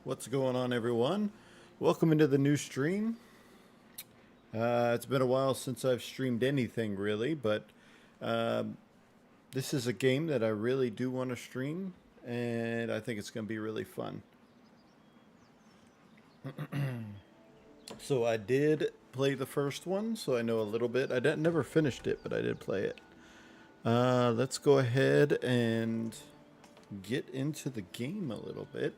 What's going on, everyone? Welcome into the new stream. It's been a while since I've streamed anything really, but this is a game that I really do want to stream, and I think it's going to be really fun. So I did play the first one, so I know a little bit. Never finished it, but I did play it. Let's go ahead and get into the game a little bit,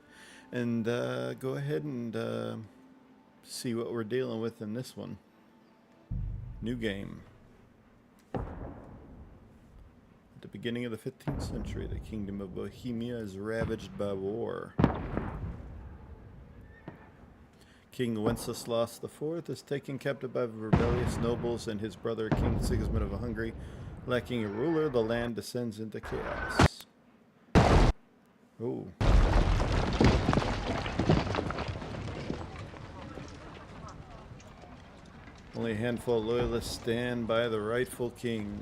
and go ahead and see what we're dealing with in this one. New game. At the beginning of the 15th century, the kingdom of Bohemia is ravaged by war. King Wenceslas IV is taken captive by rebellious nobles, and his brother King Sigismund of Hungary, lacking a ruler, the land descends into chaos. Oh. Only a handful of loyalists stand by the rightful king.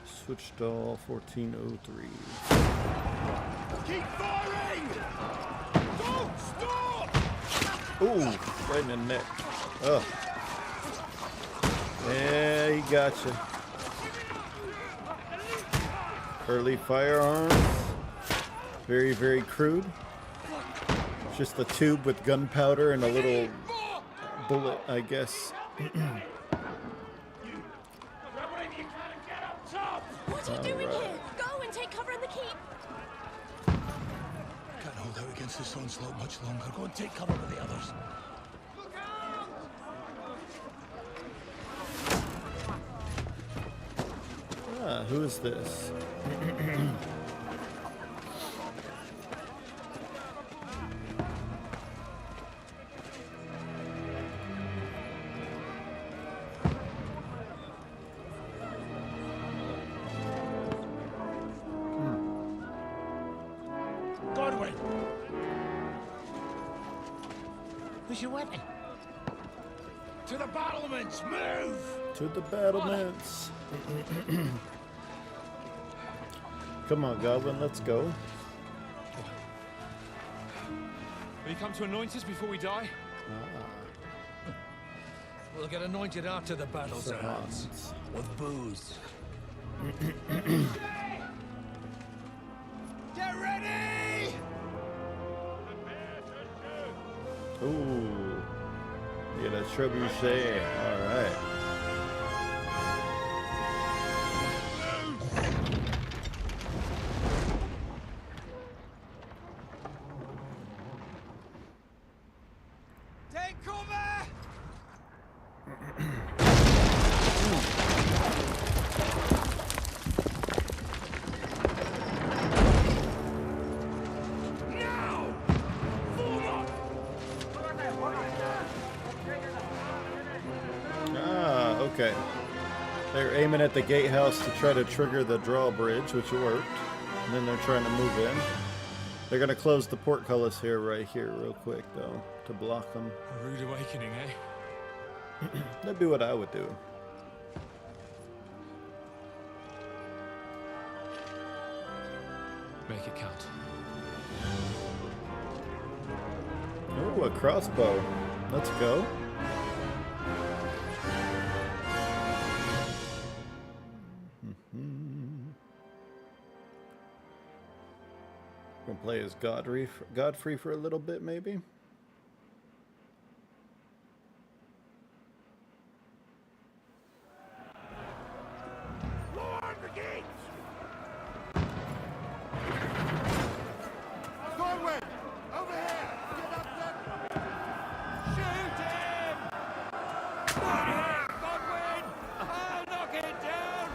Switch to 1403. Keep firing! Don't stop! Ooh, right in the neck. Oh. Yeah, he gotcha. Early firearms. Very, very crude. Just a tube with gunpowder and a little bullet, I guess. What are you doing here? Go and take cover in the keep. Can't hold out against this onslaught much longer. Go and take cover with the others. Ah, who is this? Godwin! Where's your weapon? To the battlements! Move! To the battlements. Come on, Goblin, let's go. Will you come to anoint us before we die? We'll get anointed after the battle's ends. With booze. Get ready! Ooh. Get a trebuchet. Alright. Take cover! Now! Forward! Ah, okay. They're aiming at the gatehouse to try to trigger the drawbridge, which worked. And then they're trying to move in. They're going to close the portcullis here, right here, real quick, though, to block them. A rude awakening, eh? That'd be what I would do. Make it count. Ooh, a crossbow. Let's go. Gonna play as Godfrey for a little bit, maybe. Lower the gates! Godwin! Over here! Get up there! Shoot him! Godwin! I'll knock it down!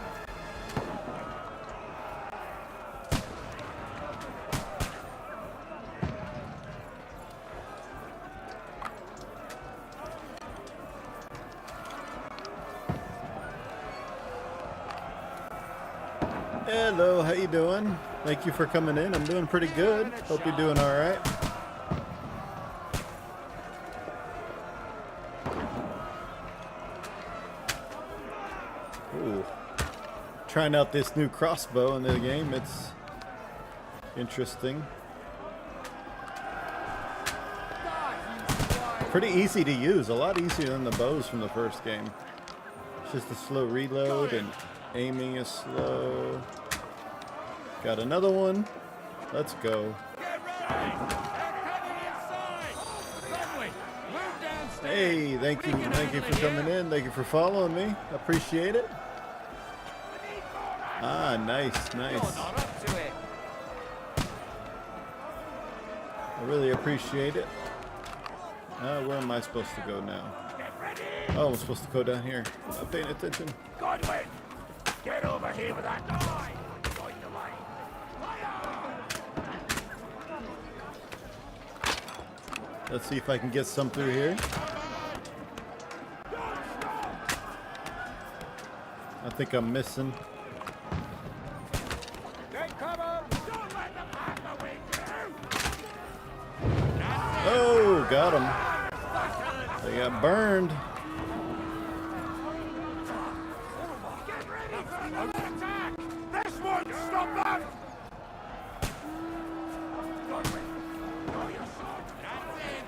Hello, how you doing? Thank you for coming in. I'm doing pretty good. Hope you're doing all right. Ooh. Trying out this new crossbow in the game. It's Interesting. Pretty easy to use. A lot easier than the bows from the first game. It's just a slow reload and aiming is slow. Got another one. Let's go. Hey, thank you for coming in. Thank you for following me. Appreciate it. Ah, nice, nice. I really appreciate it. Where am I supposed to go now? Oh, I'm supposed to go down here. I'm not paying attention. Godwin, get over here with that knife. Fight the way. Let's see if I can get some through here. I think I'm missing. Take cover. Don't let them have the way through. Oh, got him. They got burned. Get ready for another attack. This one, stop that. Godwin, draw your sword. That's it.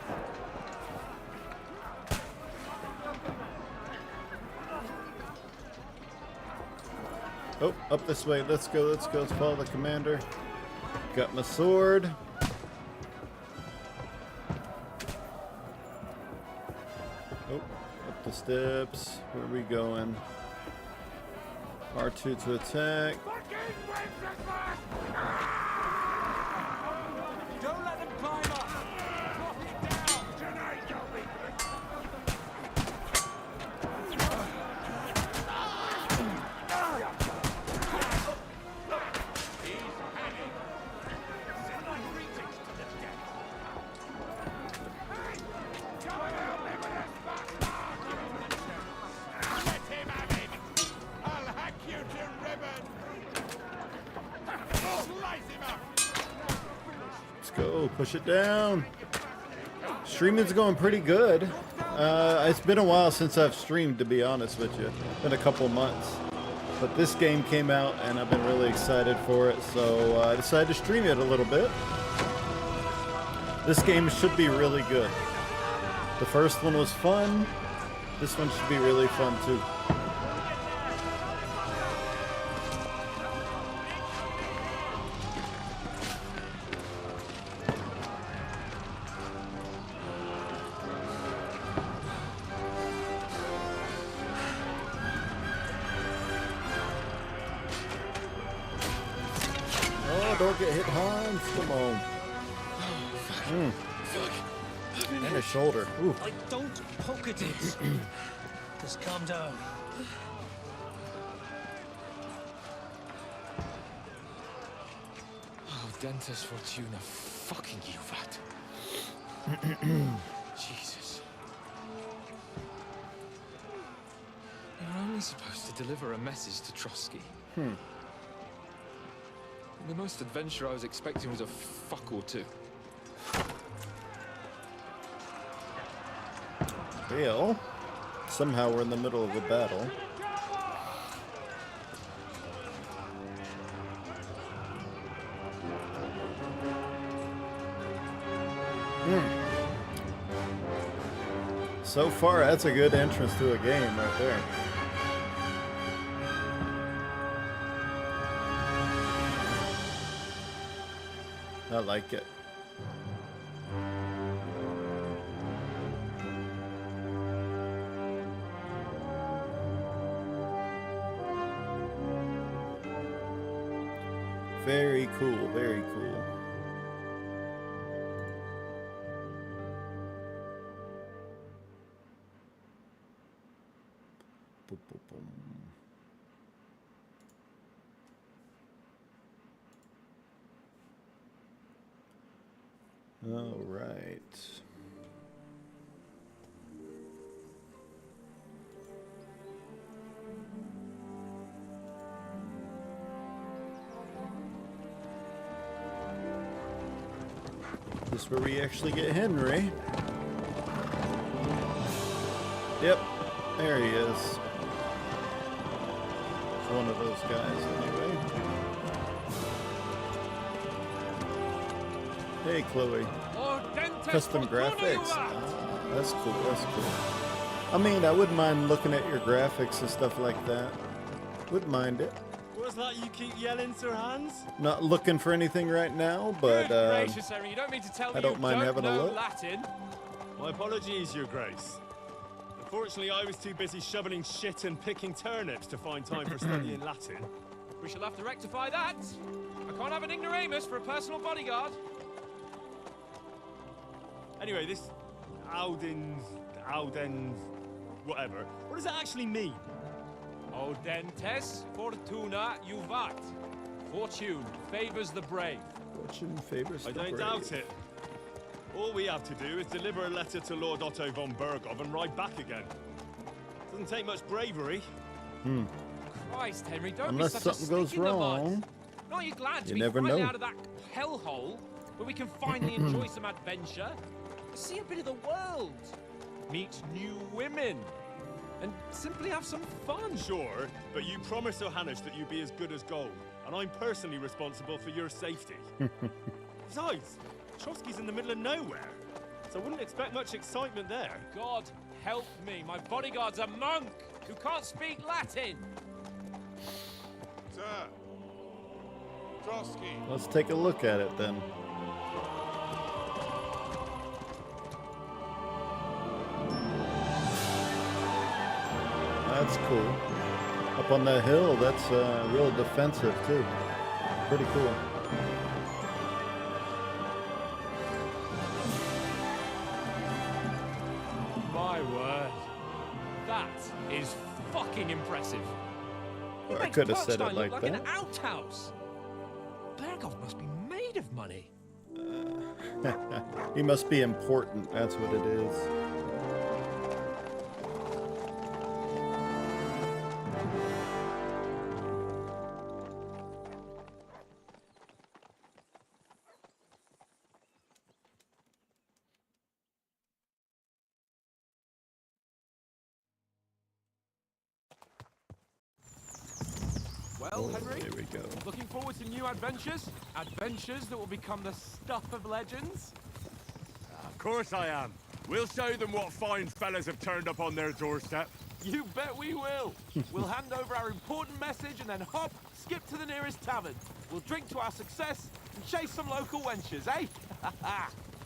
Oh, up this way. Let's go, let's go. Let's follow the commander. Got my sword. Oh, up the steps. Where are we going? R2 to attack. Fucking Wenceslas! Don't let them climb up. Drop it down. Tonight you'll be. Let's go. Push it down. Streaming's going pretty good. It's been a while since I've streamed, to be honest with you. It's been a couple months. But this game came out and I've been really excited for it, so I decided to stream it a little bit. This game should be really good. The first one was fun. This one should be really fun too. Oh, don't get hit, Hans. Come on. And his shoulder. Ooh. I don't poke at it. Just calm down. Oh, Dentes Fortuna, fucking you, Vat. Jesus. You're only supposed to deliver a message to Trotsky. The most adventure I was expecting was a fuck or two. Well, somehow we're in the middle of a battle. So far, that's a good entrance to a game right there. I like it. Very cool, very cool. Boom, boom, boom. All right. This is where we actually get Henry. Yep, there he is. It's one of those guys anyway. Hey, Chloe. Custom graphics. That's cool. That's cool. I mean, I wouldn't mind looking at your graphics and stuff like that. Wouldn't mind it. What's that you keep yelling, Sir Hans? Not looking for anything right now, but Good gracious, Henry, you don't mean to tell me I don't you mind don't having a know look. Latin? My apologies, Your Grace. Unfortunately, I was too busy shoveling shit and picking turnips to find time for studying Latin. We shall have to rectify that. I can't have an ignoramus for a personal bodyguard. Anyway, this Audens, whatever. What does that actually mean? Audentes fortuna juvat. Fortune favors the brave. fortune favors I the don't brave. doubt it. All we have to do is deliver a letter to Lord Otto von Bergov and ride back again. Doesn't take much bravery. Christ, Henry, don't Unless be such something a goes stick in the mud. wrong. Aren't you glad to You be never finally know. out of that hellhole where we can finally enjoy some adventure, see a bit of the world, meet new women, and simply have some fun? Sure, but you promised Johannes that you'd be as good as gold, and I'm personally responsible for your safety. Besides, Trotsky's in the middle of nowhere, so I wouldn't expect much excitement there. God help me, my bodyguard's a monk who can't speak Latin. Sir. Trotsky. Let's take a look at it then. That's cool. Up on that hill, that's real defensive too. Pretty cool. My word. That is fucking impressive. Or I Makes could have said Parkstein it look like an that. outhouse. Bergov must be made of money. He must be important, that's what it is. Well, Henry, There we go. looking forward to new adventures? Adventures that will become the stuff of legends? Of course I am. We'll show them what fine fellas have turned up on their doorstep. You bet we will. We'll hand over our important message and then hop, skip to the nearest tavern. We'll drink to our success and chase some local wenches, eh?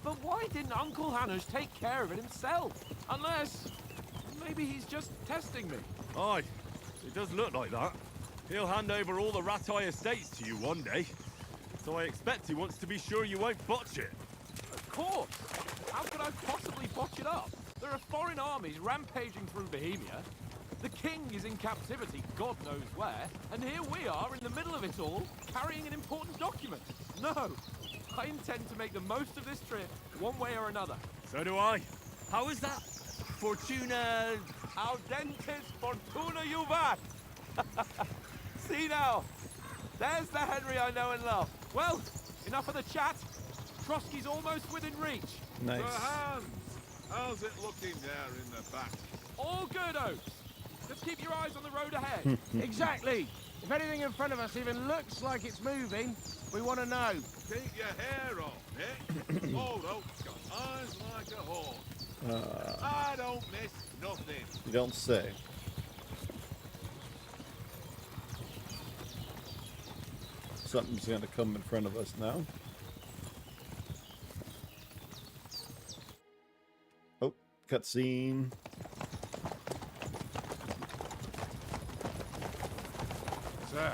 But why didn't Uncle Hanush take care of it himself? Unless, maybe he's just testing me. Aye, it does look like that. He'll hand over all the Ratai estates to you one day. So I expect he wants to be sure you won't botch it. Of course. How could I possibly botch it up? There are foreign armies rampaging through Bohemia. The king is in captivity, God knows where. And here we are in the middle of it all, carrying an important document. No, I intend to make the most of this trip, one way or another. So do I. How is that? Fortuna... Audentes fortuna juvat! See now, there's the Henry I know and love. Well, enough of the chat. Trotsky's almost within reach. Nice. Hans, how's it looking there in the back? All good, Oaks. Just keep your eyes on the road ahead. Exactly. If anything in front of us even looks like it's moving, we want to know. Keep your hair on, eh? Old Oak's got eyes like a hawk. I don't miss nothing. You don't say. Something's gonna come in front of us now. Oh, cutscene. Sir.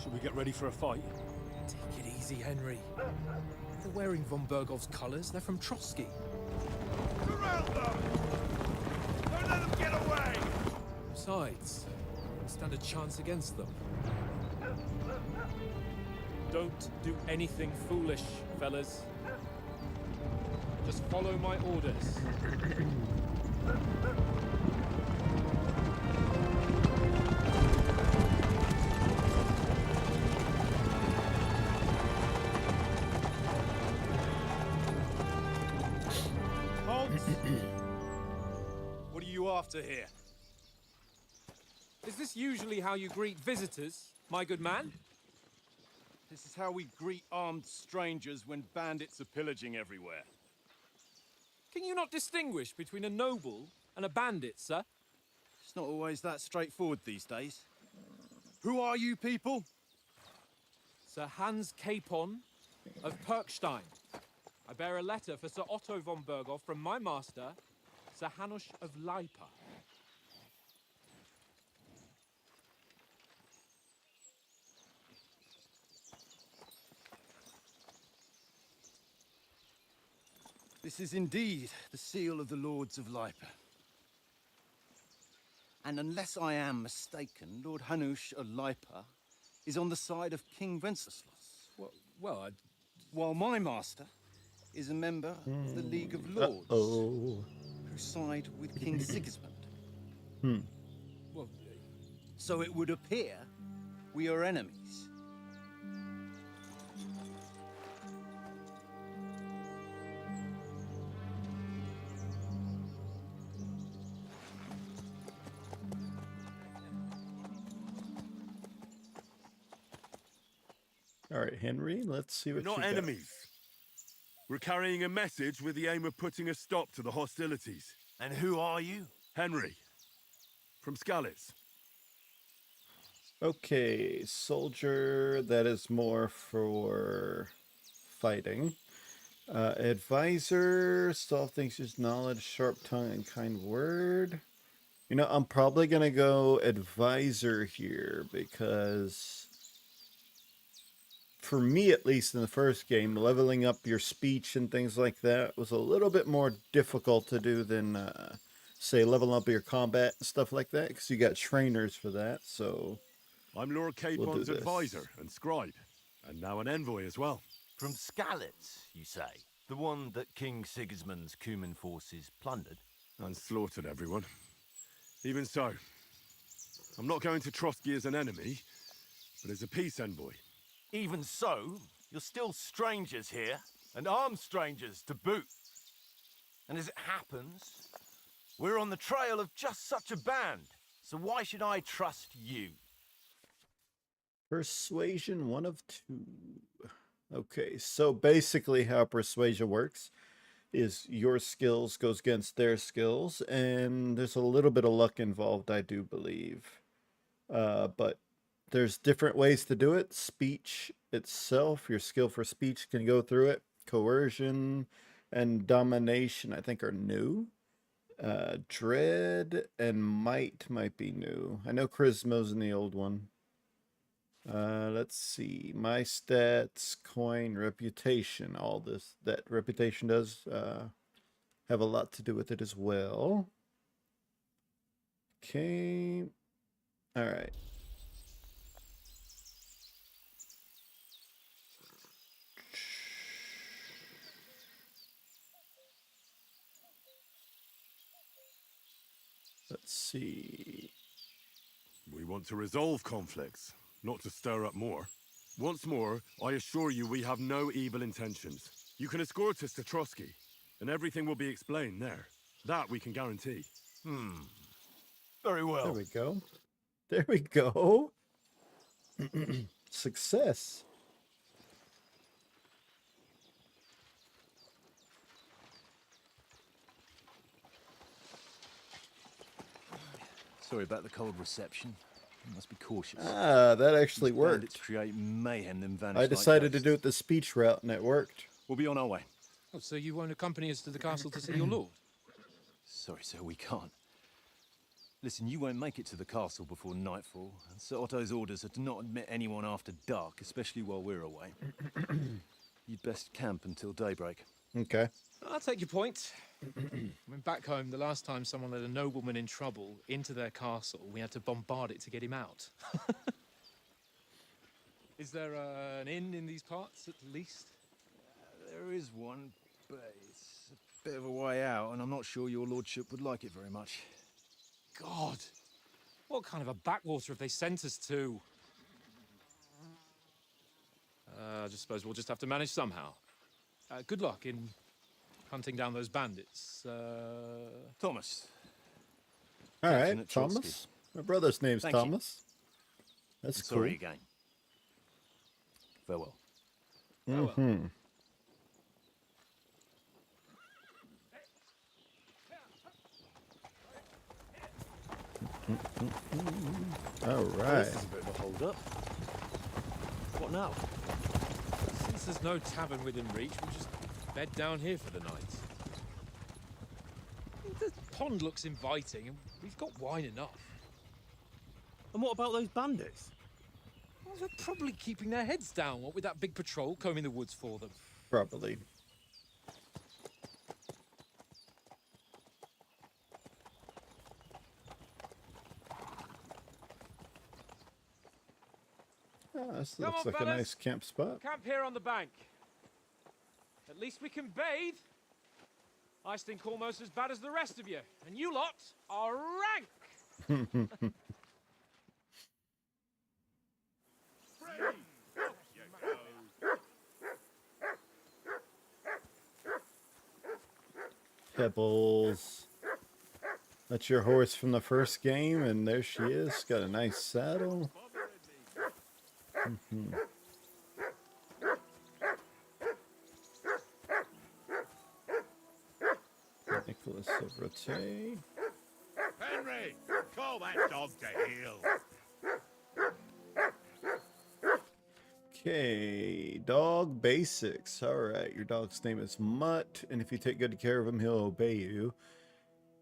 Should we get ready for a fight? Take it easy, Henry. They're wearing von Bergov's colors. They're from Trotsky. Surround them! Don't let them get away! Besides, don't stand a chance against them. Don't do anything foolish, fellas. Just follow my orders. Halt! What are you after here? Is this usually how you greet visitors, my good man? This is how we greet armed strangers when bandits are pillaging everywhere. Can you not distinguish between a noble and a bandit, sir? It's not always that straightforward these days. Who are you people? Sir Hans Capon of Perkstein. I bear a letter for Sir Otto von Berghoff from my master, Sir Hanush of Leipa. This is indeed the seal of the Lords of Leipa. And unless I am mistaken, Lord Hanush of Leipa is on the side of King Wenceslas. Well, While my master is a member of the League of Lords, Oh. who side with King Sigismund. well, So it would appear we are enemies. All right, Henry, let's see We're what not you got. enemies. We're carrying a message with the aim of putting a stop to the hostilities. And who are you? Henry, from Skalitz. Okay, soldier, that is more for fighting. Advisor, Stahl thinks his knowledge, sharp tongue, and kind word. You know, I'm probably gonna go advisor here because for me, at least in the first game, leveling up your speech and things like that was a little bit more difficult to do than, say, leveling up your combat and stuff like that, because you got trainers for that, so... I'm Lord We'll do Capon's this. advisor and scribe, and now an envoy as well. From Skalitz, you say? The one that King Sigismund's Cuman forces plundered? And slaughtered everyone. Even so, I'm not going to Trotsky as an enemy, but as a peace envoy. Even so, you're still strangers here, and armed strangers to boot. And as it happens, we're on the trail of just such a band, so why should I trust you? Persuasion, 1 of 2. Okay, so basically how persuasion works is your skills goes against their skills, and there's a little bit of luck involved, I do believe. But there's different ways to do it. Speech itself, your skill for speech can go through it. Coercion and domination, I think, are new. Dread and might be new. I know charisma's in the old one. Let's see. My stats, coin, reputation, all this. That reputation does have a lot to do with it as well. Okay. All right. Let's see. We want to resolve conflicts, not to stir up more. Once more, I assure you we have no evil intentions. You can escort us to Trotsky, and everything will be explained there. That we can guarantee. Very well. There we go. There we go. Success. Sorry about the cold reception. You must be cautious. Ah, that actually These worked. bandits create mayhem, then vanish I like decided to ghosts. do it the speech route, and it worked. We'll be on our way. Oh, so you won't accompany us to the castle to see your lord? Sorry, sir, we can't. Listen, you won't make it to the castle before nightfall, and Sir Otto's orders are to not admit anyone after dark, especially while we're away. You'd best camp until daybreak. Okay. I'll take your point. I mean, back home, the last time someone led a nobleman in trouble into their castle, we had to bombard it to get him out. Is there an inn in these parts, at least? There is one, but it's a bit of a way out, and I'm not sure your lordship would like it very much. God! What kind of a backwater have they sent us to? I just suppose we'll just have to manage somehow. Good luck in hunting down those bandits. Thomas. All Captain right, at Trotsky. Thomas. My brother's name's Thank you. Thomas. That's And cool. sorry again. Farewell. Mm-hmm. All right. This is a bit of a hold-up. What now? Since there's no tavern within reach, we'll just bed down here for the night. The pond looks inviting, and we've got wine enough. And what about those bandits? Well, they're probably keeping their heads down, what with that big patrol combing the woods for them. Probably. This Come looks on, like a fellas. nice camp spot. Camp here on the bank. At least we can bathe. I stink almost as bad as the rest of you, and you lot are rank. Pebbles. That's your horse from the first game, and there she is. Got a nice saddle. Nicholas of Rote. Henry, call that dog to heel. Okay, dog basics. All right, your dog's name is Mutt, and if you take good care of him, he'll obey you.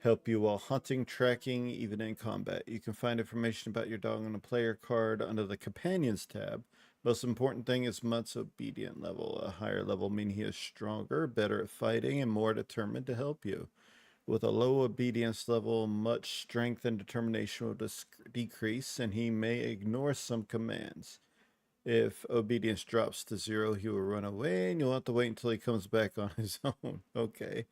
Help you while hunting, tracking, even in combat. You can find information about your dog on a player card under the Companions tab. Most important thing is Mutt's obedient level. A higher level means he is stronger, better at fighting, and more determined to help you. With a low obedience level, Mutt's strength and determination will decrease, and he may ignore some commands. If obedience drops to 0, he will run away, and you'll have to wait until he comes back on his own. Okay.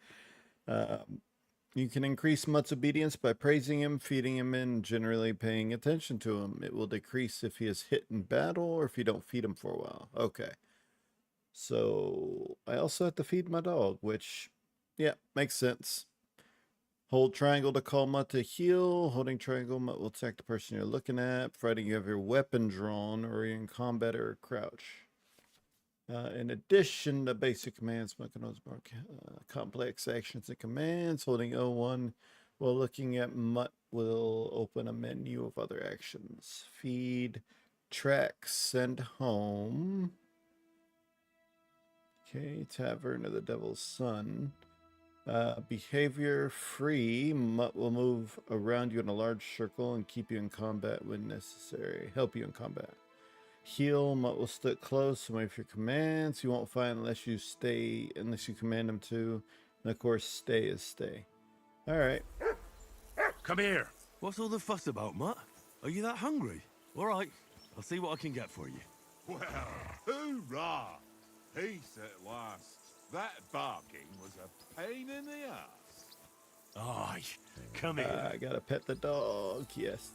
You can increase Mutt's obedience by praising him, feeding him, and generally paying attention to him. It will decrease if he is hit in battle or if you don't feed him for a while. Okay. So I also have to feed my dog, which, yeah, makes sense. Hold triangle to call Mutt to heal. Holding triangle, Mutt will attack the person you're looking at, providing you have your weapon drawn or you're in combat or crouch. In addition to basic commands, Mutt can use more complex actions and commands. Holding O1 while looking at Mutt will open a menu of other actions. Feed, track, send home. Okay, Tavern of the Devil's Son. Behavior free. Mutt will move around you in a large circle and keep you in combat when necessary. Help you in combat. Heal. Mutt will stick close and wait for your commands. You won't fight unless you command him to. And of course, stay is stay. All right. Come here. What's all the fuss about, Mutt? Are you that hungry? All right, I'll see what I can get for you. Well, hoorah! Peace at last. That barking was a pain in the ass. Aye, come here. I gotta pet the dog. Yes.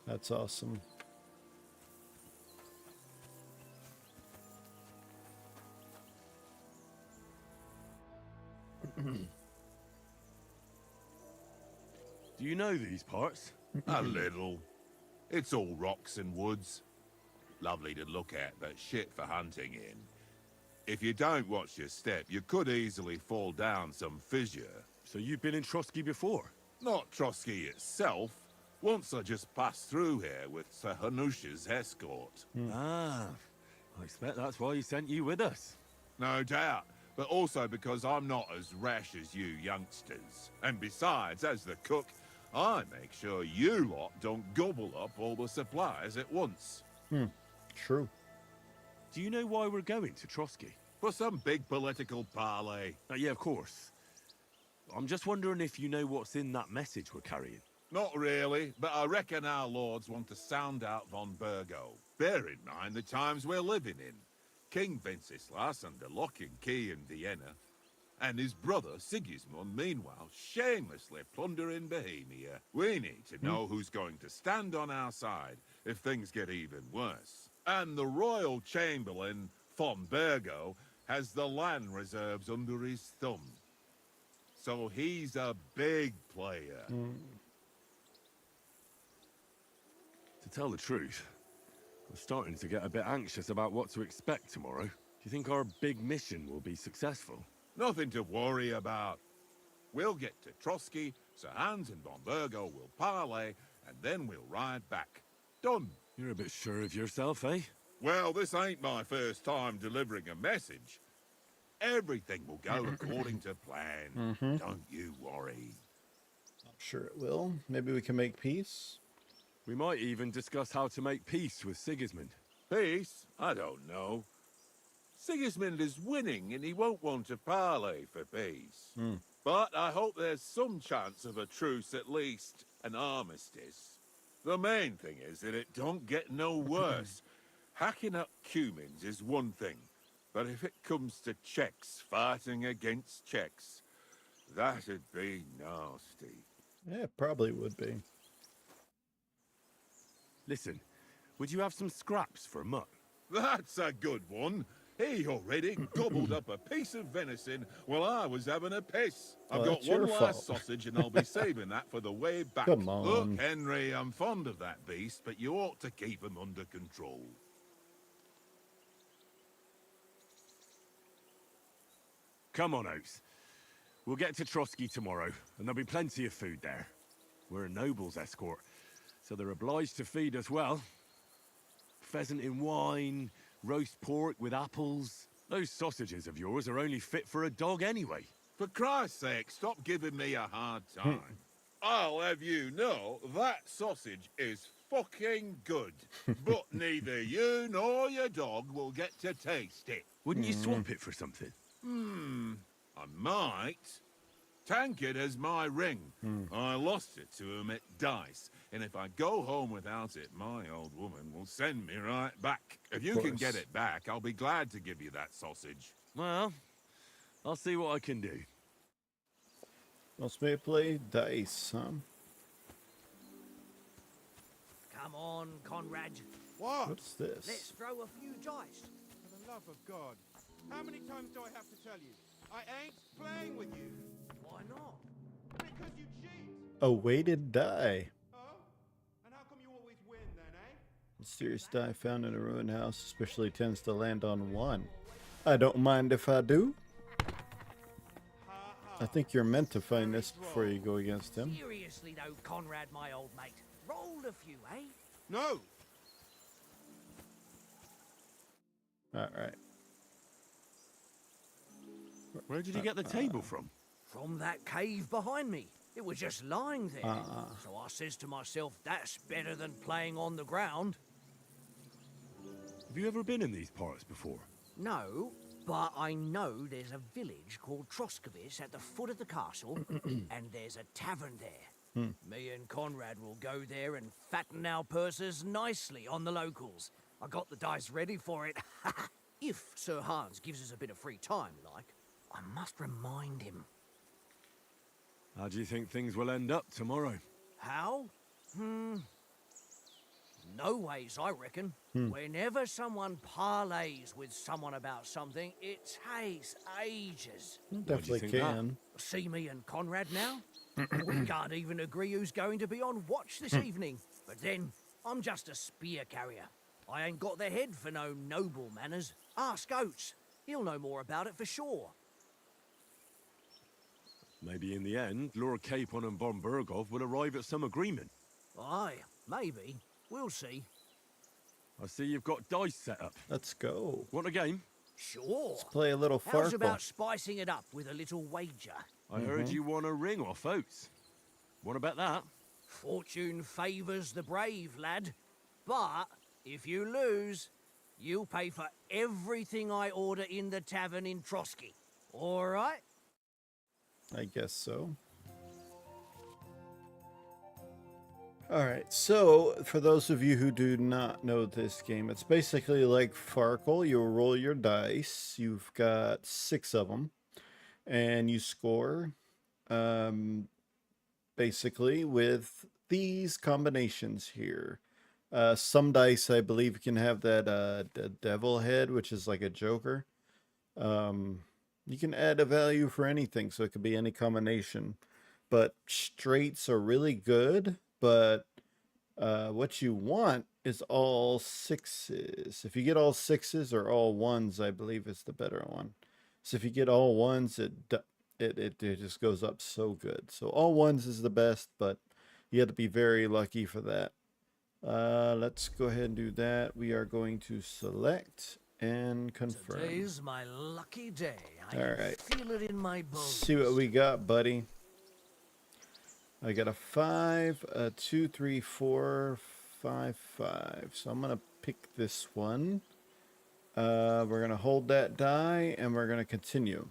That's awesome. Do you know these parts? A little. It's all rocks and woods. Lovely to look at, but shit for hunting in. If you don't watch your step, you could easily fall down some fissure. So you've been in Trotsky before? Not Trotsky itself. Once I just passed through here with Sir Hanush's escort. Ah, I expect that's why he sent you with us. No doubt, but also because I'm not as rash as you youngsters. And besides, as the cook, I make sure you lot don't gobble up all the supplies at once. True. Do you know why we're going to Trotsky? For some big political parley. Yeah, of course. I'm just wondering if you know what's in that message we're carrying. Not really, but I reckon our lords want to sound out von Burgo. Bear in mind the times we're living in. King Wenceslas under lock and key in Vienna, and his brother Sigismund, meanwhile, shamelessly plundering Bohemia. We need to know who's going to stand on our side if things get even worse. And the royal chamberlain, von Burgo, has the land reserves under his thumb. So he's a big player. To tell the truth, I'm starting to get a bit anxious about what to expect tomorrow. Do you think our big mission will be successful? Nothing to worry about. We'll get to Trotsky, Sir Hans and Von Burgo will parley, and then we'll ride back. Done. You're a bit sure of yourself, eh? Well, this ain't my first time delivering a message. Everything will go according to plan. Don't you worry. I'm sure it will. Maybe we can make peace. We might even discuss how to make peace with Sigismund. Peace? I don't know. Sigismund is winning and he won't want to parley for peace. But I hope there's some chance of a truce, at least an armistice. The main thing is that it don't get no worse. Hacking up Cumans is one thing, but if it comes to Czechs fighting against Czechs, that'd be nasty. Yeah, it probably would be. Listen, would you have some scraps for Mutt? That's a good one. He already gobbled up a piece of venison while I was having a piss. I've got that's your one fault. last sausage and I'll be saving that for the way back. Come on. Look, Henry, I'm fond of that beast, but you ought to keep him under control. Come on, Oates. We'll get to Trotsky tomorrow, and there'll be plenty of food there. We're a noble's escort, so they're obliged to feed us well. Pheasant in wine, roast pork with apples. Those sausages of yours are only fit for a dog anyway. For Christ's sake, stop giving me a hard time. I'll have you know that sausage is fucking good. But neither you nor your dog will get to taste it. Wouldn't you swap it for something? I might. Tankard has my ring. I lost it to him at dice, and if I go home without it, my old woman will send me right back. If you can get it back, I'll be glad to give you that sausage. Well, I'll see what I can do. Let's maybe play dice, huh? Come on, Conrad. What? What's this? Let's throw a few dice. For the love of God. How many times do I have to tell you? I ain't playing with you. Why not? Because you cheat. A weighted die. Oh? And how come you always win then, eh? Mysterious die found in a ruined house especially tends to land on one. I don't mind if I do. I think you're meant to find this before you go against him. Seriously though, Conrad, my old mate. Rolled a few, eh? No. Alright. Where did you get the table from? From that cave behind me. It was just lying there. So I says to myself, that's better than playing on the ground. Have you ever been in these parts before? No, but I know there's a village called Troskovic at the foot of the castle, and there's a tavern there. Me and Conrad will go there and fatten our purses nicely on the locals. I got the dice ready for it. If Sir Hans gives us a bit of free time, like, I must remind him. How do you think things will end up tomorrow? How? No ways, I reckon. Whenever someone parleys with someone about something, it takes ages. Definitely think that? can. See me and Conrad now? We can't even agree who's going to be on watch this evening. But then, I'm just a spear carrier. I ain't got the head for no noble manners. Ask Oates. He'll know more about it for sure. Maybe in the end, Lord Capon and Von Burgov will arrive at some agreement. Aye, maybe. We'll see. I see you've got dice set up. Let's go. Want a game? Sure. Let's play a little How's Farkle. about spicing it up with a little wager? I heard you won a ring off Oates. What about that? Fortune favours the brave, lad. But if you lose, you'll pay for everything I order in the tavern in Trotsky. All right? I guess so. Alright, so for those of you who do not know this game, it's basically like Farkle. You roll your dice. You've got 6 of them. And you score basically with these combinations here. Some dice, I believe, can have that the devil head, which is like a joker. You can add a value for anything, so it could be any combination. But straights are really good, but what you want is all sixes. If you get all sixes or all ones, I believe is the better one. So if you get all ones, it just goes up so good. So all ones is the best, but you have to be very lucky for that. Let's go ahead and do that. We are going to select and confirm. Today's my lucky day. I All right. feel it in my bones. See what we got, buddy. I got a 5, a 2, 3, 4, 5, 5. So I'm gonna pick this one. We're gonna hold that die and we're gonna continue.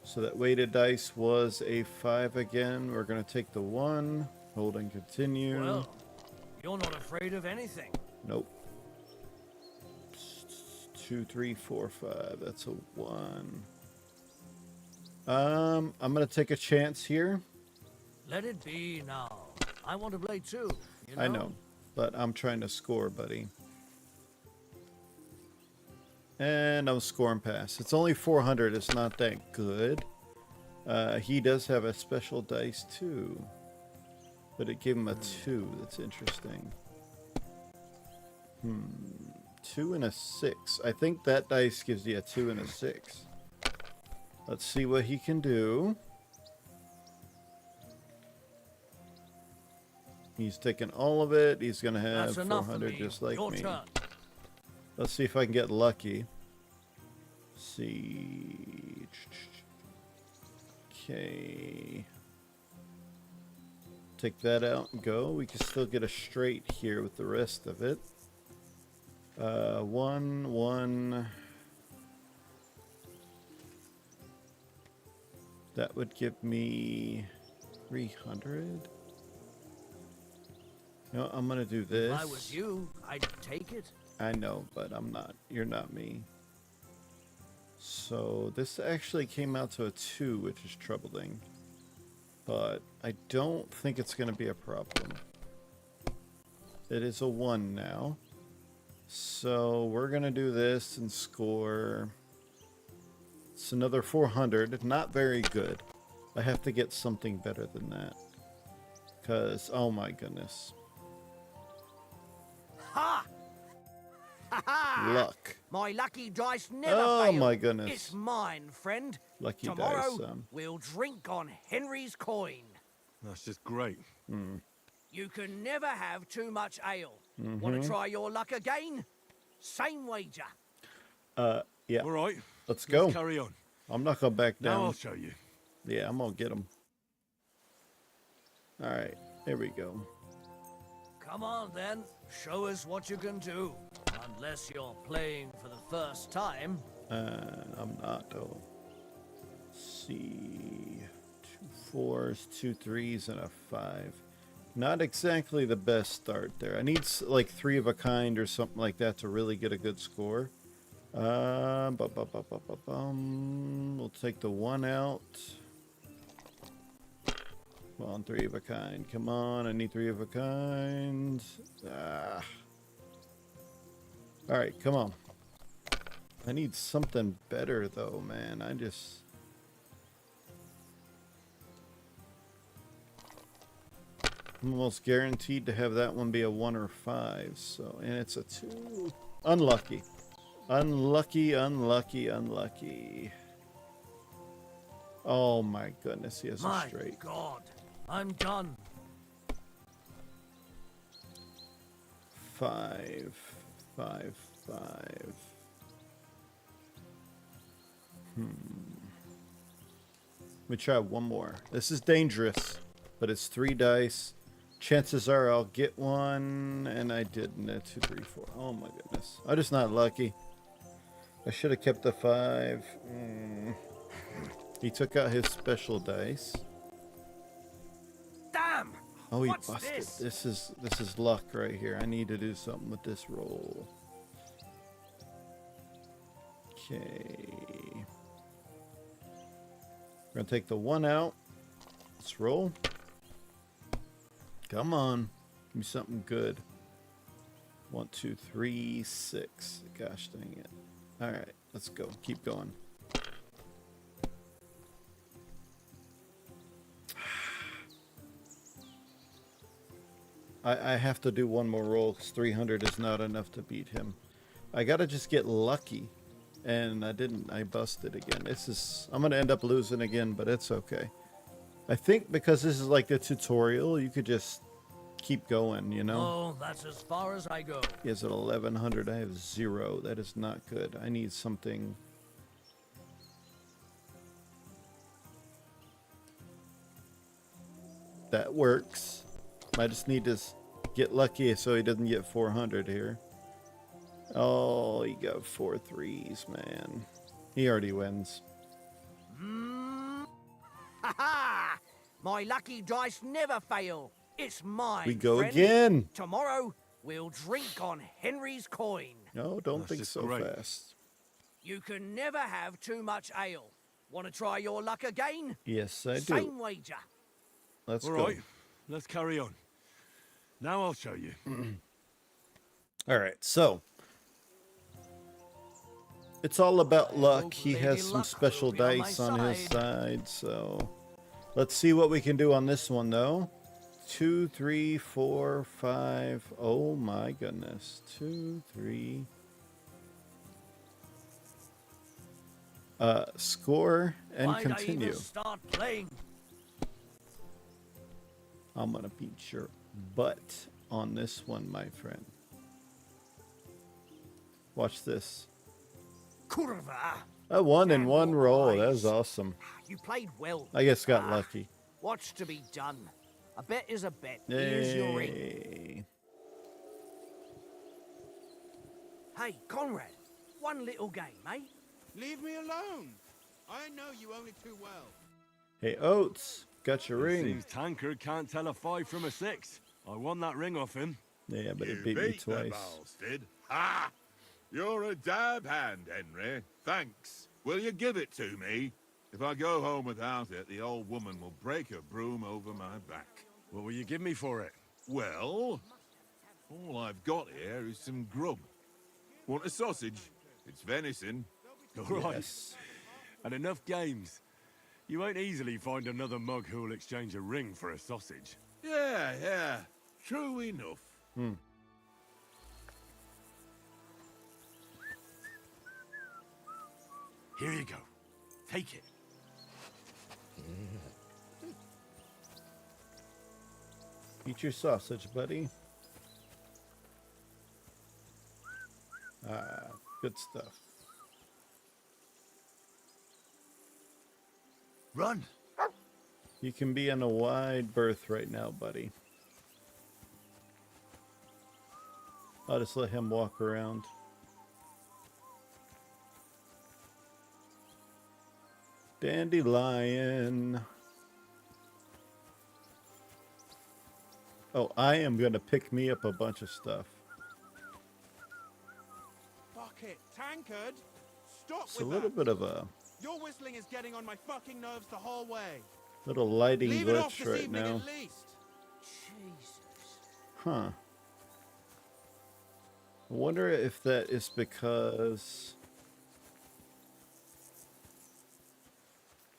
So that weighted dice was a 5 again. We're gonna take the 1, hold and continue. Well, you're not afraid of anything. Nope. 2, 3, 4, 5. That's a 1. I'm gonna take a chance here. Let it be now. I want to play too. You know? I know, but I'm trying to score, buddy. And I'm scoring pass. It's only 400. It's not that good. He does have a special dice too, but it gave him a 2. That's interesting. 2 and a 6. I think that dice gives you a 2 and a 6. Let's see what he can do. He's taking all of it. He's going to have 400 just like me. Turn. Let's see if I can get lucky. See. Okay. Take that out and go. We can still get a straight here with the rest of it. 1, 1. That would give me 300. No, I'm gonna do this. If I was you, I'd take it. I know, but I'm not. You're not me. So this actually came out to a 2, which is troubling. But I don't think it's gonna be a problem. It is a 1 now. So we're gonna do this and score. It's another 400. Not very good. I have to get something better than that. Because, oh my goodness. Ha! Ha ha! Luck. My lucky dice never Oh fail. my goodness. It's mine, friend. Lucky Tomorrow, dice. we'll drink on Henry's coin. That's just great. You can never have too much ale. Want to try your luck again? Same wager. Yeah. All right. Let's go. Let's carry on. I'm not gonna back Now down. I'll show you. Yeah, I'm gonna get him. All right, there we go. Come on, then. Show us what you can do. Unless you're playing for the first time. I'm not though. Let's see, 2 4s, 2 3s, and a 5. Not exactly the best start there. I need like 3 of a kind or something like that to really get a good score. We'll take the 1 out. Come on, 3 of a kind. Come on, I need 3 of a kind. Alright, come on. I need something better though, man. I'm almost guaranteed to have that one be a 1 or 5. So, and it's a 2. Unlucky. Unlucky, unlucky, unlucky. Oh my goodness, he has a straight. My God, I'm done. 5, 5, 5. Let me try one more. This is dangerous, but it's 3 dice. Chances are I'll get one, and I didn't. 2, 3, 4. Oh my goodness. I'm just not lucky. I should have kept the 5. He took out his special dice. Damn! Oh, he What's busted. this? This is luck right here. I need to do something with this roll. Okay. We're gonna take the 1 out. Let's roll. Come on. Give me something good. 1, 2, 3, 6. Gosh dang it. All right, let's go. Keep going. I have to do one more roll because 300 is not enough to beat him. I gotta just get lucky, and I didn't. I busted again. I'm gonna end up losing again, but it's okay. I think because this is like the tutorial, you could just keep going, you know? Oh, that's as far as I go. He has an 1100. I have 0. That is not good. I need something. That works. I just need to get lucky so he doesn't get 400 here. Oh, he got 4 3s, man. He already wins. Ha ha! My lucky dice never fail. It's mine. We go friend. again. Tomorrow, we'll drink on Henry's coin. No, don't That's think just so great. fast. You can never have too much ale. Want to try your luck again? Yes, I do. Same wager. Let's All go. right, let's carry on. Now I'll show you. All right, so it's all about luck. hope He Lady has some Luck special will be on my dice on his side. side, so let's see what we can do on this one, though. 2, 3, 4, 5. Oh my goodness. 2, 3. Score and Why'd I continue. even start playing? I'm gonna beat your butt on this one, my friend. Watch this. Curva. I won in one Damn roll. right. That was awesome. You played well. I guess got Ah, lucky. What's to be done? A bet is a bet. Here's your ring. Yay. Hey, Conrad. One little game, eh? Leave me alone. I know you only too well. Hey, Oates, got your It ring. seems Tankard can't tell a 5 from a 6. I won that ring off him. Yeah, but You it beat me the twice. bastard. Ha! You're a dab hand, Henry. Thanks. Will you give it to me? If I go home without it, the old woman will break her broom over my back. What will you give me for it? Well, all I've got here is some grub. Want a sausage? It's venison. All right. Yes. And enough games. You won't easily find another mug who'll exchange a ring for a sausage. Yeah. True enough. Here you go. Take it. Eat your sausage, buddy. Good stuff. Run! You can be in a wide berth right now, buddy. I'll just let him walk around. Dandelion. Oh, I am gonna pick me up a bunch of stuff. Fuck it. Tankard, stop It's a with little that. bit of a Your whistling is getting on my fucking nerves the whole way. little lighting Leave it off glitch this right evening now. at least. Jesus. Huh. I wonder if that is because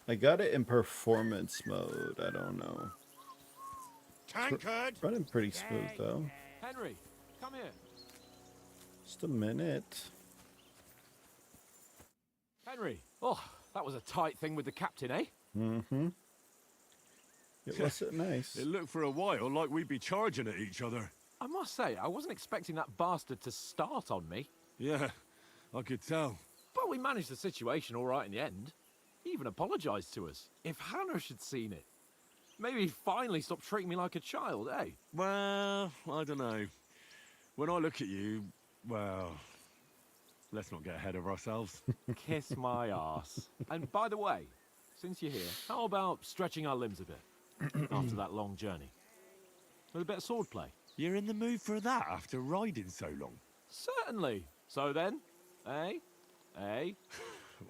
I got it in performance mode. I don't know. Tankard! Running pretty smooth though. Henry, come here. Just a minute. Henry. Oh, that was a tight thing with the captain, eh? Mm-hmm. It wasn't nice. It looked for a while like we'd be charging at each other. I must say, I wasn't expecting that bastard to start on me. Yeah, I could tell. But we managed the situation all right in the end. He even apologized to us. If Hannah had seen it, maybe he'd finally stop treating me like a child, eh? Well, I don't know. When I look at you, well, let's not get ahead of ourselves. Kiss my arse. And by the way, since you're here, how about stretching our limbs a bit after that long journey? With a bit of swordplay. You're in the mood for that after riding so long? Certainly. So then, eh? Eh?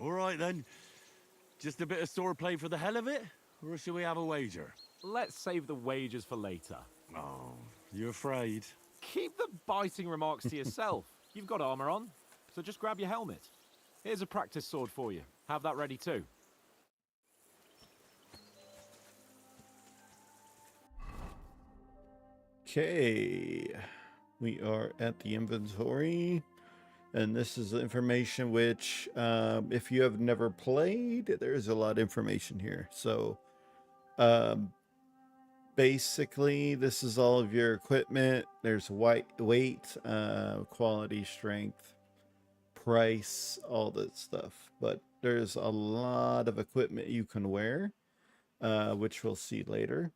All right then. Just a bit of swordplay for the hell of it? Or shall we have a wager? Let's save the wagers for later. Oh, you afraid? Keep the biting remarks to yourself. You've got armor on, so just grab your helmet. Here's a practice sword for you. Have that ready too. Okay, we are at the inventory, and this is the information which, if you have never played, there's a lot of information here. So, basically, this is all of your equipment. There's weight, quality, strength, price, all that stuff. But there's a lot of equipment you can wear, which we'll see later.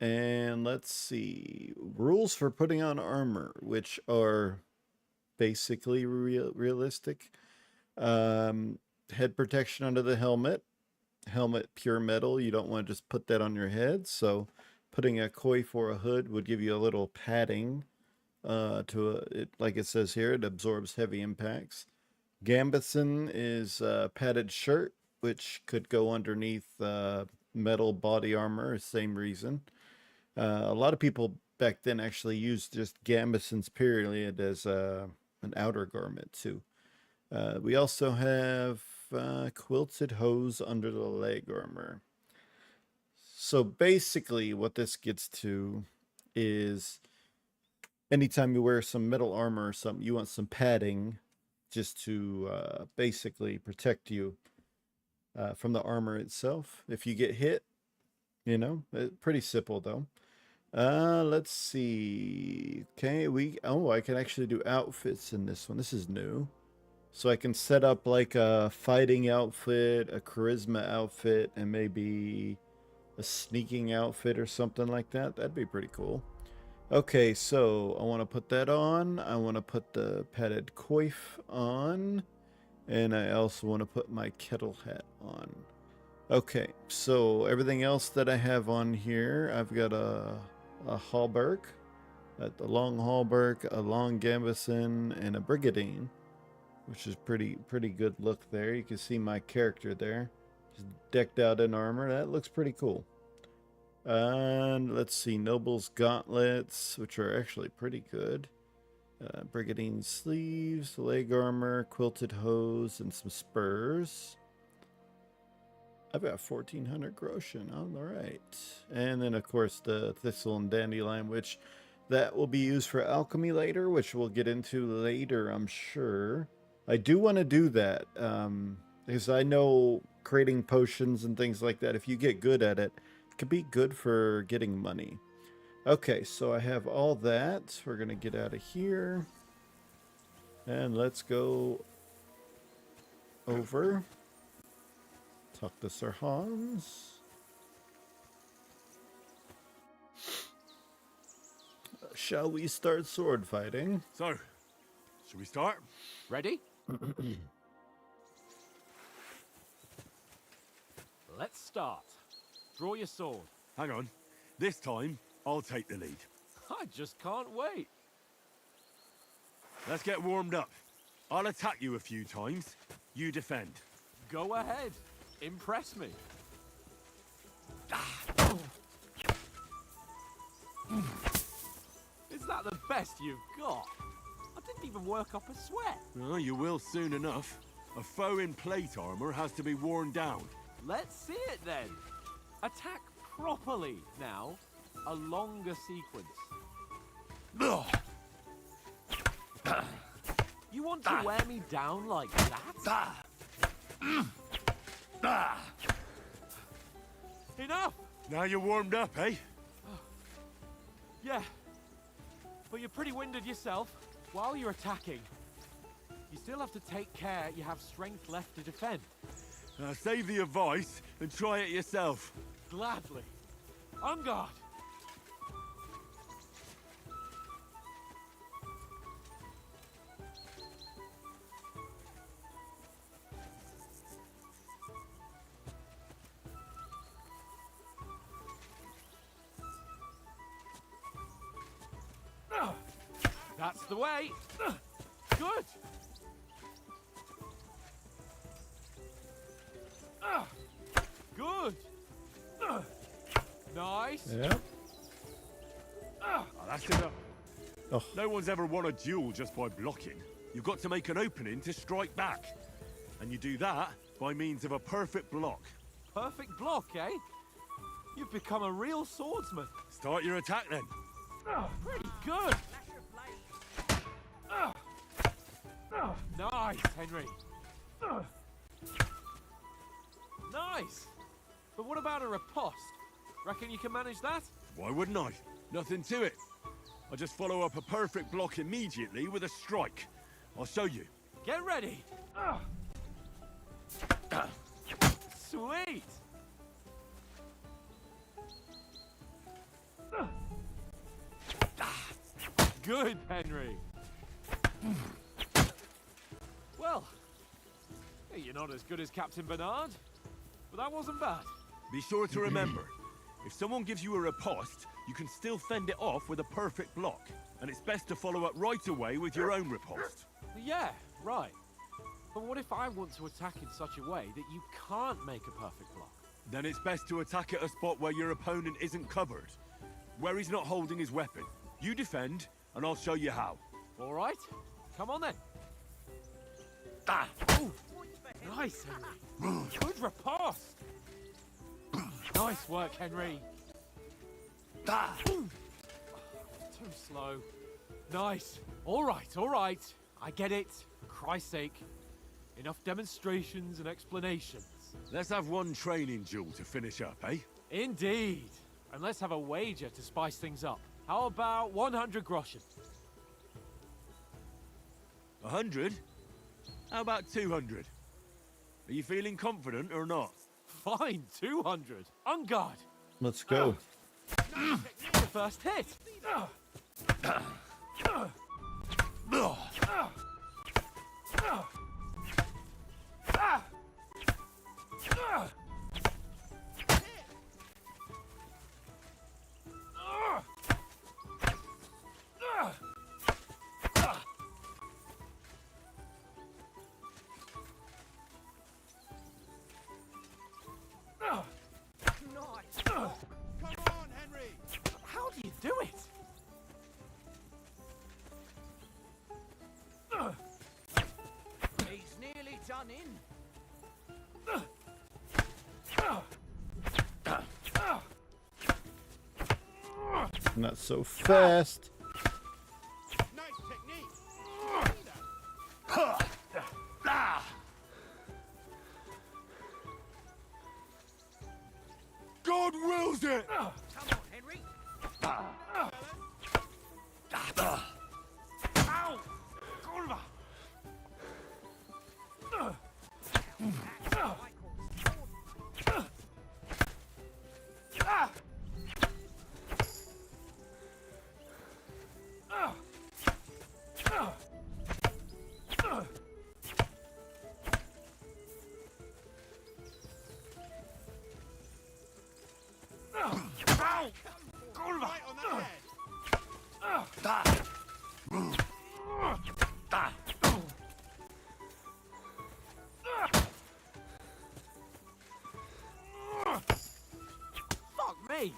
And let's see, rules for putting on armor, which are basically realistic. Head protection under the helmet. Helmet pure metal. You don't want to just put that on your head. So putting a coif or a hood would give you a little padding it, like it says here, it absorbs heavy impacts. Gambeson is a padded shirt, which could go underneath metal body armor, same reason. A lot of people back then actually used just gambesons period as an outer garment too. We also have quilted hose under the leg armor. So basically what this gets to is anytime you wear some metal armor or something, you want some padding just to basically protect you from the armor itself. If you get hit, you know, pretty simple though. Let's see. Okay, I can actually do outfits in this one. This is new. So I can set up like a fighting outfit, a charisma outfit, and maybe a sneaking outfit or something like that. That'd be pretty cool. Okay, so I want to put that on. I want to put the padded coif on. And I also want to put my kettle hat on. Okay, so everything else that I have on here, I've got a hauberk, a long hauberk, a long gambeson, and a brigadine, which is pretty good look there. You can see my character there, just decked out in armor. That looks pretty cool. And let's see, noble's gauntlets, which are actually pretty good. Brigadine sleeves, leg armor, quilted hose, and some spurs. I've got 1400 groschen. All right. And then, of course, the thistle and dandelion, which that will be used for alchemy later, which we'll get into later, I'm sure. I do want to do that because I know creating potions and things like that, if you get good at it, it could be good for getting money. Okay, so I have all that. We're going to get out of here. And let's go over. Talk to Sir Hans. Shall we start sword fighting? So, should we start? Ready? Let's start. Draw your sword. Hang on. This time, I'll take the lead. I just can't wait. Let's get warmed up. I'll attack you a few times. You defend. Go ahead. Impress me. Is that the best you've got? I didn't even work up a sweat. Oh, you will soon enough. A foe in plate armor has to be worn down. Let's see it then. Attack properly now. A longer sequence. You want to wear me down like that? Enough! Now you're warmed up, eh? Yeah. But you're pretty winded yourself. While you're attacking, you still have to take care you have strength left to defend. Save the advice and try it yourself. Gladly. On guard. That's the way. Good. Good. Nice. Yep. Oh, that's enough. No one's ever won a duel just by blocking. You've got to make an opening to strike back. And you do that by means of a perfect block. Perfect block, eh? You've become a real swordsman. Start your attack then. Pretty good. Nice, Henry. Nice. But what about a riposte? Reckon you can manage that? Why wouldn't I? Nothing to it. I just follow up a perfect block immediately with a strike. I'll show you. Get ready. Sweet. Good, Henry. Well, you're not as good as Captain Bernard, but that wasn't bad. Be sure to remember, if someone gives you a riposte, you can still fend it off with a perfect block. And it's best to follow up right away with your own riposte. Yeah, right. But what if I want to attack in such a way that you can't make a perfect block? Then it's best to attack at a spot where your opponent isn't covered. Where he's not holding his weapon. You defend, and I'll show you how. All right, come on then. Ooh. Nice, Henry. Good riposte. Nice work, Henry. Too slow. Nice. All right. I get it. For Christ's sake. Enough demonstrations and explanations. Let's have one training duel to finish up, eh? Indeed. And let's have a wager to spice things up. How about 100 groschen? 100? How about 200? Are you feeling confident or not? Fine, 200. On guard. Let's go. The first hit. Come on, Henry! How do you do it? He's nearly done in. Not so fast. Nice technique! See that? God wills it! Come on, Henry. Ow! Kurwa! Right on that head! Fuck me!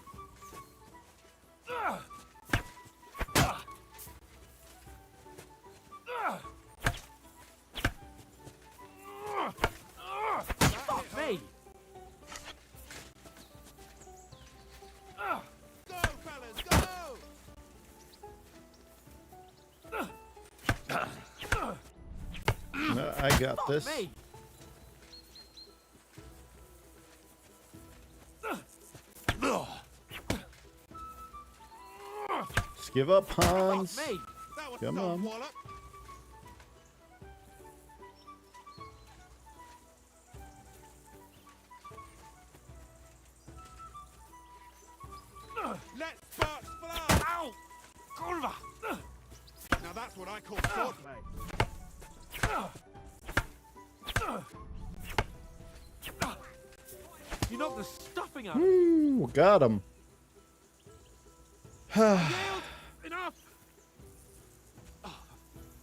Fuck me! Go, fellas, go! No, I got Fuck this. me! Just give up, Hans. Fuck me! That was Come some on. wallop. Let sparks fly! Ow! Kurwa! Now that's what I call swordplay. You knocked the stuffing out of me. Ooh, got him. Yield! Enough! Oh,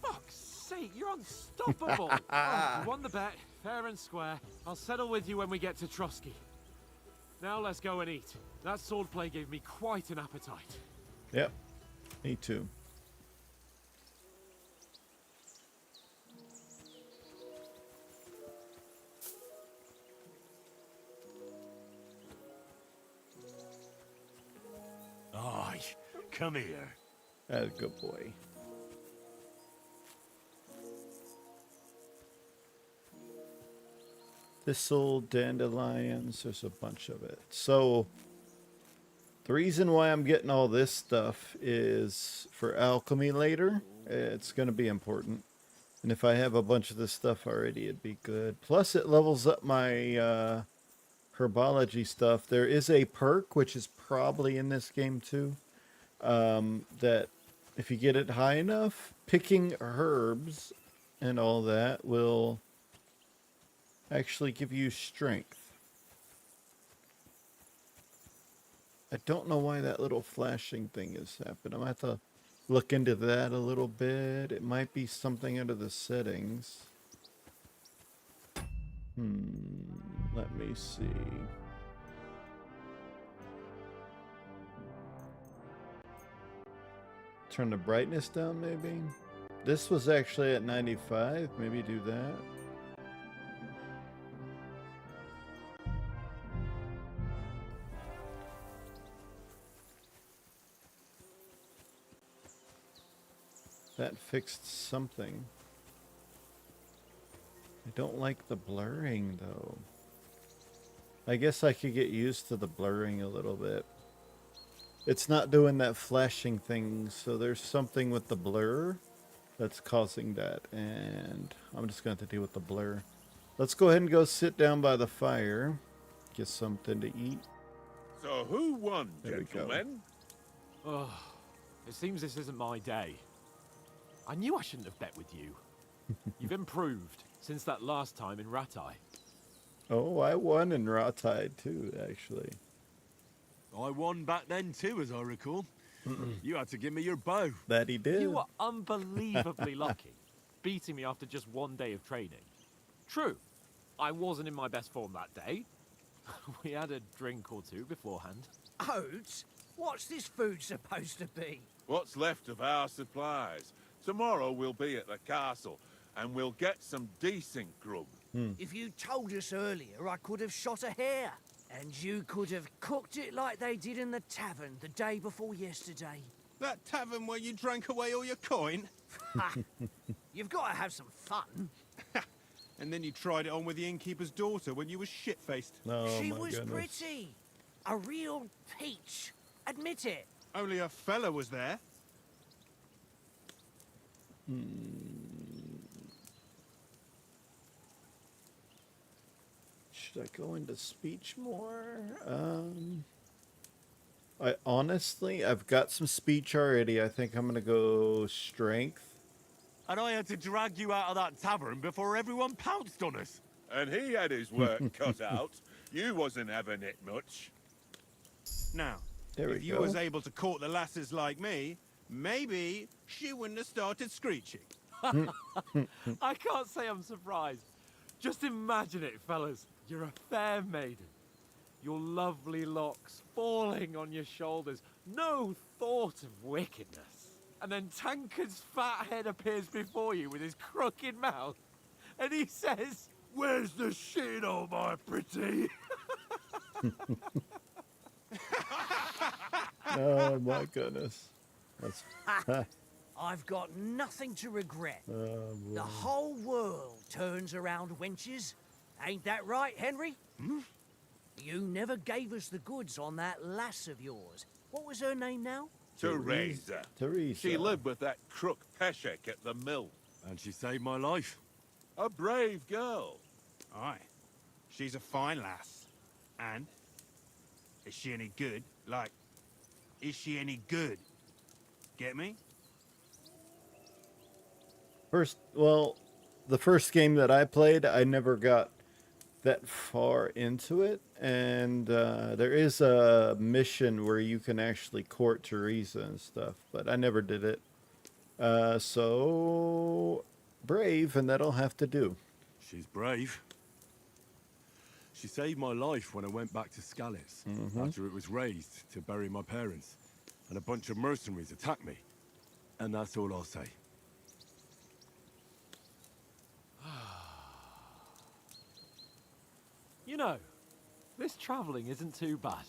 for fuck's sake, you're unstoppable! Oh, you won the bet, fair and square. I'll settle with you when we get to Trotsky. Now let's go and eat. That swordplay gave me quite an appetite. Yep. Me too. Come here. That's a good boy. Thistle, dandelions, there's a bunch of it. So, the reason why I'm getting all this stuff is for alchemy later. It's going to be important. And if I have a bunch of this stuff already, it'd be good. Plus, it levels up my herbology stuff. There is a perk, which is probably in this game too, that if you get it high enough, picking herbs and all that will actually give you strength. I don't know why that little flashing thing is happening. I'm going to have to look into that a little bit. It might be something under the settings. Let me see. Turn the brightness down, maybe? This was actually at 95. Maybe do that. That fixed something. I don't like the blurring, though. I guess I could get used to the blurring a little bit. It's not doing that flashing thing, so there's something with the blur that's causing that, and I'm just going to have to deal with the blur. Let's go ahead and go sit down by the fire, get something to eat. So who won, There we go. gentlemen? Oh, it seems this isn't my day. I knew I shouldn't have bet with you. You've improved since that last time in Ratai. Oh, I won in Ratai too, actually. I won back then too, as I recall. You had to give me your bow. That he did. You were unbelievably lucky, beating me after just one day of training. True, I wasn't in my best form that day. We had a drink or two beforehand. Oats? What's this food supposed to be? What's left of our supplies? Tomorrow we'll be at the castle, and we'll get some decent grub. If you told us earlier, I could have shot a hare. And you could have cooked it like they did in the tavern the day before yesterday. That tavern where you drank away all your coin? Ha! You've got to have some fun. And then you tried it on with the innkeeper's daughter when you were shit-faced. Oh, She my was goodness. pretty. A real peach. Admit it. Only a fella was there. Should I go into speech more? I honestly, I've got some speech already. I think I'm gonna go strength. And I had to drag you out of that tavern before everyone pounced on us. And he had his work cut out. You wasn't having it much. Now, There we if you go. was able to court the lasses like me, maybe she wouldn't have started screeching. I can't say I'm surprised. Just imagine it, fellas. You're a fair maiden. Your lovely locks falling on your shoulders. No thought of wickedness. And then Tankard's fat head appears before you with his crooked mouth. And he says, "Where's the shit, oh my pretty?" Oh my goodness. That's I've got nothing to regret. oh, The whole world turns around wenches. Ain't that right, Henry? You never gave us the goods on that lass of yours. What was her name now? Teresa. Teresa. She lived with that crook Peshek at the mill. And she saved my life. A brave girl. Aye. She's a fine lass. And? Is she any good? Like, is she any good? Get me? The first game that I played, I never got that far into it, and there is a mission where you can actually court Teresa and stuff, but I never did it. So brave, and that'll have to do. She's brave. She saved my life when I went back to Scalitz after it was razed to bury my parents, and a bunch of mercenaries attacked me. And that's all I'll say. You know, this travelling isn't too bad.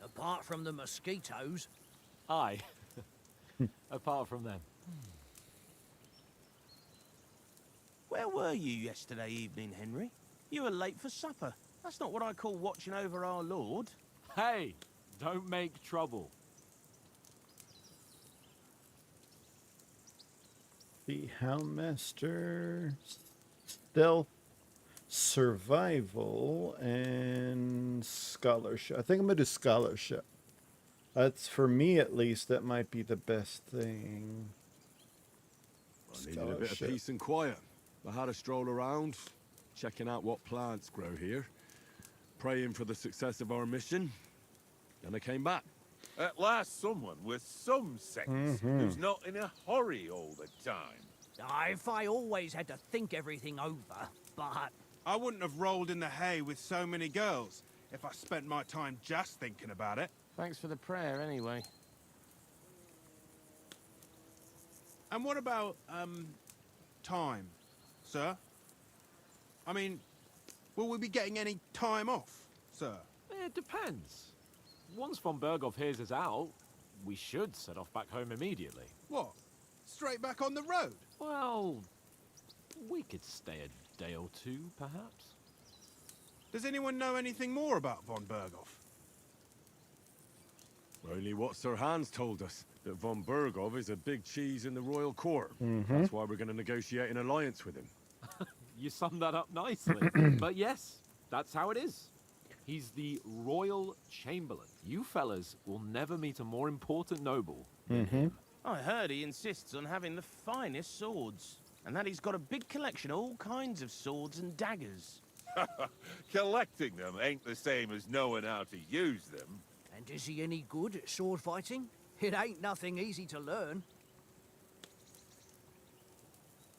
The Apart from the mosquitoes. Aye. Apart from them. Where were you yesterday evening, Henry? You were late for supper. That's not what I call watching over our Lord. Hey, don't make trouble. The Houndmaster, Stealth, Survival, and Scholarship. I think I'm going to do Scholarship. That's, for me at least, that might be the best thing. I needed a bit of peace and quiet. I had a stroll around, checking out what plants grow here, praying for the success of our mission, and I came back. At last, someone with some sense, who's not in a hurry all the time. If I always had to think everything over, but... I wouldn't have rolled in the hay with so many girls if I spent my time just thinking about it. Thanks for the prayer, anyway. And what about, time, sir? I mean, will we be getting any time off, sir? It depends. Once von Berghoff hears us out, we should set off back home immediately. What? Straight back on the road? Well, we could stay a day or two, perhaps. Does anyone know anything more about von Berghoff? Only what Sir Hans told us, that von Berghoff is a big cheese in the royal court. That's why we're going to negotiate an alliance with him. You summed that up nicely. But yes, that's how it is. He's the Royal Chamberlain. You fellas will never meet a more important noble than him. I heard he insists on having the finest swords, and that he's got a big collection of all kinds of swords and daggers. Collecting them ain't the same as knowing how to use them. And is he any good at sword fighting? It ain't nothing easy to learn.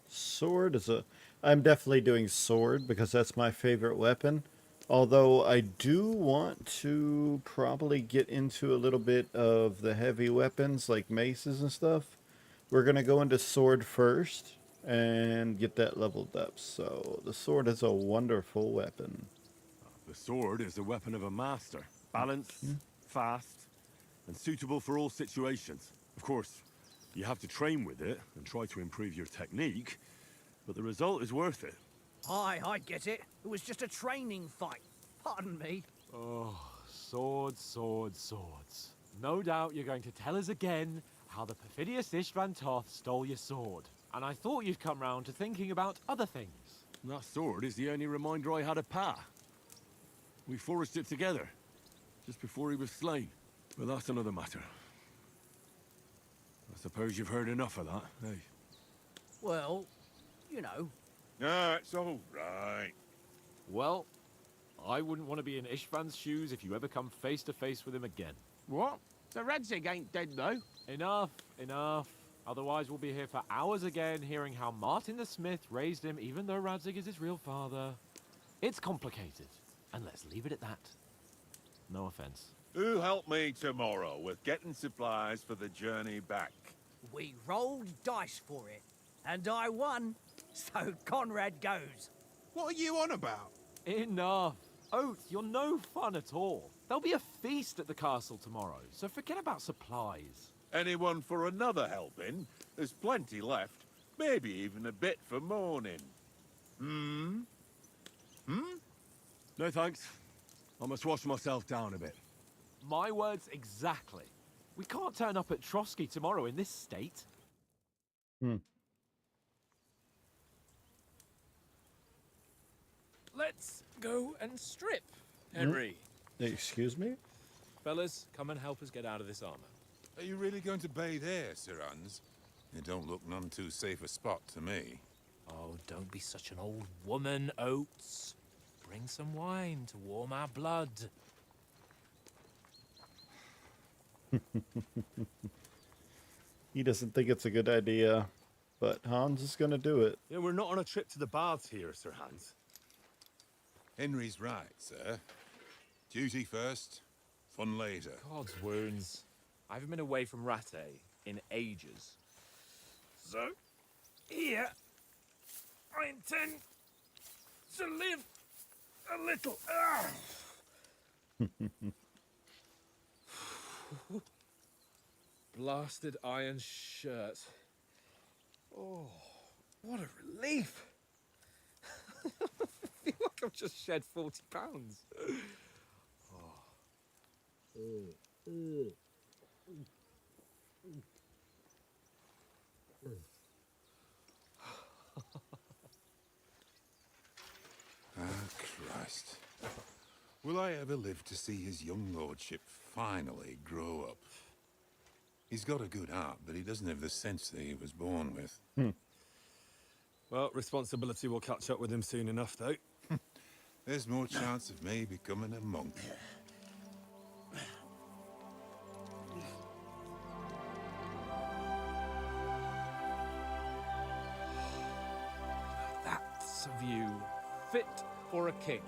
Sword is a... I'm definitely doing sword because that's my favorite weapon. Although I do want to probably get into a little bit of the heavy weapons like maces and stuff. We're going to go into sword first and get that leveled up. So the sword is a wonderful weapon. The sword is the weapon of a master. Balanced, fast, and suitable for all situations. Of course, you have to train with it and try to improve your technique, but the result is worth it. Aye, I get it. It was just a training fight. Pardon me. Oh, swords, swords, swords. No doubt you're going to tell us again how the perfidious Istvan Toth stole your sword. And I thought you'd come round to thinking about other things. That sword is the only reminder I had of Pa. We forged it together, just before he was slain. But that's another matter. I suppose you've heard enough of that, eh? Well, you know. No, it's all right. Well, I wouldn't want to be in Istvan's shoes if you ever come face to face with him again. What? The Radzig ain't dead, though. Enough, enough. Otherwise we'll be here for hours again hearing how Martin the Smith raised him even though Radzig is his real father. It's complicated, and let's leave it at that. No offense. Who'll help me tomorrow with getting supplies for the journey back? We rolled dice for it, and I won, so Conrad goes. What are you on about? Enough. Oath, you're no fun at all. There'll be a feast at the castle tomorrow, so forget about supplies. Anyone for another helping? There's plenty left. Maybe even a bit for morning. No thanks. I must wash myself down a bit. My words exactly. We can't turn up at Trotsky tomorrow in this state. Let's go and strip, Henry. Excuse me? Fellas, come and help us get out of this armor. Are you really going to bathe here, Sir Hans? It don't look none too safe a spot to me. Oh, don't be such an old woman, Oates. Bring some wine to warm our blood. He doesn't think it's a good idea, but Hans is going to do it. Yeah, we're not on a trip to the baths here, Sir Hans. Henry's right, sir. Duty first, fun later. God's wounds. I haven't been away from Rattay in ages. So, here, I intend to live a little. Blasted iron shirt. Oh, what a relief! I feel like I've just shed 40 pounds. Ah, Christ. Will I ever live to see his young lordship finally grow up? He's got a good heart, but he doesn't have the sense that he was born with. Well, responsibility will catch up with him soon enough, though. There's more chance of me becoming a monk. That's a view fit for a king.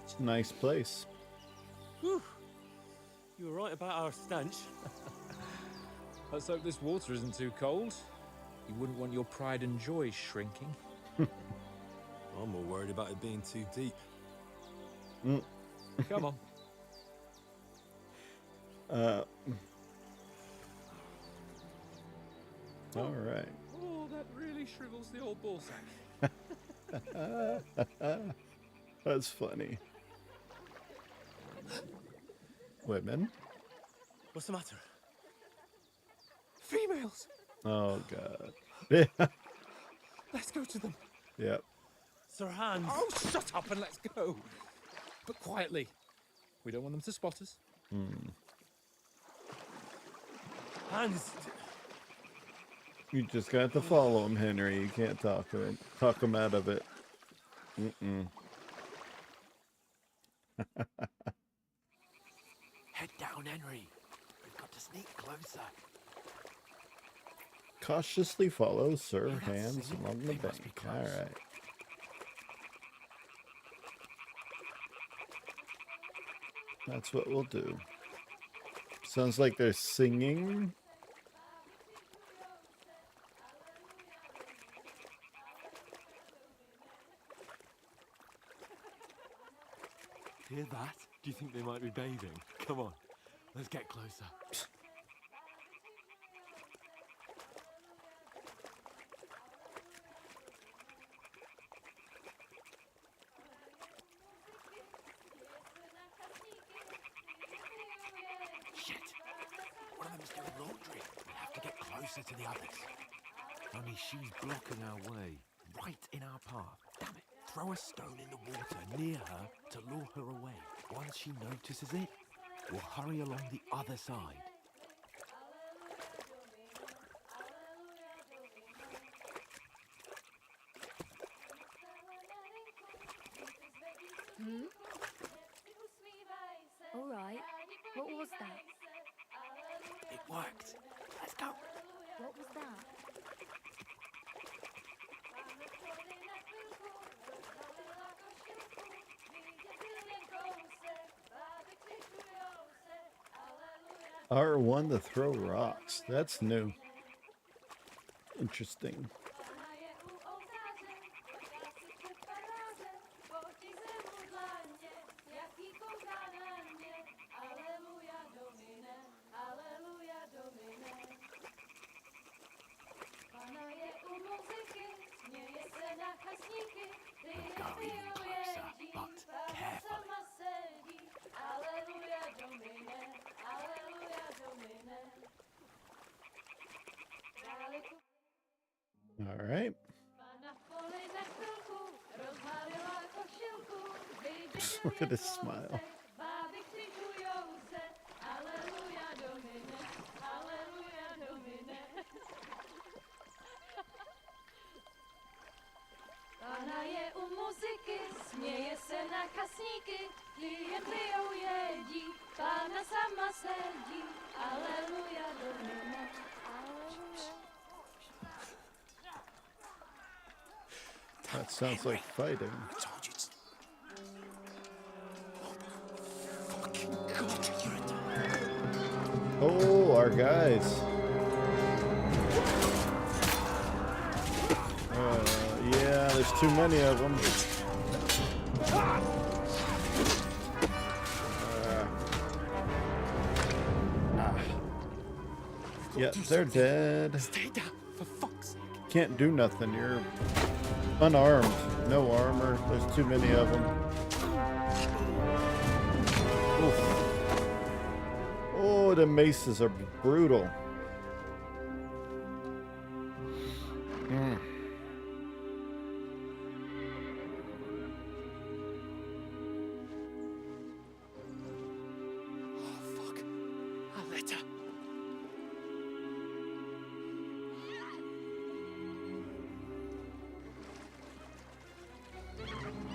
It's a nice place. Whew. You were right about our stench. Let's hope this water isn't too cold. You wouldn't want your pride and joy shrinking. I'm more worried about it being too deep. Come on. All right. Oh, that really shrivels the old ball sack. That's funny. Women? What's the matter? Females! Oh, God. Yeah. Let's go to them. Yep. Sir Hans. Oh, shut up and let's go. But quietly. We don't want them to spot us. Hans. You just got to follow him, Henry. You can't talk him out of it. Head down, Henry. We've got to sneak closer. Cautiously follow Sir Hans singing. along the They must be bank. close. All right. That's what we'll do. Sounds like they're singing. Hear that? Do you think they might be bathing? Come on, let's get closer. Shit! One of them's doing laundry. We have to get closer to the others. Only she's blocking our way, right in our path. Damn it! Throw a stone in the water near her to lure her away. Once she notices it, we'll hurry along the other side. All right. What was that? It worked. Let's go. What was that? R1 to throw rocks. That's new. Interesting. We'll go even closer, but carefully. All right. Look at his smile. Pana je u muzyky, směje se na kasníky, klient jedí, Pána sama sedí, aleluja domine, aleluja. That sounds like fighting. I told you it's... Fucking God, you're in Oh, our guys. Yeah, there's too many of them. Yeah, they're dead. Stay down, for fuck's sake. Can't do nothing. You're unarmed. No armor. There's too many of them. Oof. Oh, the maces are brutal.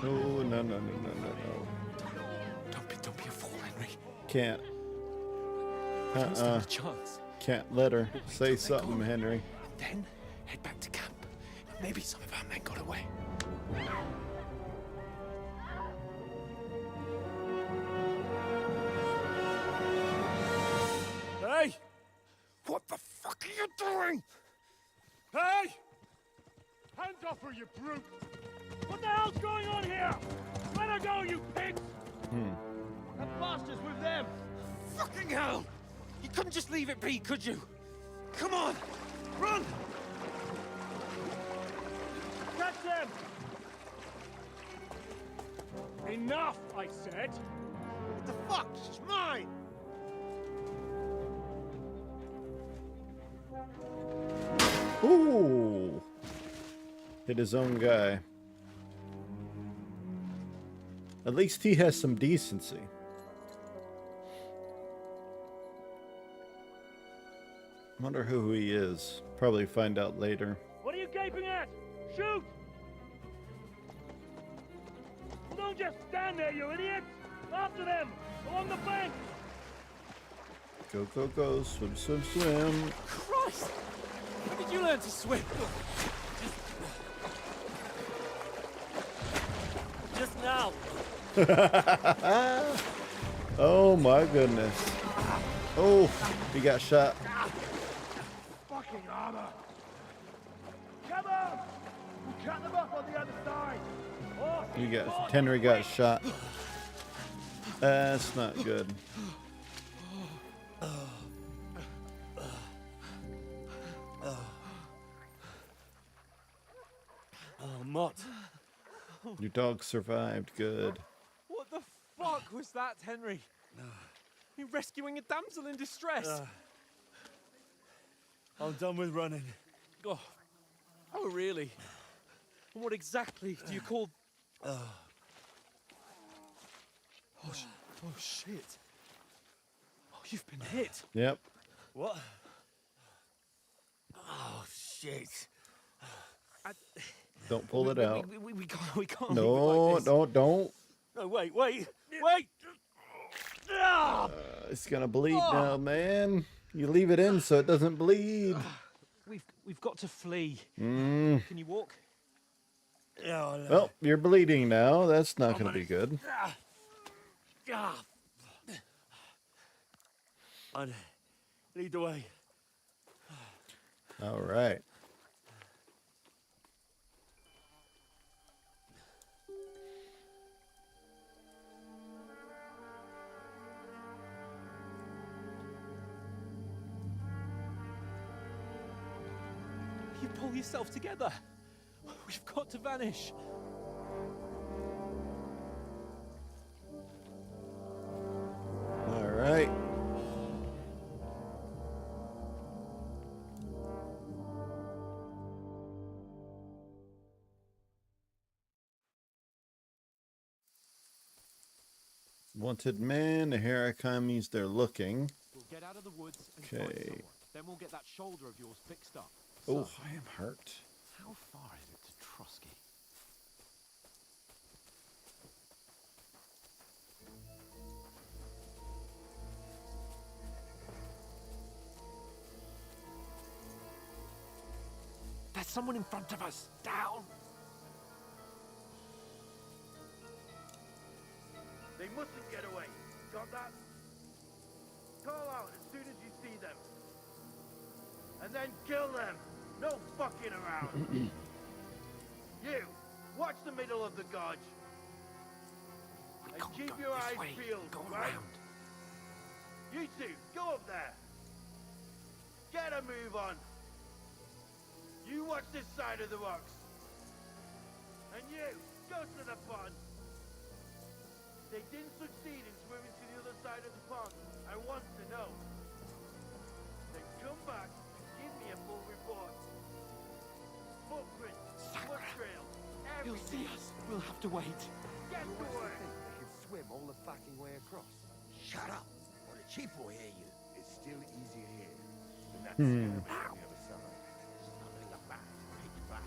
Oh, no, no, no, no, no, no. Don't be a fool, Henry. Can't. Don't stand a chance. Can't let her say something, Henry. Then head back to camp. Maybe some of our men got away. Hey! What the fuck are you doing? Hey! Hands off her, you brute! What the hell's going on here? Let her go, you pigs! That bastard's with them! Fucking hell! You couldn't just leave it be, could you? Come on! Run! Catch them! Enough, I said! What the fuck? She's mine! Ooh. Hit his own guy. At least he has some decency. Wonder who he is. Probably find out later. What are you gaping at? Shoot! Well, don't just stand there, you idiots! After them! Along the bank! Go, go, go. Swim, swim, swim. Christ! When did you learn to swim? Just now! Oh my goodness. Oh, he got shot. Fucking armor! Come on! We'll cut them off on the other side! Oh, He got Henry got shot. That's not good. oh Mott. Your dog survived. Good. What the fuck was that, Henry? You rescuing a damsel in distress? I'm done with running. Oh, really? And what exactly do you call... Oh, shit. Oh, you've been hit. Yep. What? Oh, shit. Don't pull it out. We can't No, leave it like this. don't. No, wait! It's gonna bleed now, man. You leave it in so it doesn't bleed. We've got to flee. Mm. Can you walk? Oh, no. Well, you're bleeding now. That's not gonna be good. I'd lead the way. All right. You pull yourself together. We've got to vanish. All right. Wanted man, here I come, means they're looking. We'll get out of the woods and find Okay. someone. Then we'll get that shoulder of yours fixed up. Oh, So, I am hurt. how far is it to Trosky? There's someone in front of us. Down. They mustn't get away. Got that? Call out as soon as you see them. And then kill them. No fucking around. You, watch the middle of the gorge. And keep your eyes peeled, Go right? around. You two, go up there. Get a move on. You watch this side of the rocks. And you, go to the pond. If they didn't succeed in swimming to the other side of the pond, I want to know. Then come back and give me a full report. Footprints, blood trails, He'll everything. see us. We'll have to wait. Get to work. They can swim all the fucking way across. Shut up, or the chief will hear you. It's still easier here than that Hmm. skirmish on the other side. Stumbling about, pitch back.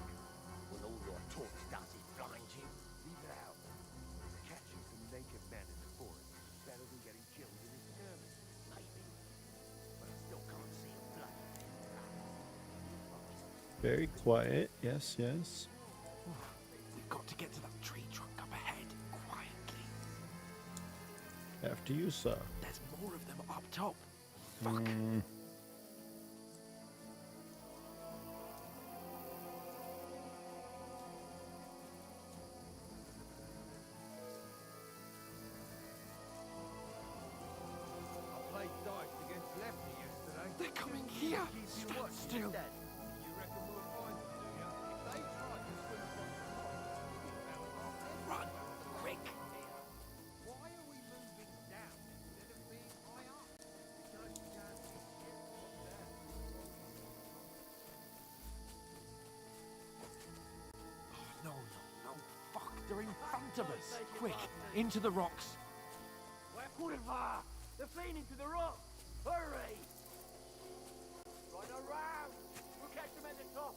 When all your talk does is blind you. Leave it out. Catching some naked men in the forest is better than getting killed in a skirmish. Maybe. But I still can't see a blood. Very quiet. Yes, yes. We've got to get to that tree trunk up ahead, quietly. After you, sir. There's more of them up top. Fuck. I played dice against Lefty yesterday. They're coming here. Keep you Stand watching still. instead. You reckon we'll find them, do you? If they try to swim across the pond, we'll bounce off them. Run, quick. Why are we moving down instead of being high up? Because we can't see shit from there. No, no, no. Fuck, they're in front of us. Quick, into the rocks. Where they're fleeing into the rock. Hurry! Run around. We'll catch them at the top.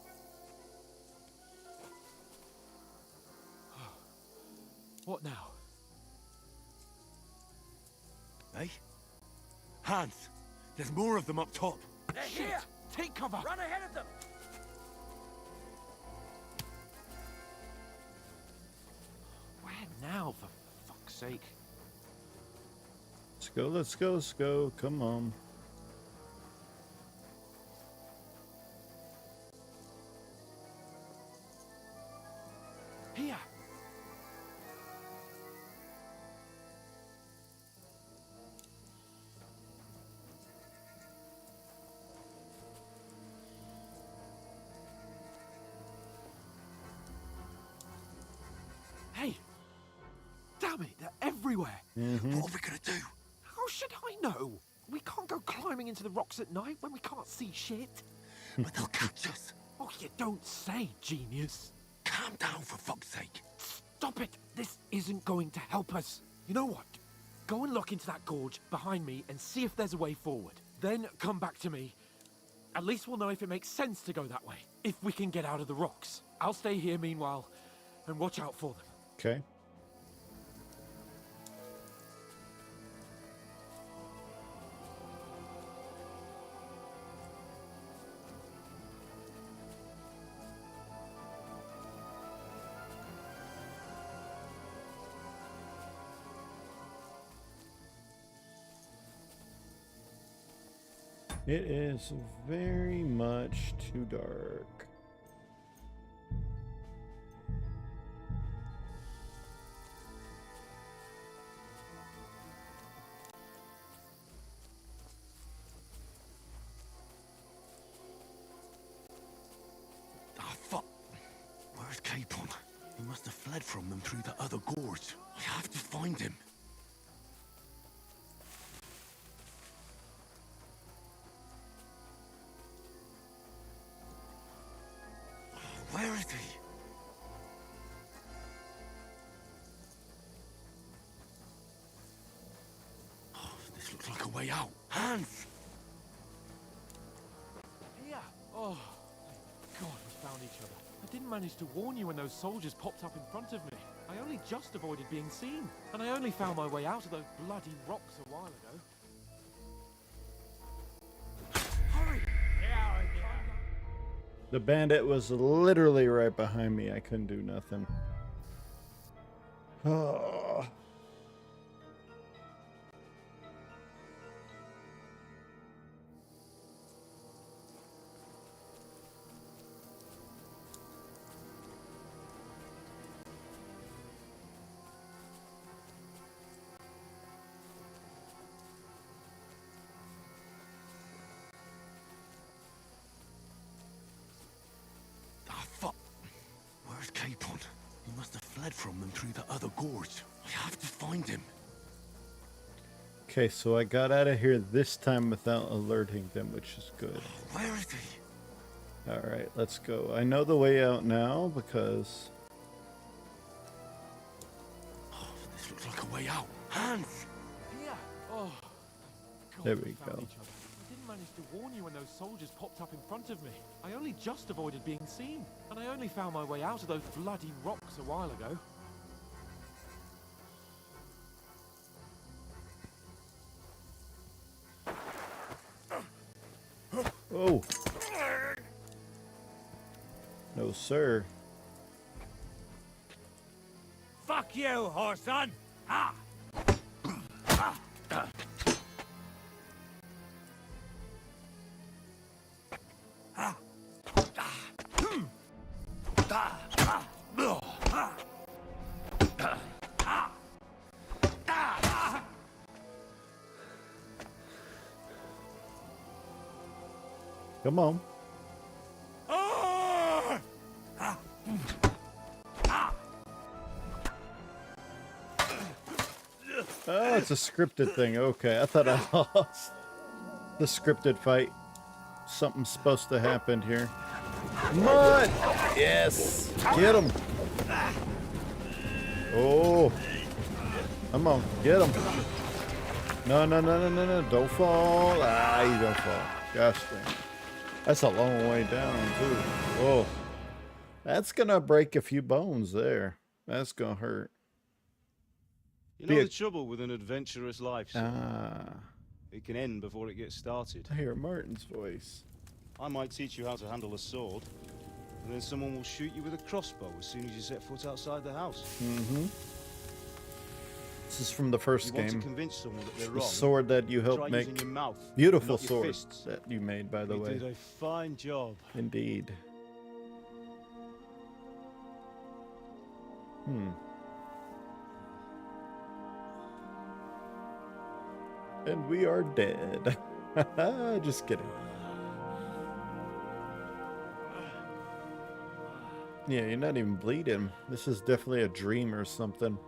What now? Hey? Hans! There's more of them up top! They're Shit! here. Take cover! Run ahead of them. Where now, for fuck's sake? Let's go, let's go, let's go. Come on. Here! Hey! Damn it, they're everywhere! What are we gonna do? How should I know? We can't go climbing into the rocks at night when we can't see shit. But they'll catch us! Oh, you don't say, genius. Calm down for fuck's sake! Stop it! This isn't going to help us. You know what? Go and look into that gorge behind me and see if there's a way forward. Then come back to me. At least we'll know if it makes sense to go that way. If we can get out of the rocks. I'll stay here meanwhile and watch out for them. Okay. It is very much too dark. Ah, fuck! Where's Capon? He must have fled from them through the other gorge. I have to find him. Where is he? Oh, this looks like a way out. Hans! Here! Oh, thank God we found each other. I didn't manage to warn you when those soldiers popped up in front of me. I only just avoided being seen. And I only found my way out of those bloody rocks a while ago. Hurry! The bandit was literally right behind me. I couldn't do nothing. Oh. fled from them through the other gorge. I have to find him. Okay, so I got out of here this time without alerting them, which is good. Where is he? Alright, let's go. I know the way out now because... Oh, this looks like a way out. Hans! Here! Oh, God, There we found go. each other. I didn't manage to warn you when those soldiers popped up in front of me. I only just avoided being seen, and I only found my way out of those bloody rocks a while ago. Oh! No, sir. Fuck you, whoreson! Ah! Come on. Oh, it's a scripted thing. Okay, I thought I lost the scripted fight. Something's supposed to happen here. Mud! Yes! Get him! Oh! Come on, get him! No, no, no, no, no, no! Don't fall! Ah, you don't fall. Gosh dang! That's a long way down too. Oh, that's gonna break a few bones there. That's gonna hurt. You know the trouble with an adventurous life, sir? Ah. It can end before it gets started. I hear Martin's voice. I might teach you how to handle a sword, and then someone will shoot you with a crossbow as soon as you set foot outside the house. Mm-hmm. This is from the first you game. Want to convince someone that they're The wrong, sword that you try helped using make. your mouth, Beautiful not your sword fists. that you made, by the You way. did a fine job. Indeed. Hmm. And we are dead. Just kidding. Yeah, you're not even bleeding. This is definitely a dream or something.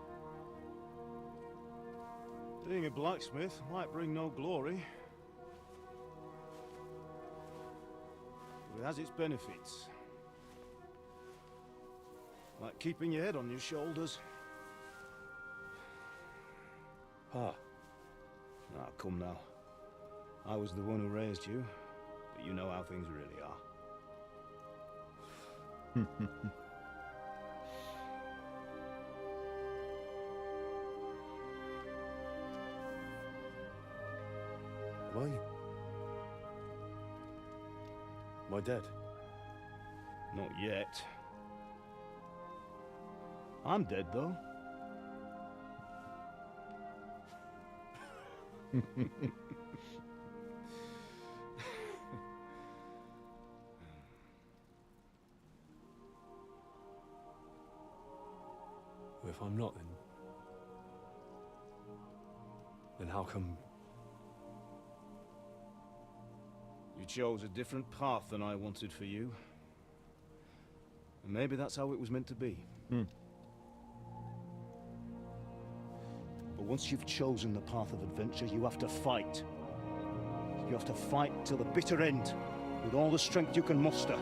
Being a blacksmith might bring no glory, but it has its benefits. Like keeping your head on your shoulders. Pa. Ah, come now. I was the one who raised you, but you know how things really are. Am I dead? Not yet. I'm dead, though. Well, if I'm not, then how come? You chose a different path than I wanted for you. And maybe that's how it was meant to be. Hmm. But once you've chosen the path of adventure, you have to fight. You have to fight till the bitter end, with all the strength you can muster.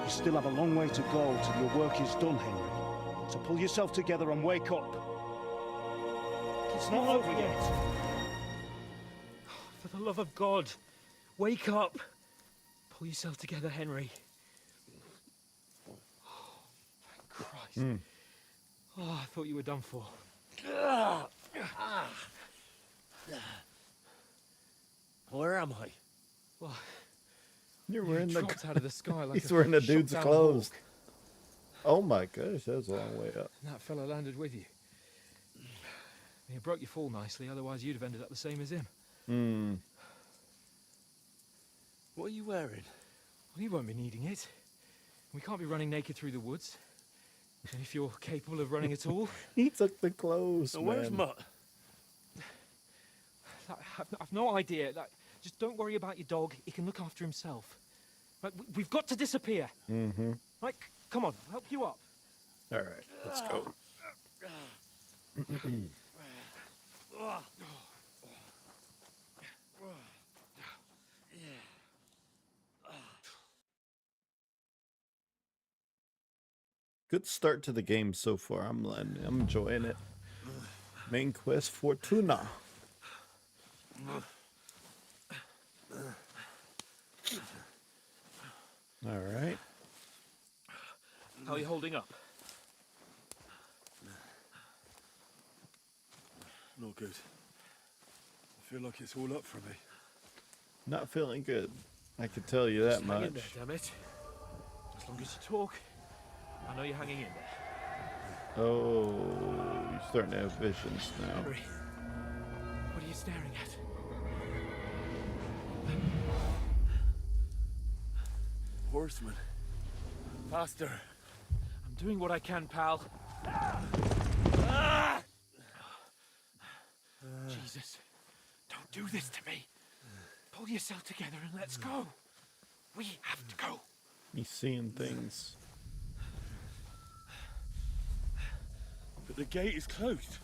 You still have a long way to go till your work is done, Henry. So pull yourself together and wake up. It's not over yet. For the love of God, wake up. Pull yourself together, Henry. Oh, thank Christ. Oh, I thought you were done for. Where am I? Well, You're wearing the. dropped out of the sky like He's wearing the shot dude's down clothes. hawk. Oh my gosh, that's a long way up. And that fella landed with you. You broke your fall nicely, otherwise you'd have ended up the same as him. Hmm. What are you wearing? Well, you won't be needing it. We can't be running naked through the woods. And if you're capable of running at all... He took the clothes, And where's man. Mutt? I've no idea. Just don't worry about your dog. He can look after himself. We've got to disappear. Mm-hmm. Come on, I'll help you up. All right, let's go. Good start to the game so far. I'm enjoying it. Main quest Fortuna. All right. How are you holding up? Not good. I feel like it's all up for me. Not feeling good. I can tell you Just that hang much. in there, damn it. As long as you talk, I know you're hanging in there. Oh, you're starting to have visions now. Henry, what are you staring at? Horseman. Faster. I'm doing what I can, pal. Jesus, don't do this to me. Pull yourself together and let's go. We have to go. He's seeing things. But the gate is closed.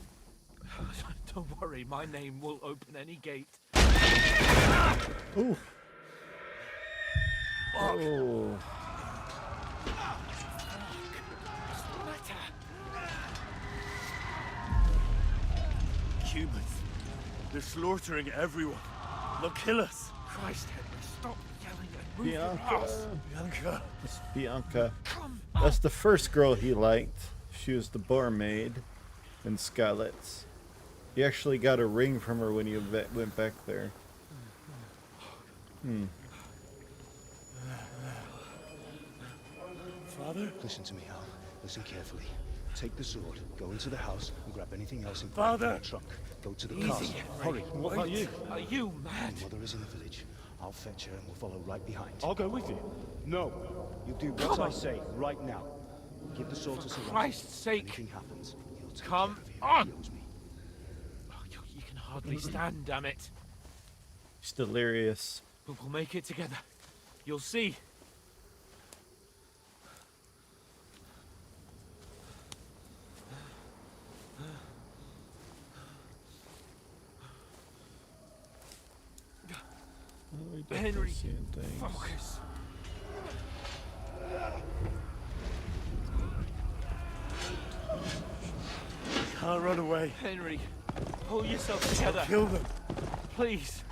Don't worry, my name will open any gate. Ooh. Oh. Humans. They're slaughtering everyone. They'll kill us. Christ, Henry, stop yelling and move your ass. Bianca. It's Bianca. Come That's the first girl he liked. She was the barmaid in Scarlet's. He actually got a ring from her when he went back there. Father? Listen to me, Hal. Listen carefully. Take the sword, go into the house, and grab anything else in Father! the trunk. Go to the Easy, castle. Henry. Hurry. What about you? Are you mad? My mother is in the village. I'll fetch her and we'll follow right behind. I'll go with you. No. You do what I say right now. Give the sword to someone. Christ's sake. Anything happens, he'll take Come care of you. on. He owes me. Oh, you can hardly stand, damn it. He's delirious. But we'll make it together. You'll see. Oh, he definitely Henry, seeing things. focus. Can't run away. Henry, pull yourself together. Kill them. Please.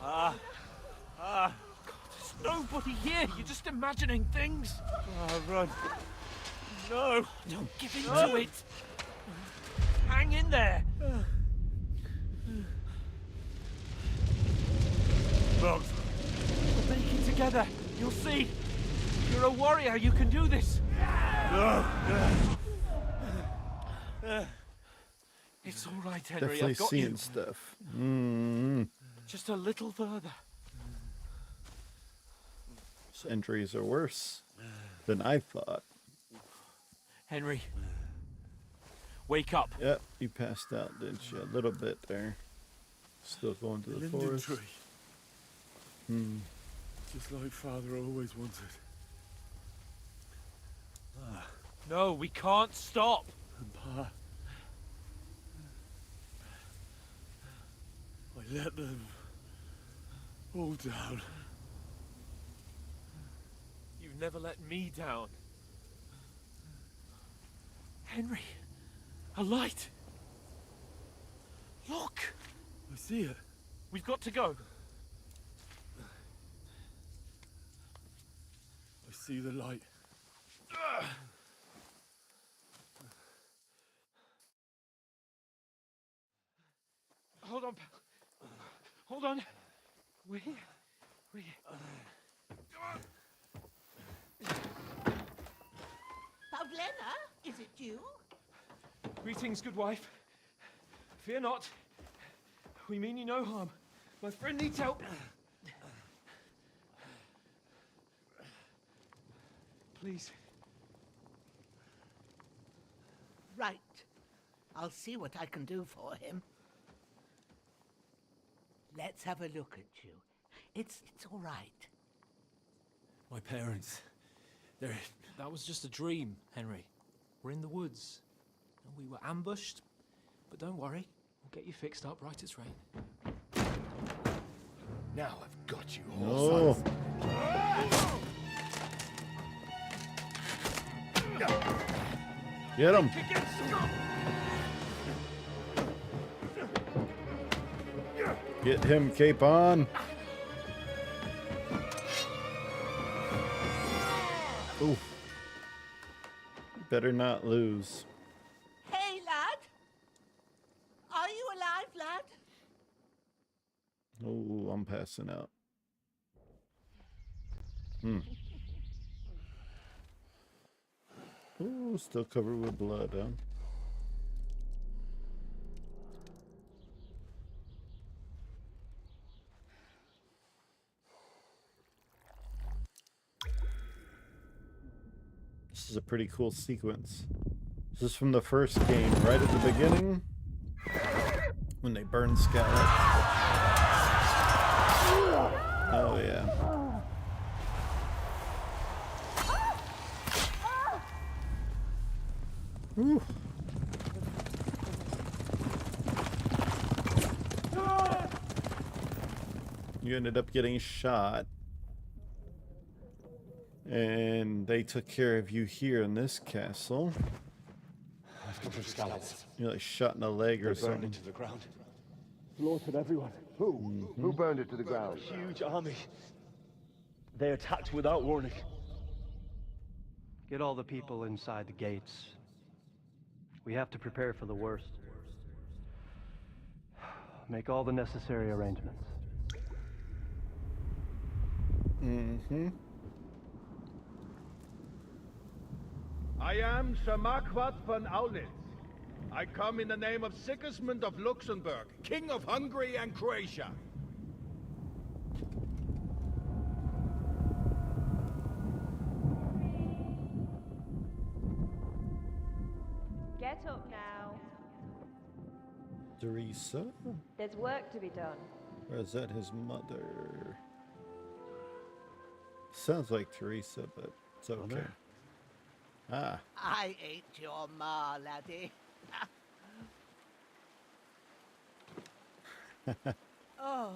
There's nobody here. You're just imagining things. Run. No. Don't give in to it. Hang in there. Bugs. We'll make it together. You'll see. You're a warrior. You can do this. No. It's all right, Henry. Definitely I've got seeing you. stuff. Just a little further. His injuries are worse than I thought. Henry, wake up. Yep, you passed out, didn't you? A little bit there. Still going to the Linden forest. tree. Just like Father always wanted. No, we can't stop. And Pa. I let them all down. You've never let me down. Henry, a light. Look, I see it. we've got to go. I see the light. Hold on, pal. Hold on. We're here. We're here. Pavlena, is it you? Greetings, good wife. Fear not. We mean you no harm. My friend needs help. Please. Right. I'll see what I can do for him. Let's have a look at you. It's all right. My parents. That was just a dream, Henry. We're in the woods. And we were ambushed. But don't worry, we'll get you fixed up right as rain. Now I've got you, No. sons. Get him. Get him, Capon. Ooh. Better not lose. Hey, lad. Are you alive, lad? Oh, I'm passing out. Hmm. Ooh, still covered with blood, huh? This is a pretty cool sequence. This is from the first game, right at the beginning, when they burn Scout. Oh yeah. Whew. You ended up getting shot. And they took care of you here in this castle. You're like shot in the leg or something. Burned it to the ground. Slaughtered everyone. Who? Who burned it to the ground? A huge army. They attacked without warning. Get all the people inside the gates. We have to prepare for the worst. Make all the necessary arrangements. Mm-hmm. I am Sir Marquardt von Aulitz. I come in the name of Sigismund of Luxembourg, King of Hungary and Croatia. Get up now. Teresa? There's work to be done. Or is that his mother? Sounds like Teresa, but it's okay. Ah. I ain't your ma, laddie. Oh,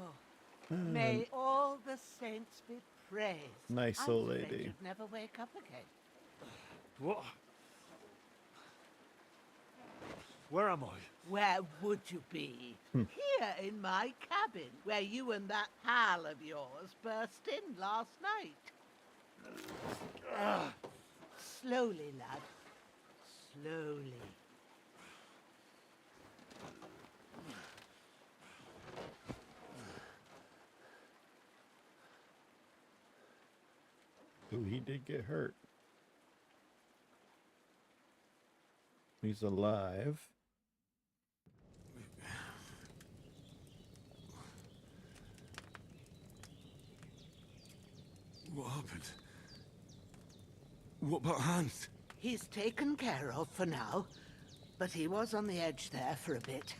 may all the saints be praised. Nice I old was afraid lady. You'd never wake up again. What? Where am I? Where would you be? Here in my cabin, where you and that pal of yours burst in last night. Slowly, lad. Slowly. Ooh, he did get hurt. He's alive. What happened? What about Hans? He's taken care of for now, but he was on the edge there for a bit.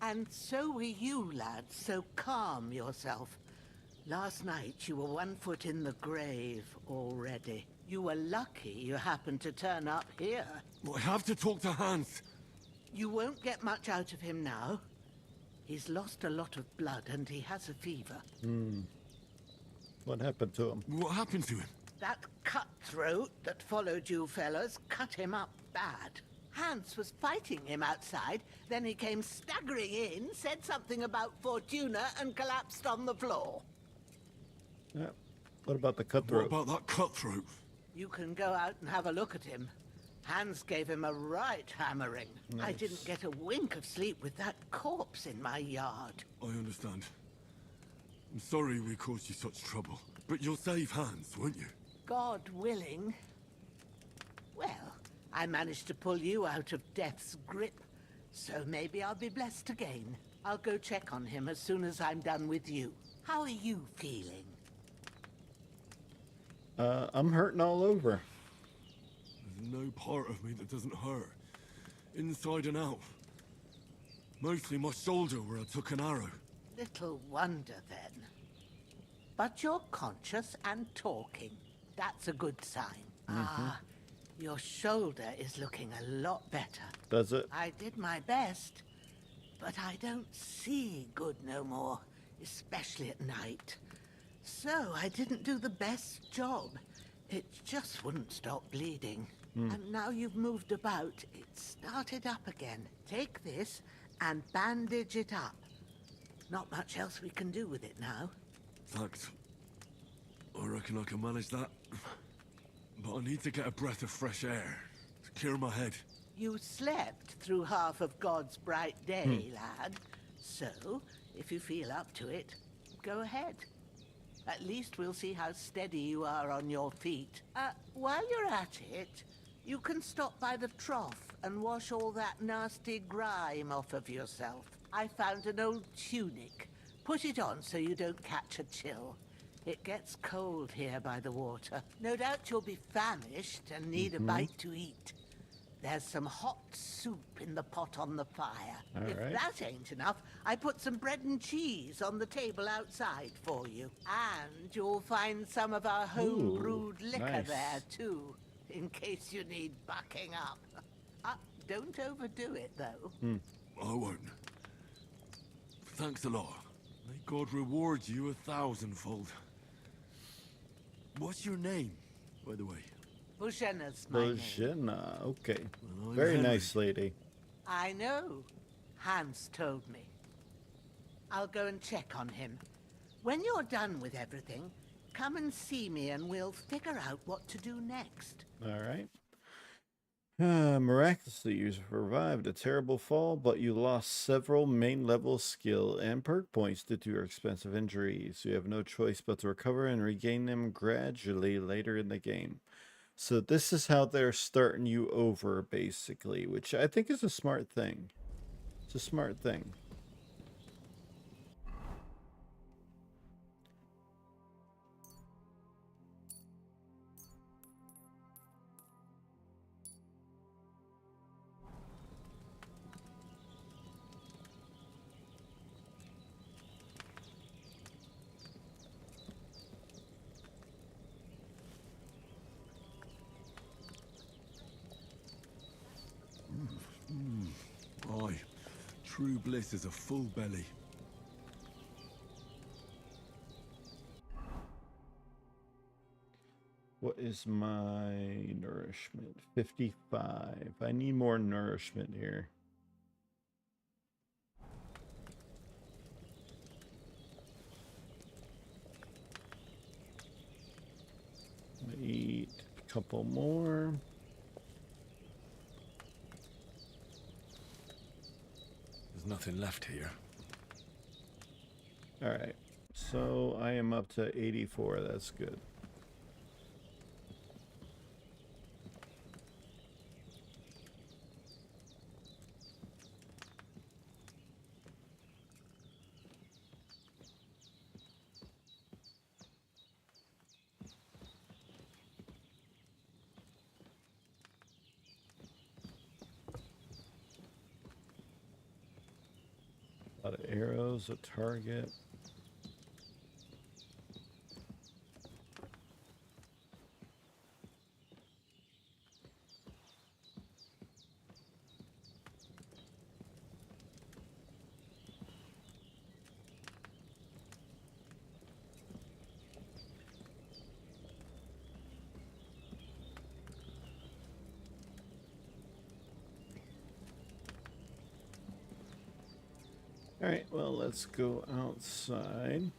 And so were you, lad, so calm yourself. Last night you were 1 foot in the grave already. You were lucky you happened to turn up here. I have to talk to Hans. You won't get much out of him now. He's lost a lot of blood and he has a fever. What happened to him? What happened to him? That cutthroat that followed you fellas cut him up bad. Hans was fighting him outside, then he came staggering in, said something about Fortuna and collapsed on the floor. Yeah. What about the cutthroat? What about that cutthroat? You can go out and have a look at him. Hans gave him a right hammering. I Nice. didn't get a wink of sleep with that corpse in my yard. I understand. I'm sorry we caused you such trouble. But you'll save Hans, won't you? God willing. Well, I managed to pull you out of death's grip, so maybe I'll be blessed again. I'll go check on him as soon as I'm done with you. How are you feeling? I'm hurting all over. There's no part of me that doesn't hurt. Inside and out. Mostly my shoulder where I took an arrow. Little wonder then. But you're conscious and talking. That's a good sign. Ah, your shoulder is looking a lot better. Does it? I did my best, but I don't see good no more, especially at night. So I didn't do the best job. It just wouldn't stop bleeding. And now you've moved about, it started up again. Take this and bandage it up. Not much else we can do with it now. Thanks. I reckon I can manage that. But I need to get a breath of fresh air to clear my head. You slept through half of God's bright day, lad. So, if you feel up to it, go ahead. At least we'll see how steady you are on your feet. While you're at it, you can stop by the trough and wash all that nasty grime off of yourself. I found an old tunic. Put it on so you don't catch a chill. It gets cold here by the water. No doubt you'll be famished and need a bite to eat. There's some hot soup in the pot on the fire. If that ain't enough, I put some bread and cheese on the table outside for you. And you'll find some of our home-brewed liquor there, too, in case you need bucking up. Don't overdo it, though. I won't. Thanks a lot. May God reward you 1,000-fold. What's your name, by the way? Bushenna's my name. Bushenna, okay. Well, I'm Very Henry. nice lady. I know. Hans told me. I'll go and check on him. When you're done with everything, come and see me and we'll figure out what to do next. All right. Miraculously, you survived a terrible fall, but you lost several main level skill and perk points due to your expensive injuries. You have no choice but to recover and regain them gradually later in the game. So this is how they're starting you over, basically, which I think is a smart thing. It's a smart thing. Aye. True bliss is a full belly. What is my nourishment? 55. I need more nourishment here. Eat a couple more. There's nothing left here. All right. So I am up to 84. That's good. A lot of arrows, a target. All right, well, let's go outside.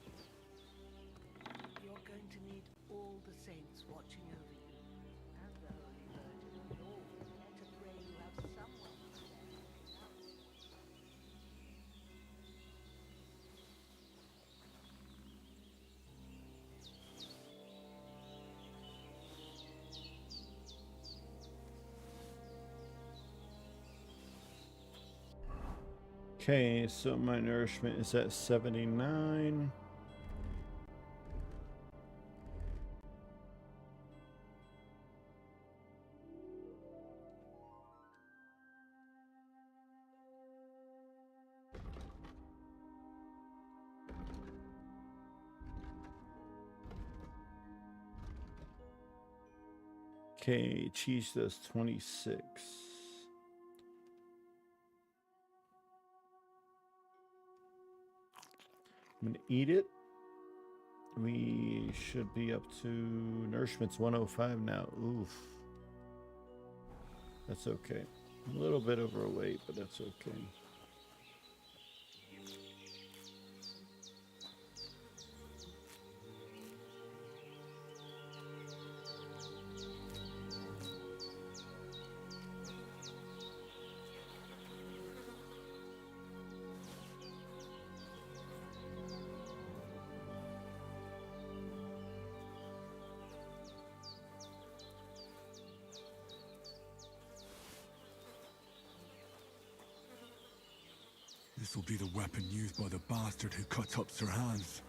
You're going to need all the saints watching over you, and the Holy Virgin, and all. Better pray you have someone there. Okay, so my nourishment is at 79. Okay, cheese does 26. I'm gonna eat it. We should be up to nourishment's 105 now. Oof. That's okay. A little bit overweight, but that's okay. This will be the weapon used by the bastard who cut up Sir Hans.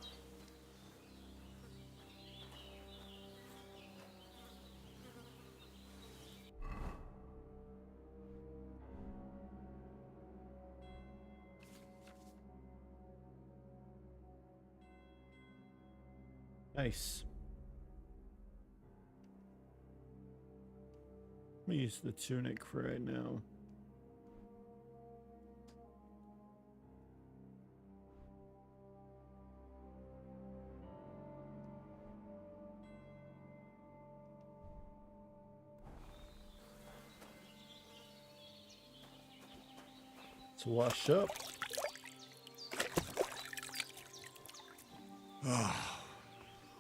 Nice. Let me use the tunic for right now. Let's wash up. Ah,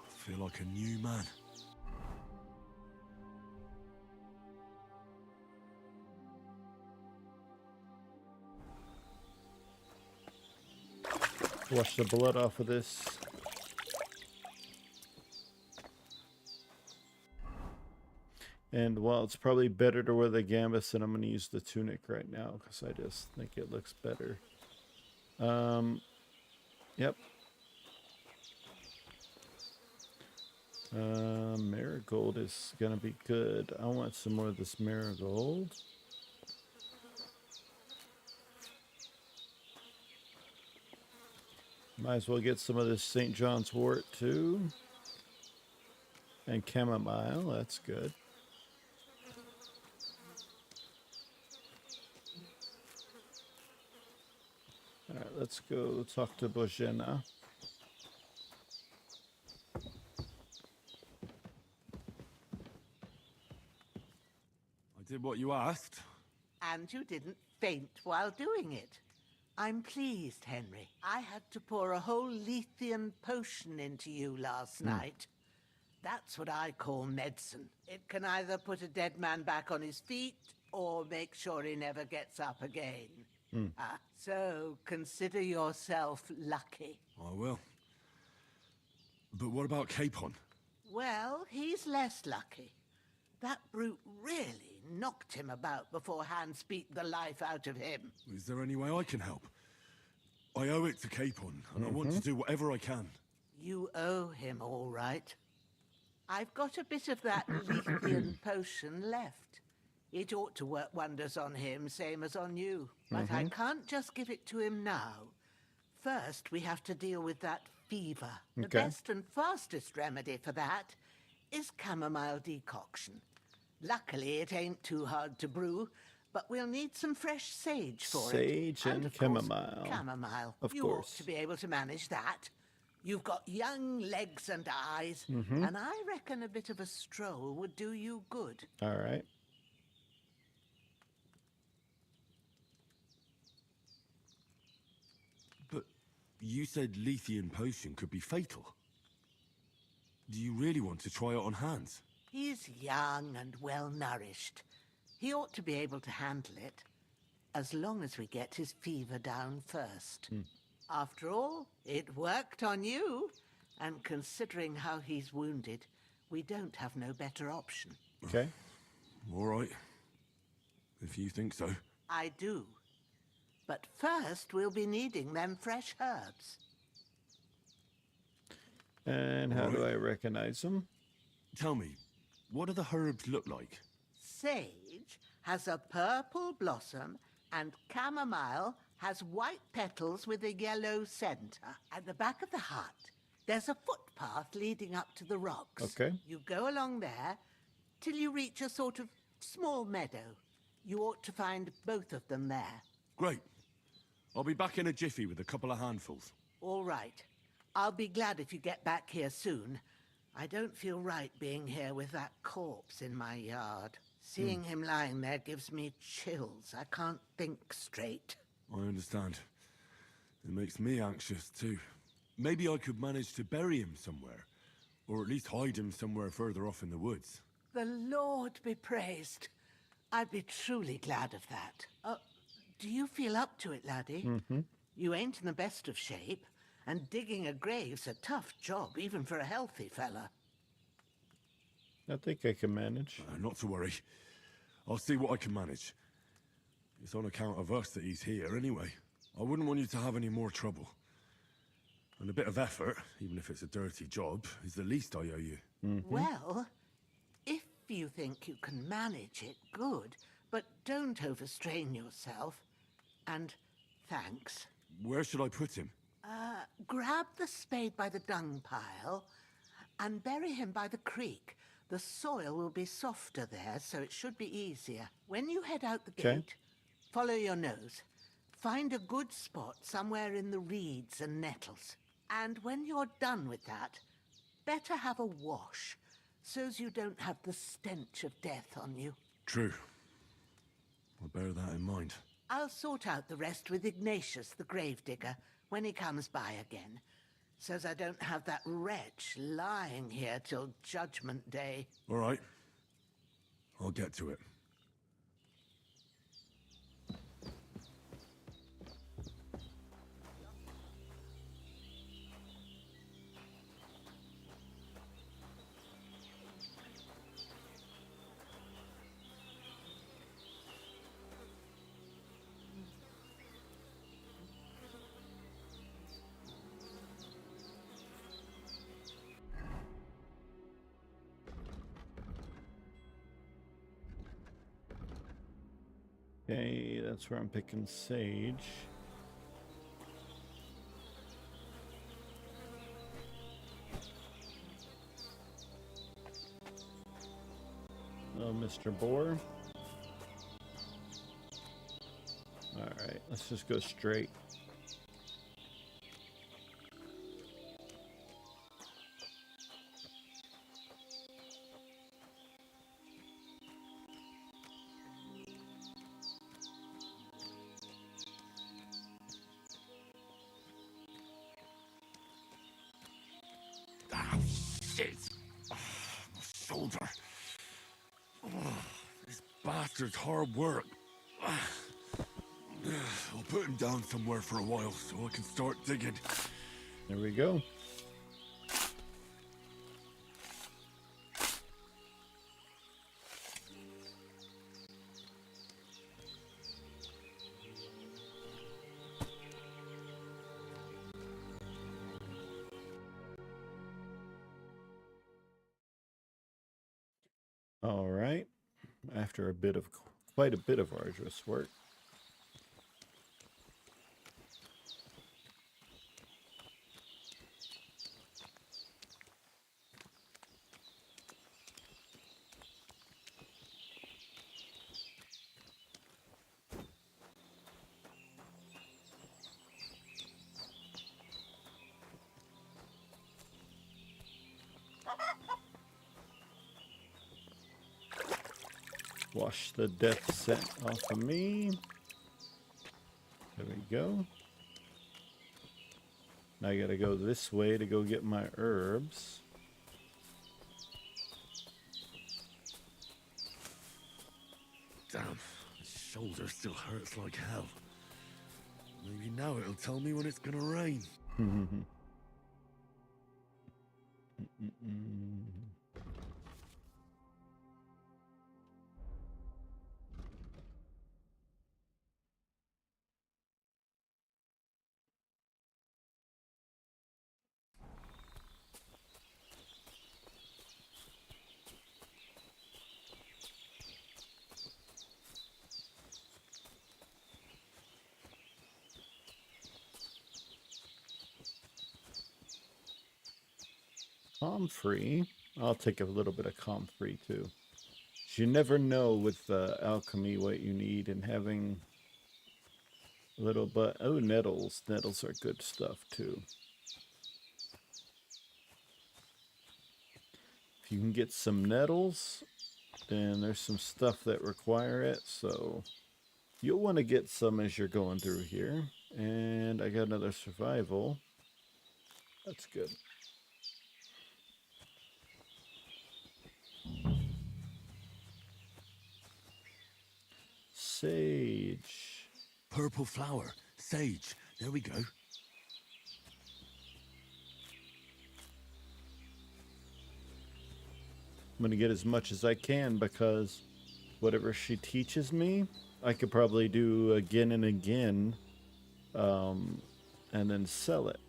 I feel like a new man. Wash the blood off of this. And while it's probably better to wear the gambus, and I'm going to use the tunic right now because I just think it looks better. Yep. Marigold is going to be good. I want some more of this marigold. Might as well get some of this St. John's wort too. And chamomile, that's good. Alright, let's go talk to Bojena. I did what you asked. And you didn't faint while doing it. I'm pleased, Henry. I had to pour a whole Lethean potion into you last night. That's what I call medicine. It can either put a dead man back on his feet or make sure he never gets up again. So consider yourself lucky. I will. But what about Capon? Well, he's less lucky. That brute really knocked him about before Hans beat the life out of him. Is there any way I can help? I owe it to Capon, and I want to do whatever I can. You owe him, all right. I've got a bit of that Lethean potion left. It ought to work wonders on him, same as on you. But I can't just give it to him now. First, we have to deal with that fever. The best and fastest remedy for that is chamomile decoction. Luckily, it ain't too hard to brew, but we'll need some fresh sage for it. Sage and of course, chamomile. Chamomile. Of You course. ought to be able to manage that. You've got young legs and eyes, and I reckon a bit of a stroll would do you good. All right. But you said Lethean potion could be fatal. Do you really want to try it on Hans? He's young and well-nourished. He ought to be able to handle it, as long as we get his fever down first. After all, it worked on you, and considering how he's wounded, we don't have no better option. Okay. All right. If you think so. I do. But first, we'll be needing them fresh herbs. And how do I recognize them? Tell me, what do the herbs look like? Sage has a purple blossom, and chamomile has white petals with a yellow center. At the back of the hut, there's a footpath leading up to the rocks. Okay. You go along there, till you reach a sort of small meadow. You ought to find both of them there. Great. I'll be back in a jiffy with a couple of handfuls. All right. I'll be glad if you get back here soon. I don't feel right being here with that corpse in my yard. Seeing him lying there gives me chills. I can't think straight. I understand. It makes me anxious, too. Maybe I could manage to bury him somewhere. Or at least hide him somewhere further off in the woods. The Lord be praised. I'd be truly glad of that. Do you feel up to it, laddie? Mm-hmm. You ain't in the best of shape, and digging a grave's a tough job, even for a healthy fella. I think I can manage. Not to worry. I'll see what I can manage. It's on account of us that he's here anyway. I wouldn't want you to have any more trouble. And a bit of effort, even if it's a dirty job, is the least I owe you. Mm-hmm. Well, if you think you can manage it, good. But don't overstrain yourself. And thanks. Where should I put him? Grab the spade by the dung pile and bury him by the creek. The soil will be softer there, so it should be easier. When you head out the gate, follow your nose. Find a good spot somewhere in the reeds and nettles. And when you're done with that, better have a wash, so's you don't have the stench of death on you. True. I'll bear that in mind. I'll sort out the rest with Ignatius, the gravedigger, when he comes by again, so's I don't have that wretch lying here till Judgment Day. All right. I'll get to it. Okay, that's where I'm picking sage. Oh, Mr. Boar. Alright, let's just go straight. Shoulder. This bastard's hard work. I'll put him down somewhere for a while so I can start digging. There we go. All right. After quite a bit of arduous work. Wash the death scent off of me. There we go. Now I gotta go this way to go get my herbs. Damn, my shoulder still hurts like hell. Maybe now it'll tell me when it's gonna rain. Comfrey. I'll take a little bit of comfrey too. 'Cause you never know with alchemy what you need, and having a little but oh, nettles. Nettles are good stuff too. If you can get some nettles, then there's some stuff that require it, so you'll want to get some as you're going through here. And I got another survival. That's good. Sage. Purple flower. Sage. There we go. I'm going to get as much as I can because whatever she teaches me, I could probably do again and again, and then sell it,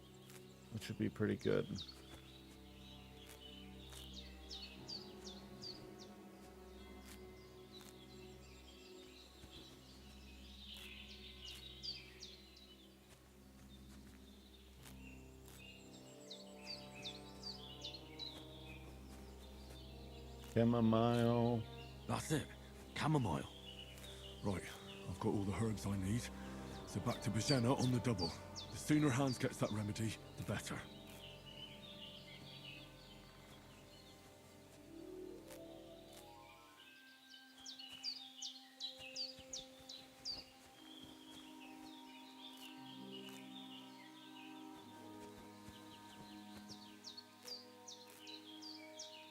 which would be pretty good. Chamomile. That's it. Chamomile. Right, I've got all the herbs I need. So back to Bajena on the double. The sooner Hans gets that remedy, the better.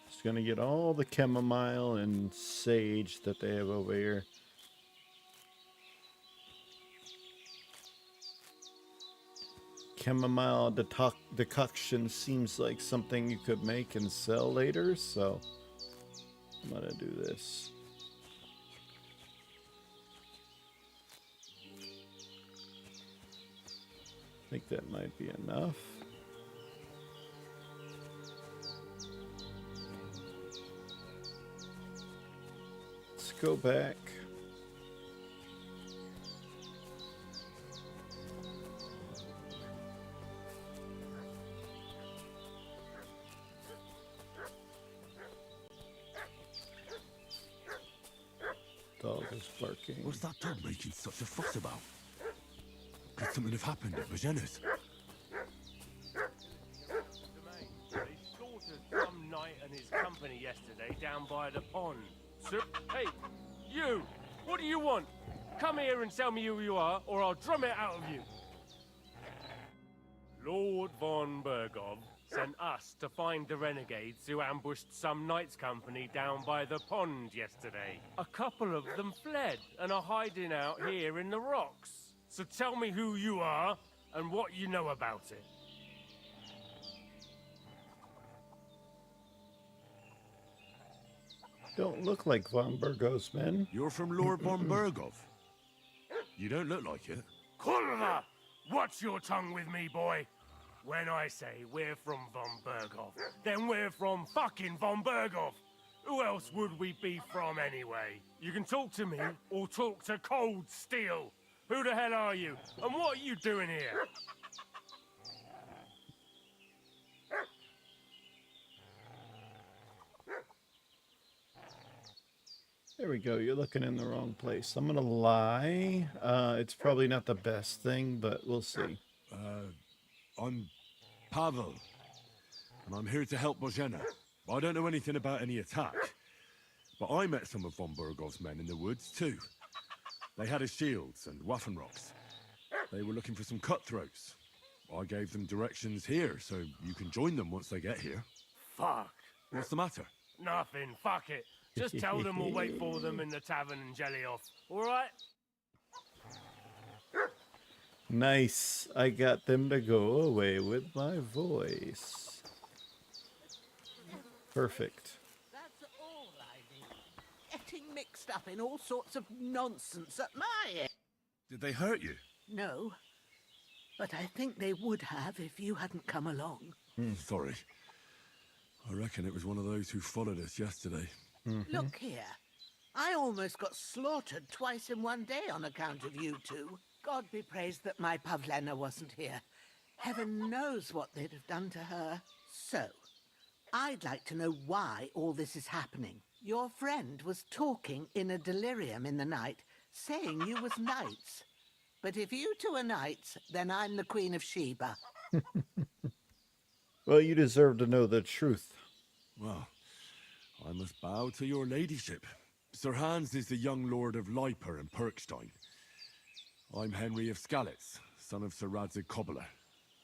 Just gonna get all the chamomile and sage that they have over here. Chamomile decoction seems like something you could make and sell later, so I'm gonna do this. I think that might be enough. Let's go back. Dog is barking. What's that dog making such a fuss about? Could something have happened at Bajena's? They slaughtered some knight and his company yesterday down by the pond. Sir, hey, you! What do you want? Come here and tell me who you are, or I'll drum it out of you. Lord von Bergov sent us to find the renegades who ambushed some knight's company down by the pond yesterday. A couple of them fled and are hiding out here in the rocks. So tell me who you are and what you know about it. Don't look like von Bergov's men. You're from Lord von Bergov. You don't look like it. Kurva! Watch your tongue with me, boy. When I say we're from von Bergov, then we're from fucking von Bergov. Who else would we be from anyway? You can talk to me or talk to Cold Steel. Who the hell are you? And what are you doing here? There we go. You're looking in the wrong place. I'm gonna lie. It's probably not the best thing, but we'll see. I'm Pavel, and I'm here to help Bojena. I don't know anything about any attack, but I met some of von Bergov's men in the woods too. They had his shields and Waffenrocks. They were looking for some cutthroats. I gave them directions here, so you can join them once they get here. Fuck. What's the matter? Nothing. Fuck it. Just tell them we'll wait for them in the tavern and jelly off. All right? Nice. I got them to go away with my voice. Perfect. That's all I need. Getting mixed up in all sorts of nonsense at my age. Did they hurt you? No, but I think they would have if you hadn't come along. Sorry. I reckon it was one of those who followed us yesterday. Look here. I almost got slaughtered twice in one day on account of you two. God be praised that my Pavlena wasn't here. Heaven knows what they'd have done to her. So, I'd like to know why all this is happening. Your friend was talking in a delirium in the night, saying you was knights. But if you two are knights, then I'm the Queen of Sheba. Well, you deserve to know the truth. Well, I must bow to your ladyship. Sir Hans is the young lord of Leiper and Perkstein. I'm Henry of Skalitz, son of Sir Radzig Cobbler,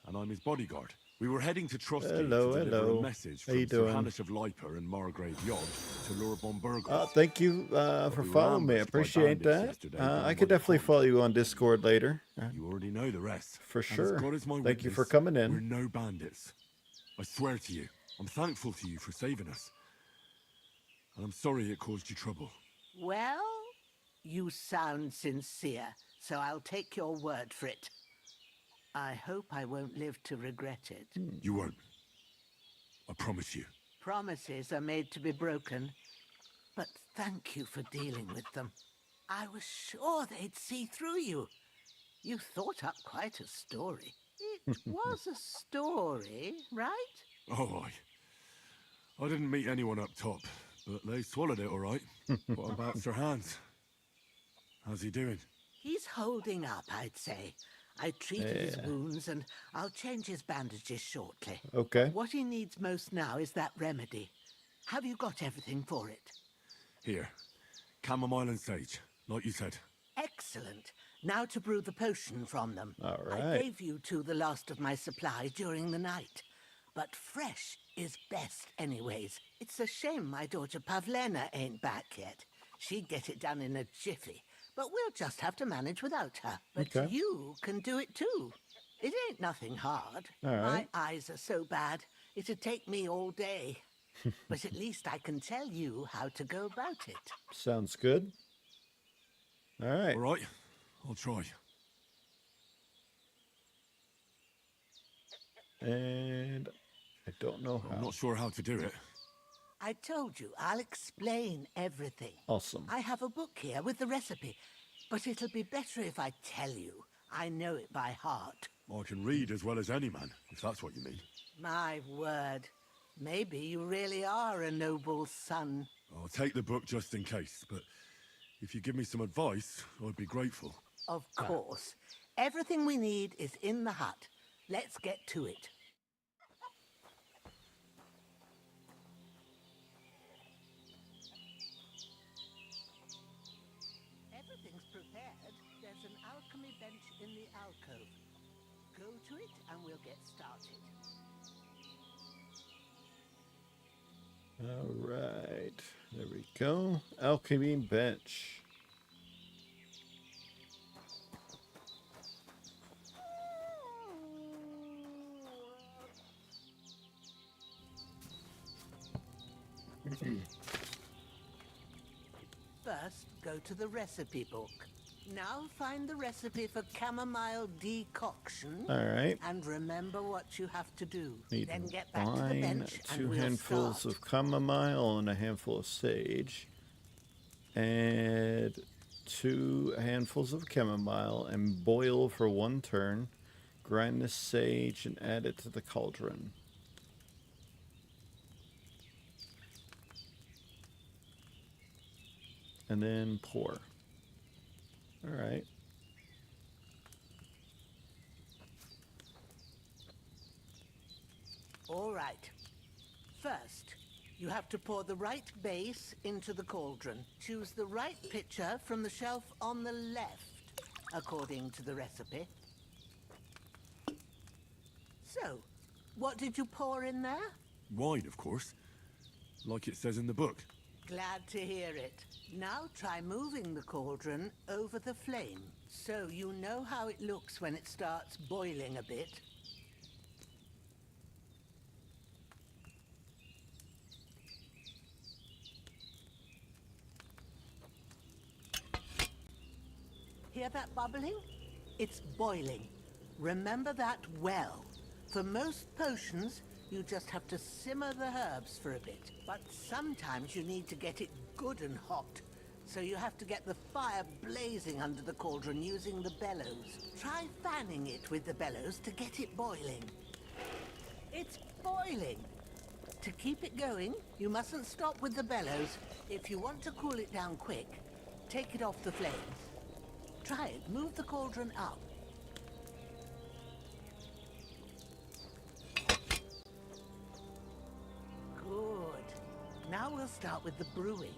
and I'm his bodyguard. We were heading to Troski to deliver a message from Sir Hanush of Leiper and Margrave Yod to Lord von Burgos. Thank you for following me. I appreciate that. I could definitely follow you on Discord later. You already know the rest. For And as sure. God is my Thank you witness, for coming in. We're no bandits. I swear to you, I'm thankful to you for saving us. And I'm sorry it caused you trouble. Well, you sound sincere, so I'll take your word for it. I hope I won't live to regret it. You won't. I promise you. Promises are made to be broken, but thank you for dealing with them. I was sure they'd see through you. You thought up quite a story. It was a story, right? Oh, I didn't meet anyone up top, but they swallowed it all right. What about Sir Hans? How's he doing? He's holding up, I'd say. I treated his wounds, and I'll change his bandages shortly. Okay. What he needs most now is that remedy. Have you got everything for it? Here. Chamomile and sage, like you said. Excellent. Now to brew the potion from them. All right. I gave you two the last of my supply during the night. But fresh is best anyways. It's a shame my daughter Pavlena ain't back yet. She'd get it done in a jiffy. But we'll just have to manage without her. But you can do it too. It ain't nothing hard. All right. My eyes are so bad, it'd take me all day. But at least I can tell you how to go about it. Sounds good. All right. All right. I'll try. And I don't know how. I'm not sure how to do it. I told you, I'll explain everything. Awesome. I have a book here with the recipe, but it'll be better if I tell you. I know it by heart. I can read as well as any man, if that's what you mean. My word. Maybe you really are a noble son. I'll take the book just in case, but if you give me some advice, I'd be grateful. Of course. Everything we need is in the hut. Let's get to it. Everything's prepared. There's an alchemy bench in the alcove. Go to it and we'll get started. All right. There we go. Alchemy bench. First, go to the recipe book. Now find the recipe for chamomile decoction. All right. And remember what you have to do. Need Then get back to the wine, bench and 2 we'll handfuls start. of chamomile and a handful of sage. Add 2 handfuls of chamomile and boil for 1 turn. Grind the sage and add it to the cauldron. And then pour. All right. All right. First, you have to pour the right base into the cauldron. Choose the right pitcher from the shelf on the left, according to the recipe. So, what did you pour in there? Wine, of course. Like it says in the book. Glad to hear it. Now try moving the cauldron over the flame, so you know how it looks when it starts boiling a bit. Hear that bubbling? It's boiling. Remember that well. For most potions, you just have to simmer the herbs for a bit. But sometimes you need to get it good and hot. So you have to get the fire blazing under the cauldron using the bellows. Try fanning it with the bellows to get it boiling. It's boiling. To keep it going, you mustn't stop with the bellows. If you want to cool it down quick, take it off the flames. Try it. Move the cauldron up. Good. Now we'll start with the brewing.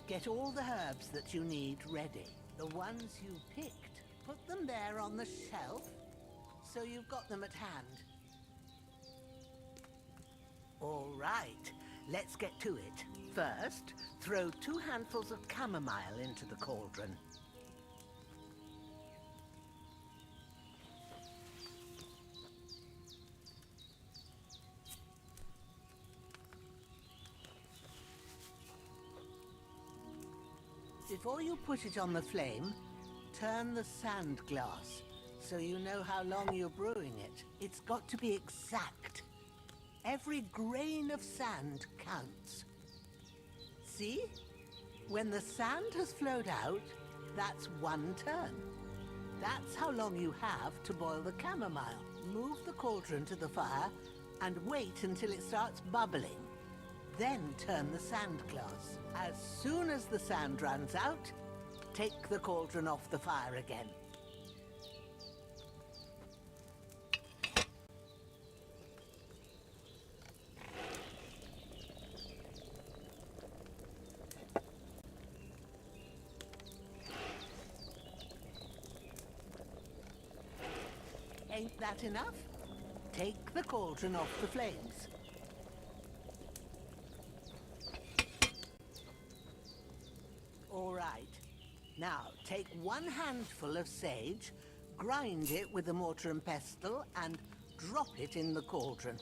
Get all the herbs that you need ready. The ones you picked, put them there on the shelf, so you've got them at hand. All right, let's get to it. First, throw 2 handfuls of chamomile into the cauldron. Before you put it on the flame, turn the sand glass so you know how long you're brewing it. It's got to be exact. Every grain of sand counts. See? When the sand has flowed out, that's 1 turn. That's how long you have to boil the chamomile. Move the cauldron to the fire and wait until it starts bubbling. Then turn the sand glass. As soon as the sand runs out, take the cauldron off the fire again. Ain't that enough? Take the cauldron off the flames. All right. Now, take 1 handful of sage, grind it with a mortar and pestle, and drop it in the cauldron.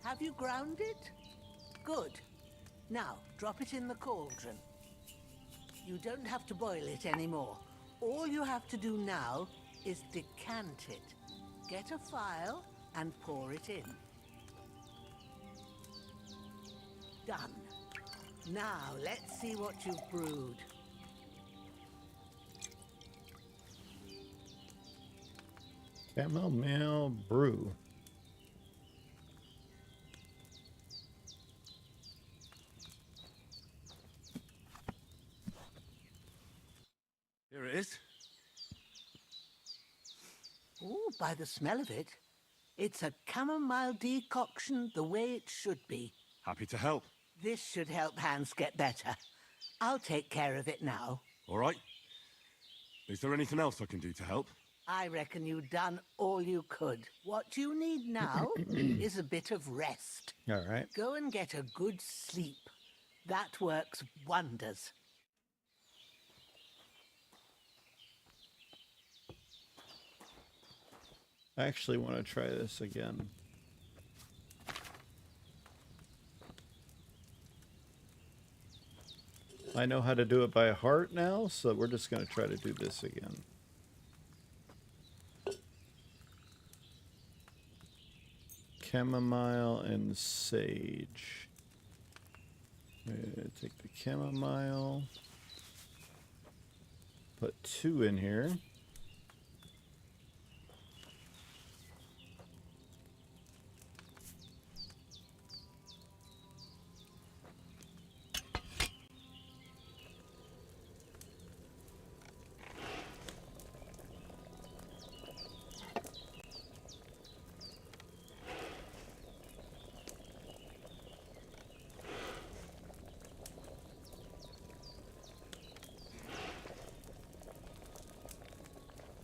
Have you ground it? Good. Now, drop it in the cauldron. You don't have to boil it anymore. All you have to do now is decant it. Get a phial and pour it in. Done. Now, let's see what you've brewed. Chamomile brew. Here it is. Ooh, by the smell of it, it's a chamomile decoction the way it should be. Happy to help. This should help Hans get better. I'll take care of it now. All right. Is there anything else I can do to help? I reckon you've done all you could. What you need now is a bit of rest. All right. Go and get a good sleep. That works wonders. I actually want to try this again. I know how to do it by heart now, so we're just going to try to do this again. Chamomile and sage. Take the chamomile. Put 2 in here.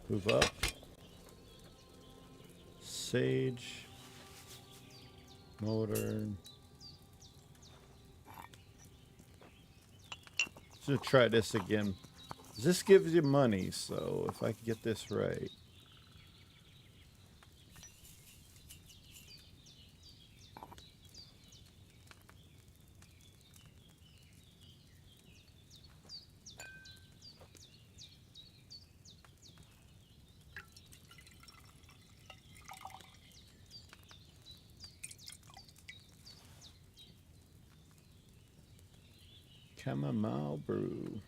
Move up. Sage. Motor. Let's try this again. This gives you money, so if I can get this right. Chamomile brew.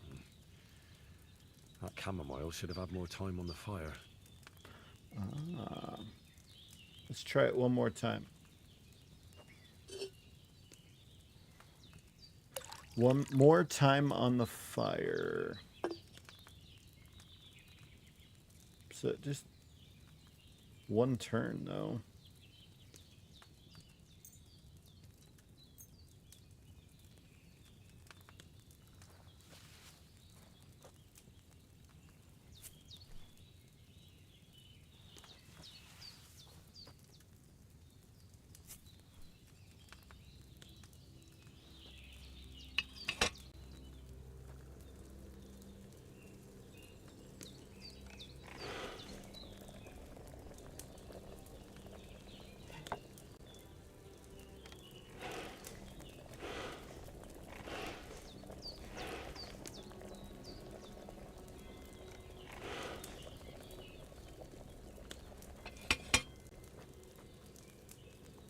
chamomile should have had more time on the fire. Ah. Let's try it one more time. One more time on the fire. So just one turn, though.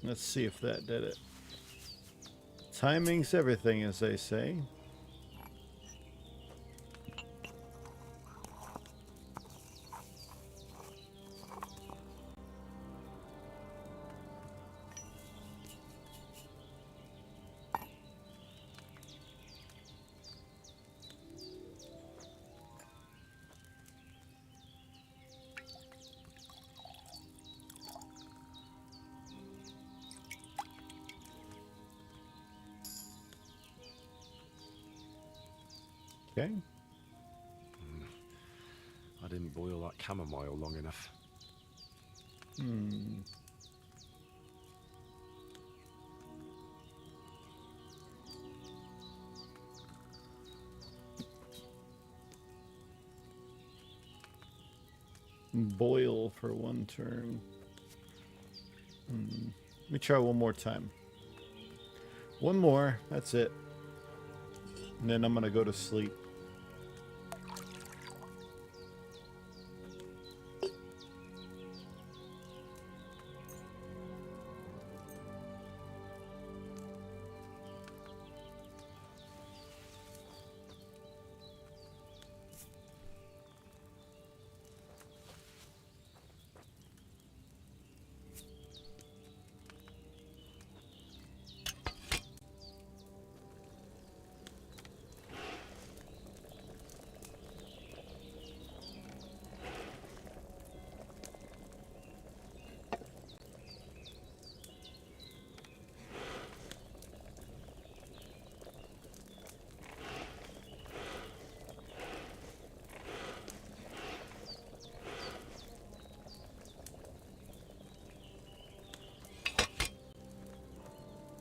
Let's see if that did it. Timing's everything, as they say. Okay. I didn't boil that chamomile long enough. Boil for one turn. Let me try one more time. One more, that's it. And then I'm gonna go to sleep.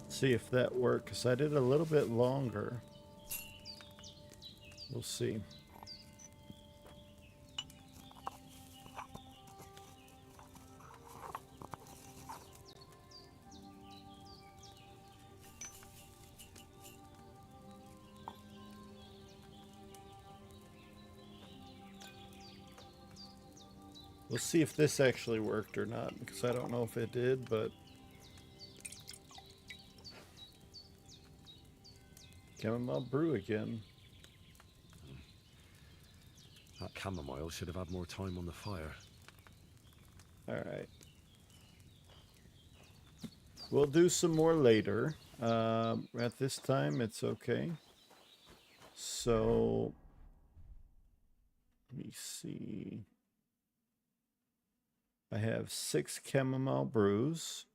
See if that works. I did a little bit longer. We'll see. We'll see if this actually worked or not, because I don't know if it did, but chamomile brew again. That chamomile should have had more time on the fire. Alright. We'll do some more later. At this time, it's okay. So, let me see. I have 6 chamomile brews.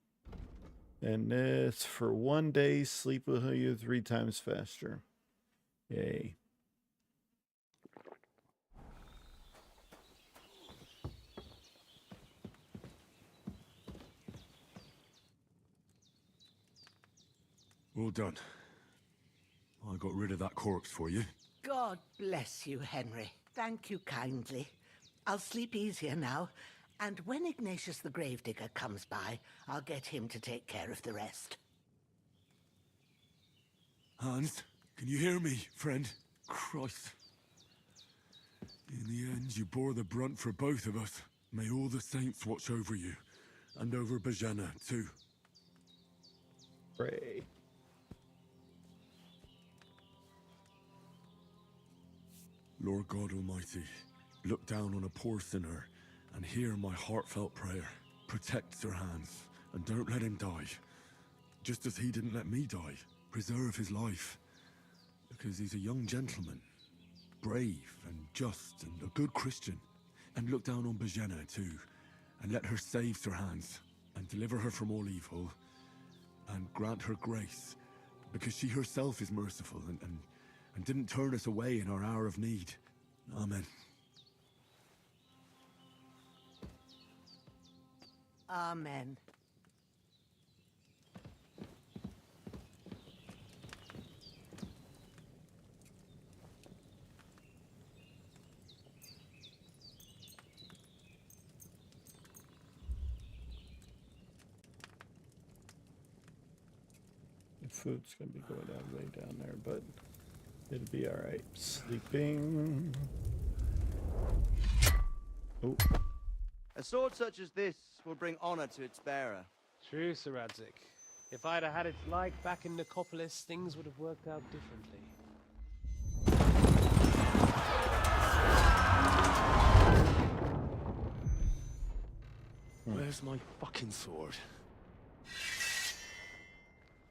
And this for 1 day, sleep will you 3 times faster. Yay. Well done. I got rid of that corpse for you. God bless you, Henry. Thank you kindly. I'll sleep easier now, and when Ignatius the Gravedigger comes by, I'll get him to take care of the rest. Hans, can you hear me, friend? Christ. In the end, you bore the brunt for both of us. May all the saints watch over you, and over Bajana, too. Pray. Lord God Almighty, look down on a poor sinner and hear my heartfelt prayer. Protect Sir Hans, and don't let him die. Just as he didn't let me die. Preserve his life. Because he's a young gentleman. Brave and just and a good Christian. And look down on Bajena too. And let her save Sir Hans. And deliver her from all evil. And grant her grace. Because she herself is merciful and didn't turn us away in our hour of need. Amen. Amen. The food's gonna be going down way down there, but it'll be all right. Sleeping. Oh. A sword such as this will bring honor to its bearer. True, Sir Radzik. If I'd have had its like back in Nicopolis, things would have worked out differently. Where's my fucking sword?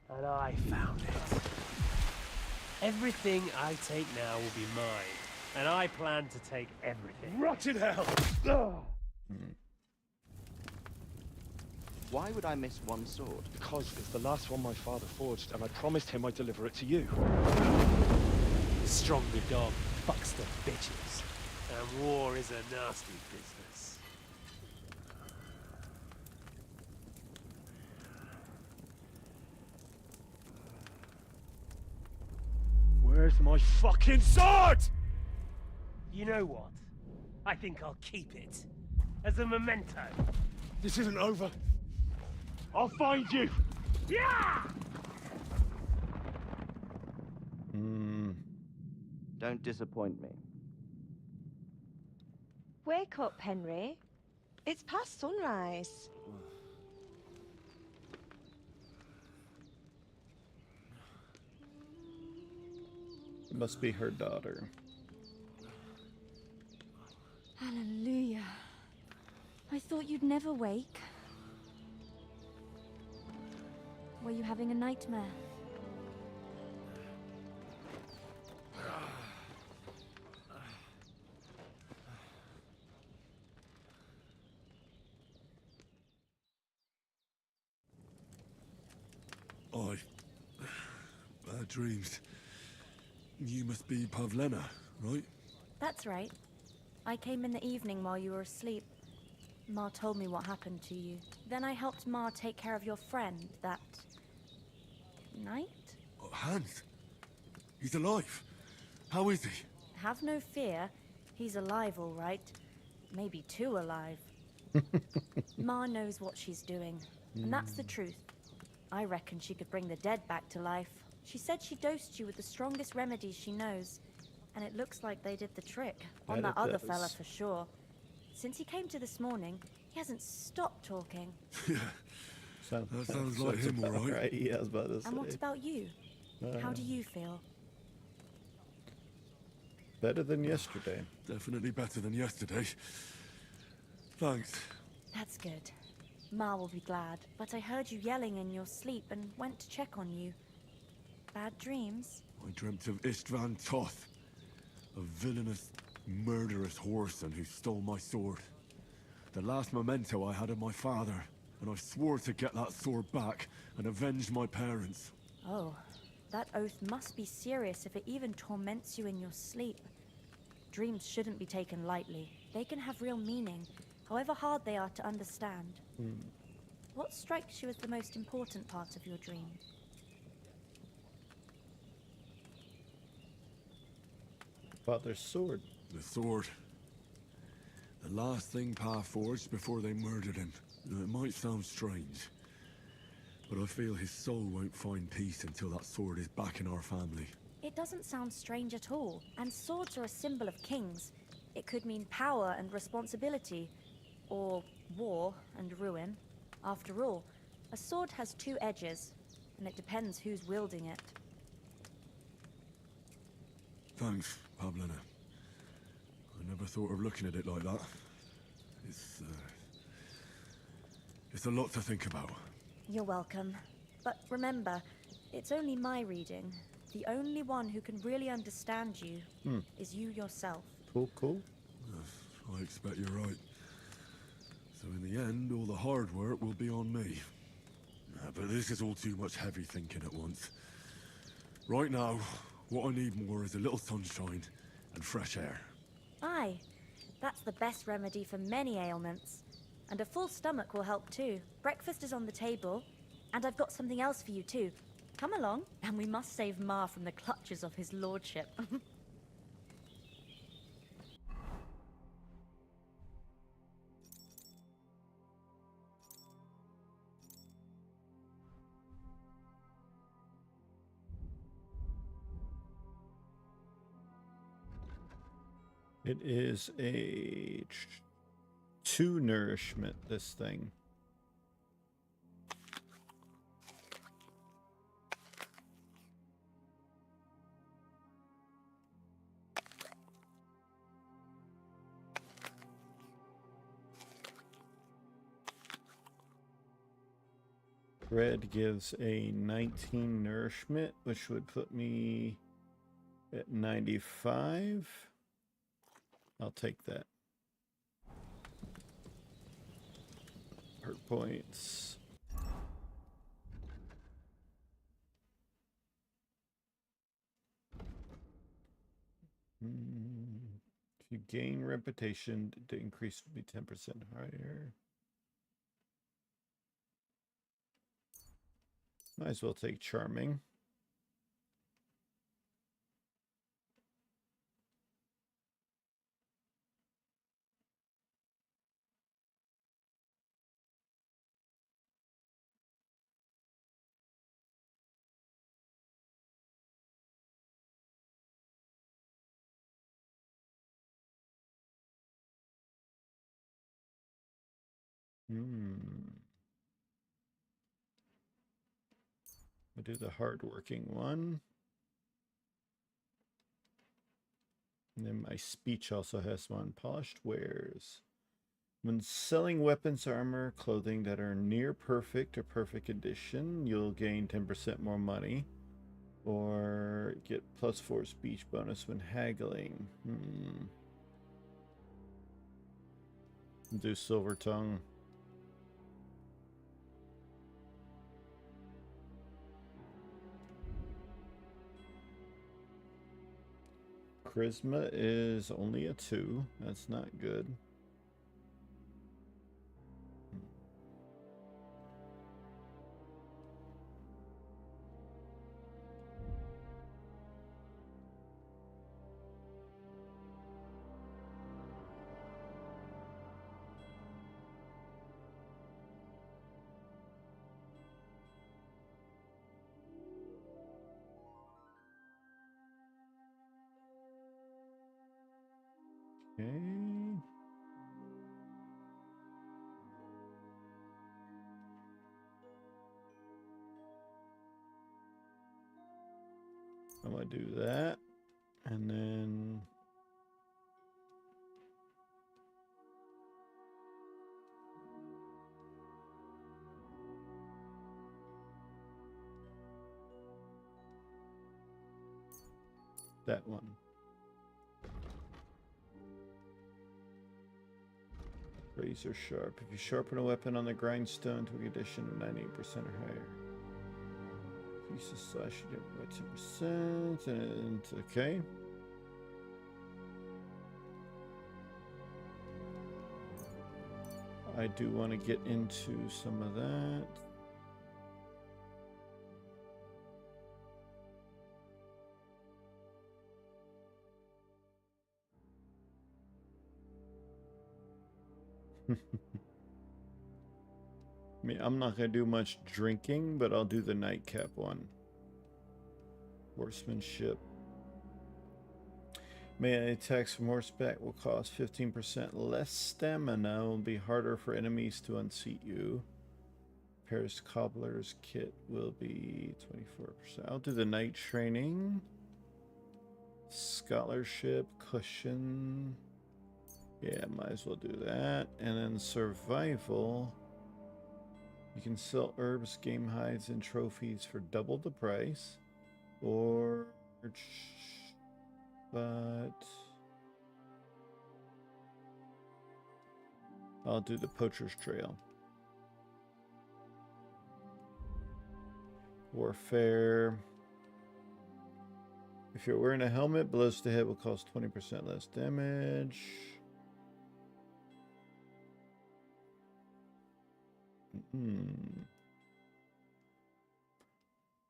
And I found it. Everything I take now will be mine, and I plan to take everything. Rot in hell! Why would I miss one sword? Because it's the last one my father forged, and I promised him I'd deliver it to you. The stronger dog fucks the bitches, and war is a nasty business. Where's my fucking sword? You know what? I think I'll keep it. As a memento. This isn't over. I'll find you! Yeah! Don't disappoint me. Wake up, Henry. It's past sunrise. Must be her daughter. Hallelujah. I thought you'd never wake. Were you having a nightmare? Bad dreams. You must be Pavlena, right? That's right. I came in the evening while you were asleep. Ma told me what happened to you. Then I helped Ma take care of your friend that night? Oh, Hans? He's alive. How is he? Have no fear. He's alive, all right. Maybe too alive. Ma knows what she's doing, and that's the truth. I reckon she could bring the dead back to life. She said she dosed you with the strongest remedies she knows, and it looks like they did the trick. On that other fella for sure. Since he came to this morning, he hasn't stopped talking. Yeah. That sounds like him, all right. Right, yeah, I was about to say. And what about you? How do you feel? Better than yesterday. Definitely better than yesterday. Thanks. That's good. Ma will be glad, but I heard you yelling in your sleep and went to check on you. Bad dreams? I dreamt of Istvan Toth, a villainous, murderous whoreson who stole my sword. The last memento I had of my father, and I swore to get that sword back and avenge my parents. Oh, that oath must be serious if it even torments you in your sleep. Dreams shouldn't be taken lightly. They can have real meaning, however hard they are to understand. What strikes you as the most important part of your dream? Father's sword. The sword. The last thing Pa forged before they murdered him. It might sound strange, but I feel his soul won't find peace until that sword is back in our family. It doesn't sound strange at all, and swords are a symbol of kings. It could mean power and responsibility, or war and ruin. After all, a sword has two edges, and it depends who's wielding it. Thanks, Pavlena. I never thought of looking at it like that. It's a lot to think about. You're welcome. But remember, it's only my reading. The only one who can really understand you is you yourself. Cool. I expect you're right. So in the end, all the hard work will be on me. But this is all too much heavy thinking at once. Right now, what I need more is a little sunshine and fresh air. Aye, that's the best remedy for many ailments. And a full stomach will help too. Breakfast is on the table, and I've got something else for you too. Come along, and we must save Ma from the clutches of his lordship. It is a 2 nourishment, this thing. Red gives a 19 nourishment, which would put me at 95. I'll take that. Hurt points. If you gain reputation, the increase will be 10% higher. Might as well take charming. I'll do the hardworking one. And then my speech also has one. Polished wares. When selling weapons, armor, clothing that are near perfect or perfect condition, you'll gain 10% more money. Or get +4 speech bonus when haggling. Do silver tongue. Charisma is only a 2. That's not good. Okay. I'm gonna do that, and then that one. Razor sharp. If you sharpen a weapon on the grindstone to a condition of 98% or higher. Piece of slash you get by 10%. And okay. I do want to get into some of that. I mean, I'm not going to do much drinking, but I'll do the nightcap one. Horsemanship. Melee attacks from horseback will cost 15% less stamina. It will be harder for enemies to unseat you. Paris Cobbler's kit will be 24%. I'll do the night training. Scholarship, cushion. Yeah, might as well do that. And then survival. You can sell herbs, game hides, and trophies for double the price. Or... But... I'll do the poacher's trail. Warfare. If you're wearing a helmet, blows to hit will cost 20% less damage.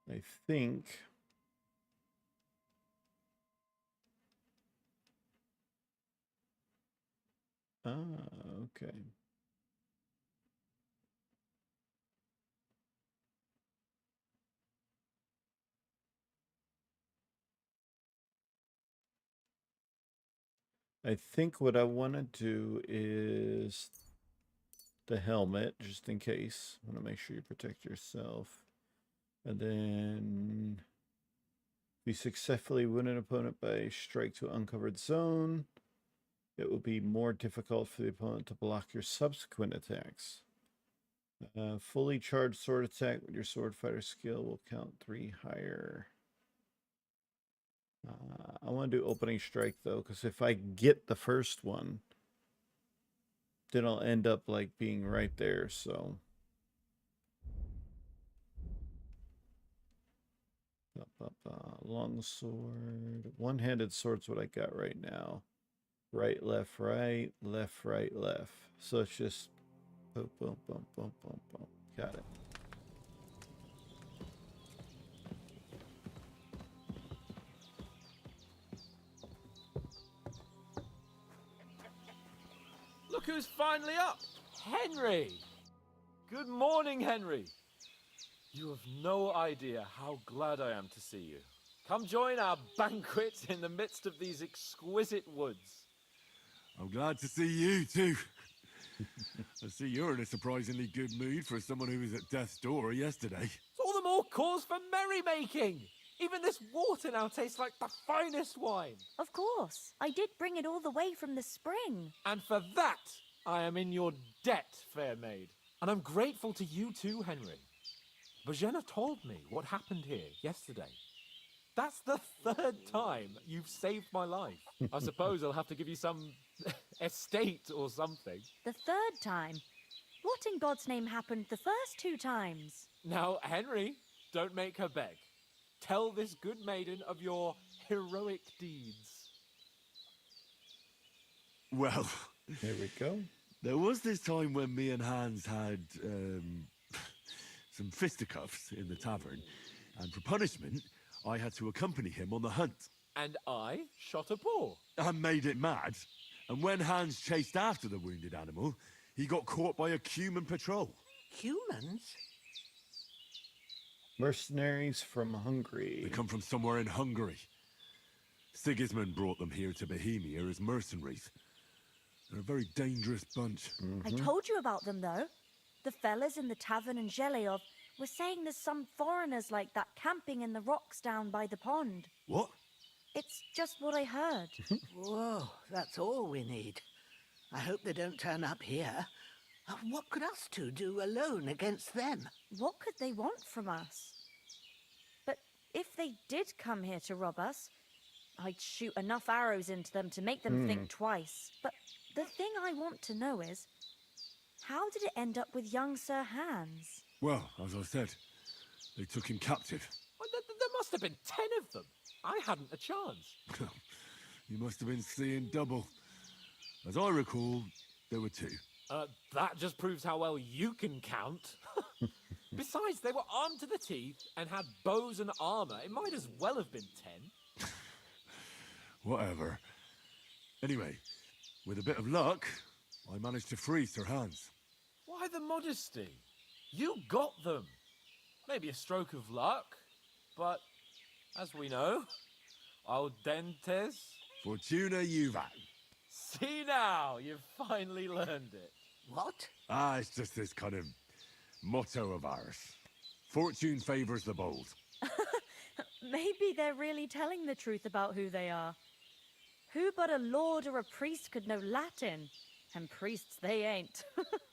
I think... okay. I think what I want to do is the helmet, just in case. I want to make sure you protect yourself. And then if you successfully win an opponent by strike to uncovered zone, it will be more difficult for the opponent to block your subsequent attacks. Fully charged sword attack with your sword fighter skill will count 3 higher. I want to do opening strike though, because if I get the first one, then I'll end up like being right there. So long sword, one-handed sword's what I got right now. Right, left, right, left, right, left. So it's just boom, boom, boom, boom, boom, boom. Got it. Look who's finally up! Henry! Good morning, Henry. You have no idea how glad I am to see you. Come join our banquet in the midst of these exquisite woods. I'm glad to see you too. I see you're in a surprisingly good mood for someone who was at death's door yesterday. It's all the more cause for merrymaking. Even this water now tastes like the finest wine. Of course. I did bring it all the way from the spring. And for that, I am in your debt, fair maid. And I'm grateful to you too, Henry. Bojena told me what happened here yesterday. That's the 3rd time you've saved my life. I suppose I'll have to give you some estate or something. The 3rd time? What in God's name happened the first 2 times? Now, Henry, don't make her beg. Tell this good maiden of your heroic deeds. Well, here we go. There was this time when me and Hans had some fisticuffs in the tavern, and for punishment, I had to accompany him on the hunt. And I shot a boar. I made it mad, and when Hans chased after the wounded animal, he got caught by a human patrol. Humans? Mercenaries from Hungary. They come from somewhere in Hungary. Sigismund brought them here to Bohemia as mercenaries. They're a very dangerous bunch. I told you about them, though. The fellas in the tavern in Zheleov were saying there's some foreigners like that camping in the rocks down by the pond. What? It's just what I heard. Whoa, that's all we need. I hope they don't turn up here. What could us two do alone against them? What could they want from us? But if they did come here to rob us, I'd shoot enough arrows into them to make them think twice. But the thing I want to know is, how did it end up with young Sir Hans? Well, as I said, they took him captive. Well, there must have been 10 of them. I hadn't a chance. You must have been seeing double. As I recall, there were 2. That just proves how well you can count. Besides, they were armed to the teeth and had bows and armor. It might as well have been 10. Whatever. Anyway, with a bit of luck, I managed to free Sir Hans. Why the modesty? You got them. Maybe a stroke of luck, but as we know, audentes... Fortuna juvat. See now, you've finally learned it. What? It's just this kind of motto of ours. Fortune favors the bold. Maybe they're really telling the truth about who they are. Who but a lord or a priest could know Latin? And priests they ain't.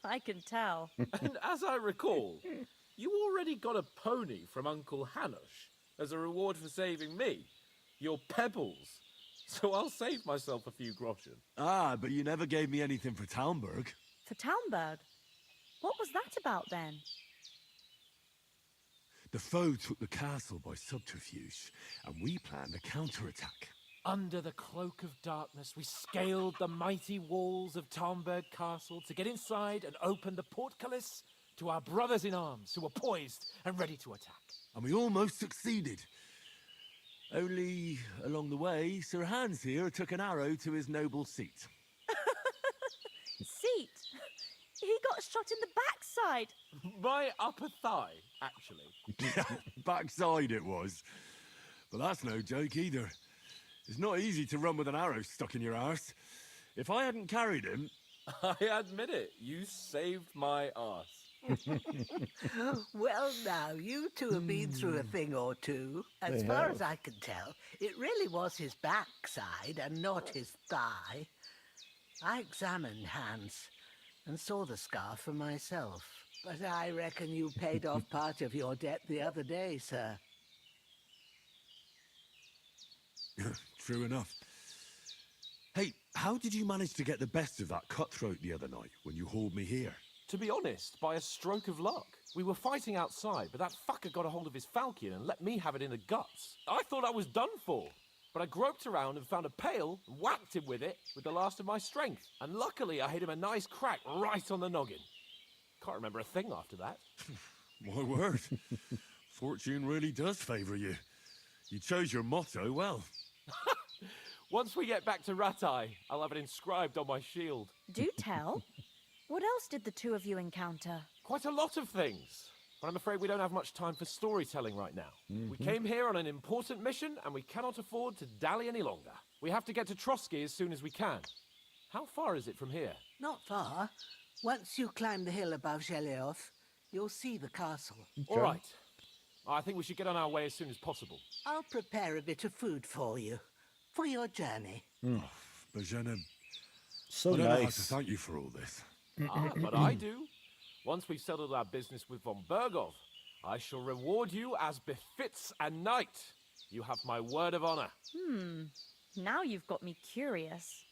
I can tell. And as I recall, you already got a pony from Uncle Hanush as a reward for saving me. Your pebbles. So I'll save myself a few groschen. Ah, but you never gave me anything for Talmberg. For Talmberg? What was that about then? The foe took the castle by subterfuge, and we planned a counterattack. Under the cloak of darkness, we scaled the mighty walls of Talmberg Castle to get inside and open the portcullis to our brothers in arms who were poised and ready to attack. And we almost succeeded. Only, along the way, Sir Hans here took an arrow to his noble seat. Seat? He got shot in the backside. My upper thigh, actually. Backside it was. But that's no joke either. It's not easy to run with an arrow stuck in your arse. If I hadn't carried him... I admit it, you saved my arse. Well, now, you two have been through a thing or two. As They far have. as I can tell, it really was his backside and not his thigh. I examined Hans and saw the scar for myself. But I reckon you paid off part of your debt the other day, sir. True enough. Hey, how did you manage to get the best of that cutthroat the other night when you hauled me here? To be honest, by a stroke of luck. We were fighting outside, but that fucker got a hold of his falchion and let me have it in the guts. I thought I was done for. But I groped around and found a pail and whacked him with it with the last of my strength. And luckily I hit him a nice crack right on the noggin. Can't remember a thing after that. My word. Fortune really does favour you. You chose your motto well. Once we get back to Ratai, I'll have it inscribed on my shield. Do tell. What else did the two of you encounter? Quite a lot of things. But I'm afraid we don't have much time for storytelling right now. We came here on an important mission, and we cannot afford to dally any longer. We have to get to Trotsky as soon as we can. How far is it from here? Not far. Once you climb the hill above Zhelioth, you'll see the castle. All right. I think we should get on our way as soon as possible. I'll prepare a bit of food for you, for your journey. Bajana, So I don't know how to nice. thank you for all this. But I do. Once we've settled our business with von Bergov, I shall reward you as befits a knight. You have my word of honor. Now you've got me curious.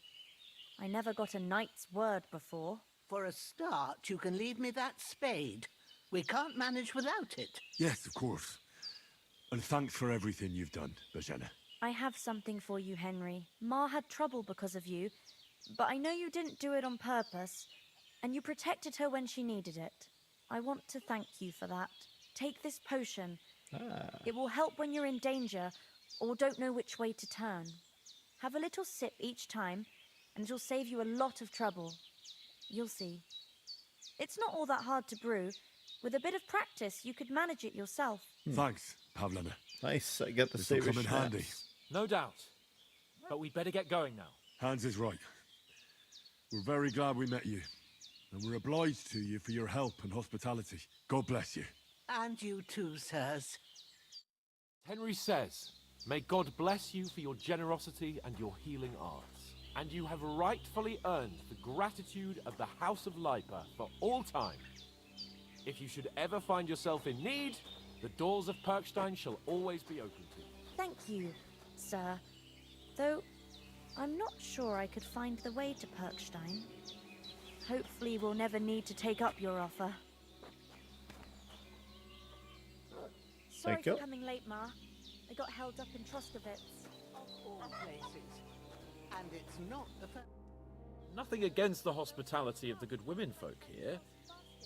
I never got a knight's word before. For a start, you can leave me that spade. We can't manage without it. Yes, of course. And thanks for everything you've done, Bajana. I have something for you, Henry. Ma had trouble because of you, but I know you didn't do it on purpose, and you protected her when she needed it. I want to thank you for that. Take this potion. It will help when you're in danger or don't know which way to turn. Have a little sip each time, and it'll save you a lot of trouble. You'll see. It's not all that hard to brew. With a bit of practice, you could manage it yourself. Thanks, Pavlana. Nice. I get the This will saber come in handy. schnapps. No doubt. But we'd better get going now. Hans is right. We're very glad we met you. And we're obliged to you for your help and hospitality. God bless you. And you too, sirs. Henry says, may God bless you for your generosity and your healing arts. And you have rightfully earned the gratitude of the House of Lipa for all time. If you should ever find yourself in need, the doors of Perkstein shall always be open to you. Thank you, sir. Though, I'm not sure I could find the way to Perkstein. Hopefully we'll never need to take up your offer. Sorry Thank for you. coming late, Ma. I got held up in Troskovitz. All places. And it's not the first. Nothing against the hospitality of the good women folk here,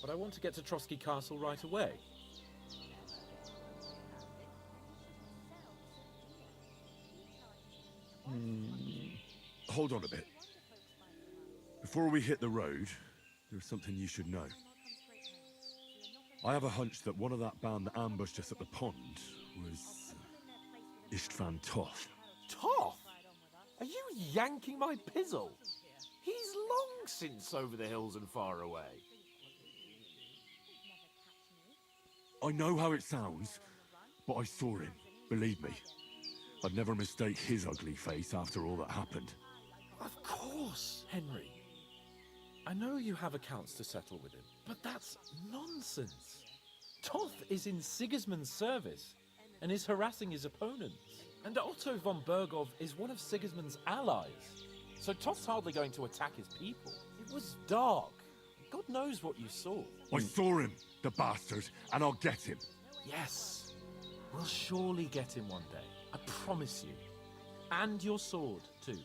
but I want to get to Trotsky Castle right away. Hold on a bit. Before we hit the road, there's something you should know. I have a hunch that one of that band that ambushed us at the pond was Istvan Toth. Toth? Are you yanking my pizzle? He's long since over the hills and far away. I know how it sounds, but I saw him. Believe me. I'd never mistake his ugly face after all that happened. Of course, Henry. I know you have accounts to settle with him, but that's nonsense. Toth is in Sigismund's service and is harassing his opponents. And Otto von Bergov is one of Sigismund's allies. So Toth's hardly going to attack his people. It was dark. God knows what you saw. I saw him, the bastard, and I'll get him. Yes. We'll surely get him one day. I promise you. And your sword, too.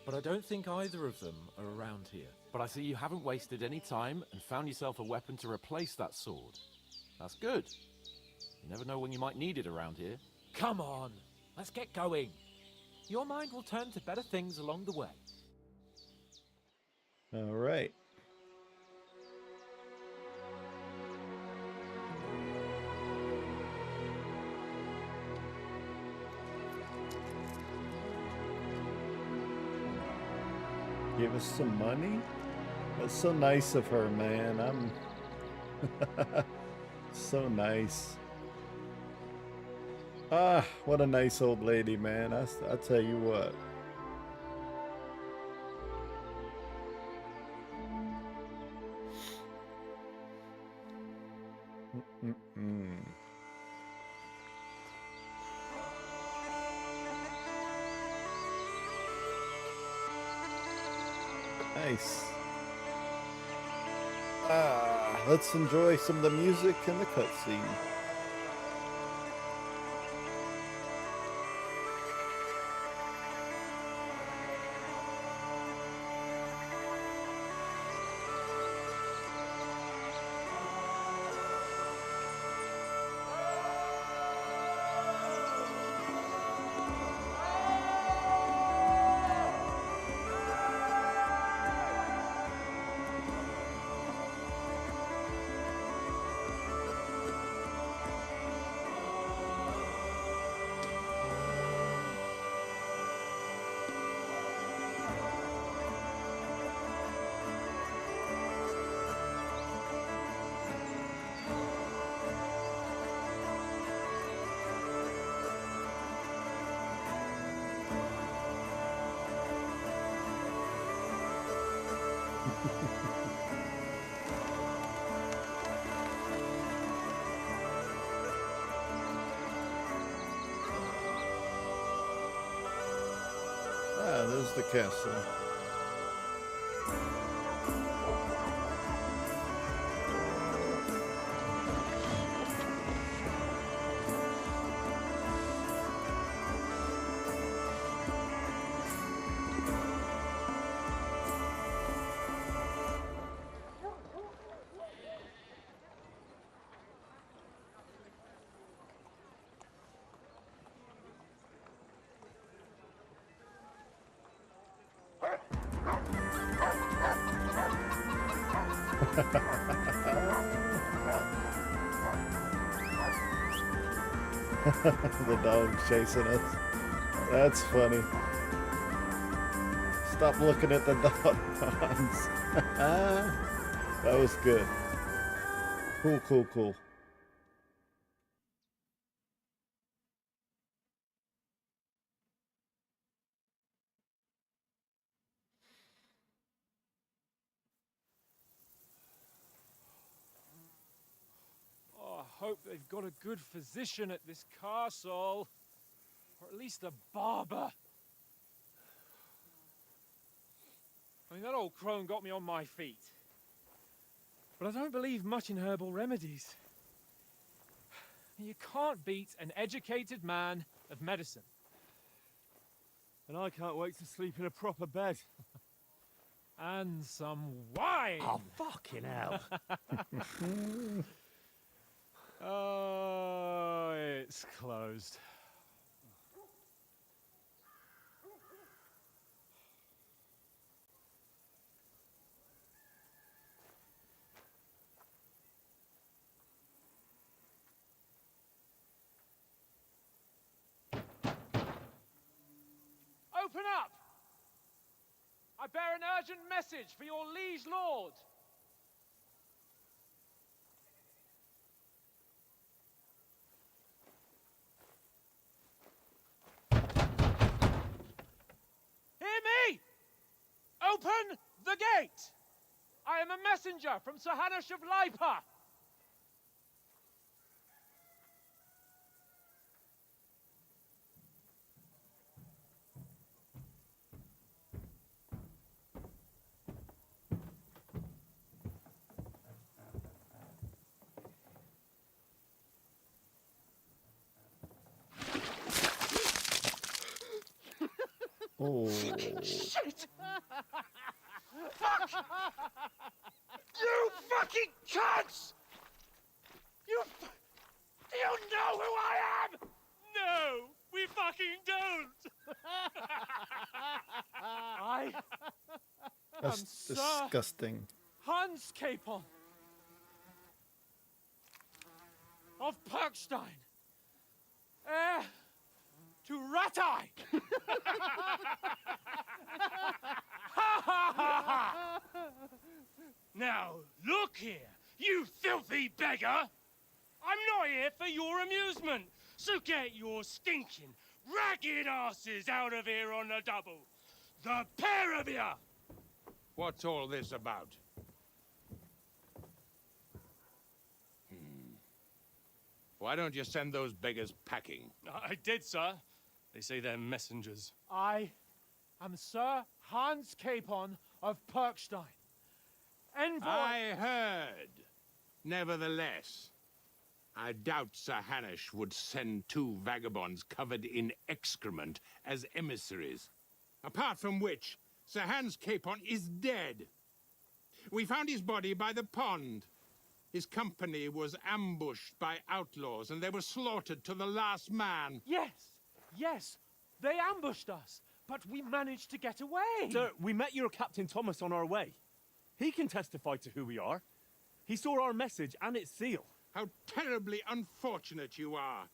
But I don't think either of them are around here. But I see you haven't wasted any time and found yourself a weapon to replace that sword. That's good. You never know when you might need it around here. Come on, let's get going. Your mind will turn to better things along the way. All right. Give us some money? That's so nice of her, man. I'm so nice. Ah, what a nice old lady, man. I tell you what. Nice. Let's enjoy some of the music and the cutscene. There's the castle. The dog's chasing us. That's funny. Stop looking at the dog, Hans. That was good. Cool, cool, cool. Oh, I hope they've got a good physician at this castle. Or at least a barber. I mean, that old crone got me on my feet. But I don't believe much in herbal remedies. You can't beat an educated man of medicine. And I can't wait to sleep in a proper bed. And some wine! Oh, fucking hell. Oh, it's closed. Open up! I bear an urgent message for your liege lord. Hear me? Open the gate! I am a messenger from Sir Hanush of Lipa. Oh. Shit! Fuck! You fucking cunts! Do you know who I am? No, we fucking don't. I That's am Sir disgusting. Hans Capon of Perkstein, heir to Ratai. Now, look here, you filthy beggar! I'm not here for your amusement, so get your stinking, ragged asses out of here on the double. The pair of you! What's all this about? Why don't you send those beggars packing? I did, sir. They say they're messengers. I am Sir Hans Capon of Perkstein. Envoy... I heard. Nevertheless, I doubt Sir Hanush would send two vagabonds covered in excrement as emissaries. Apart from which, Sir Hans Capon is dead. We found his body by the pond. His company was ambushed by outlaws, and they were slaughtered to the last man. Yes, they ambushed us, but we managed to get away. Sir, we met your Captain Thomas on our way. He can testify to who we are. He saw our message and its seal. How terribly unfortunate you are.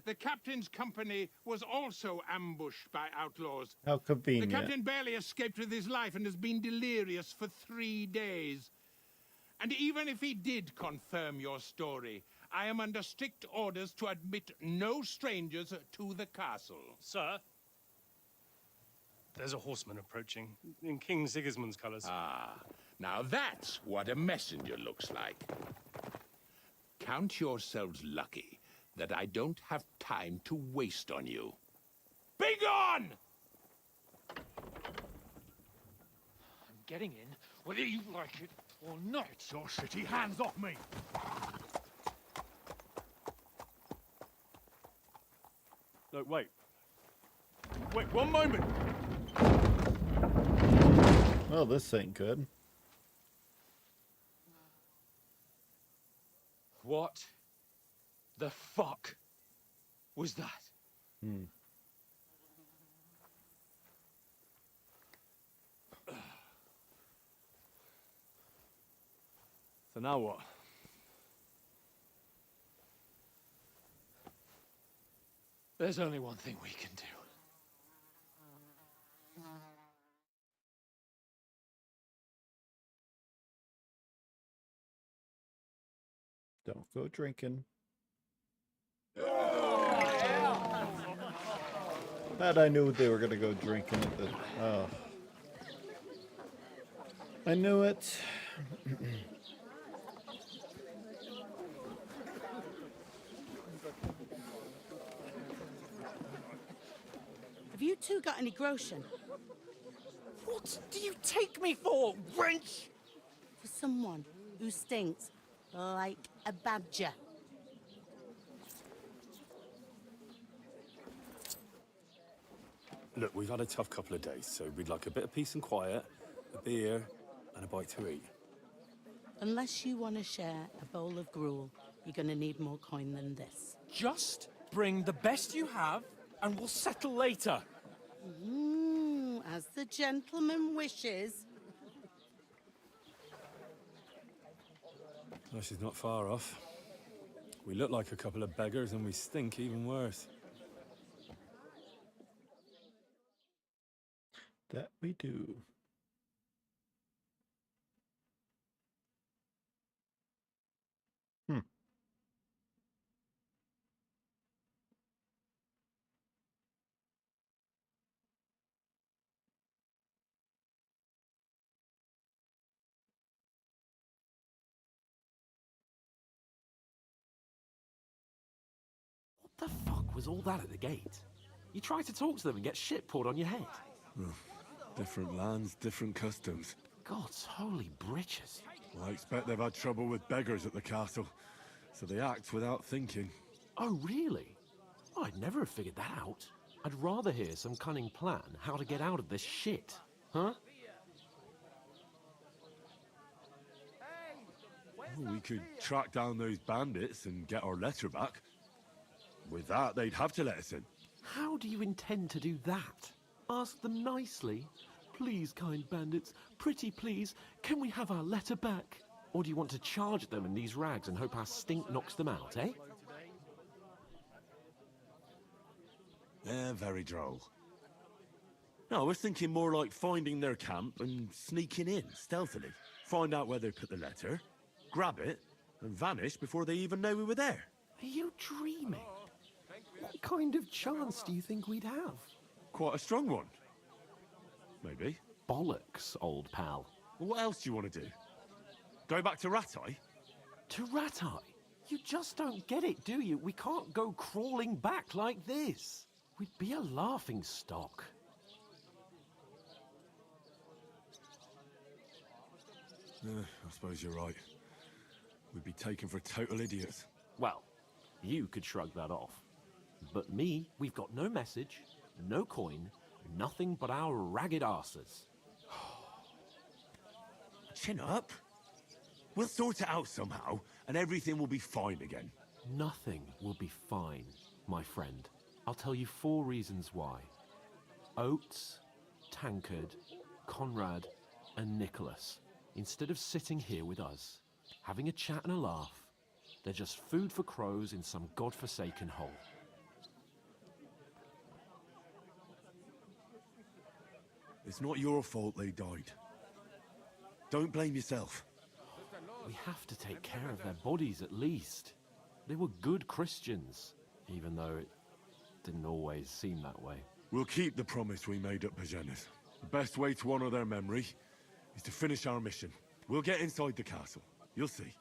The captain's company was also ambushed by outlaws. How convenient. The captain barely escaped with his life and has been delirious for 3 days. And even if he did confirm your story, I am under strict orders to admit no strangers to the castle. Sir, there's a horseman approaching, in King Sigismund's colours. Ah, now that's what a messenger looks like. Count yourselves lucky that I don't have time to waste on you. Be gone! I'm getting in, whether you like it or not. Your shitty hands off me! Look, wait. Wait, one moment! Well, this ain't good. What the fuck was that? So now what? There's only one thing we can do. Don't go drinking. That I knew they were gonna go drinking at the. Oh. I knew it. Have you two got any groschen? What do you take me for, wench? For someone who stinks like a badger. Look, we've had a tough couple of days, so we'd like a bit of peace and quiet, a beer, and a bite to eat. Unless you want to share a bowl of gruel, you're going to need more coin than this. Just bring the best you have, and we'll settle later. As the gentleman wishes. Well, she's not far off. We look like a couple of beggars, and we stink even worse. That we do. The fuck was all that at the gate? You try to talk to them and get shit poured on your head. Different lands, different customs. God's holy britches. Well, I expect they've had trouble with beggars at the castle, so they act without thinking. Oh, really? Oh, I'd never have figured that out. I'd rather hear some cunning plan how to get out of this shit. Huh? Well, we could track down those bandits and get our letter back. With that, they'd have to let us in. How do you intend to do that? Ask them nicely. Please, kind bandits, pretty please, can we have our letter back? Or do you want to charge them in these rags and hope our stink knocks them out, eh? Very droll. No, I was thinking more like finding their camp and sneaking in, stealthily. Find out where they put the letter, grab it, and vanish before they even know we were there. Are you dreaming? What kind of chance do you think we'd have? Quite a strong one. Maybe. Bollocks, old pal. Well, what else do you want to do? Go back to Ratai? To Ratai? You just don't get it, do you? We can't go crawling back like this. We'd be a laughing stock. I suppose you're right. We'd be taken for total idiots. Well, you could shrug that off. But me, we've got no message, no coin, nothing but our ragged arses. Chin up. We'll sort it out somehow, and everything will be fine again. Nothing will be fine, my friend. I'll tell you 4 reasons why. Oates, Tankard, Conrad, and Nicholas, instead of sitting here with us, having a chat and a laugh, they're just food for crows in some godforsaken hole. It's not your fault they died. Don't blame yourself. We have to take care of their bodies at least. They were good Christians, even though it didn't always seem that way. We'll keep the promise we made at Pagenis. The best way to honor their memory is to finish our mission. We'll get inside the castle. You'll see.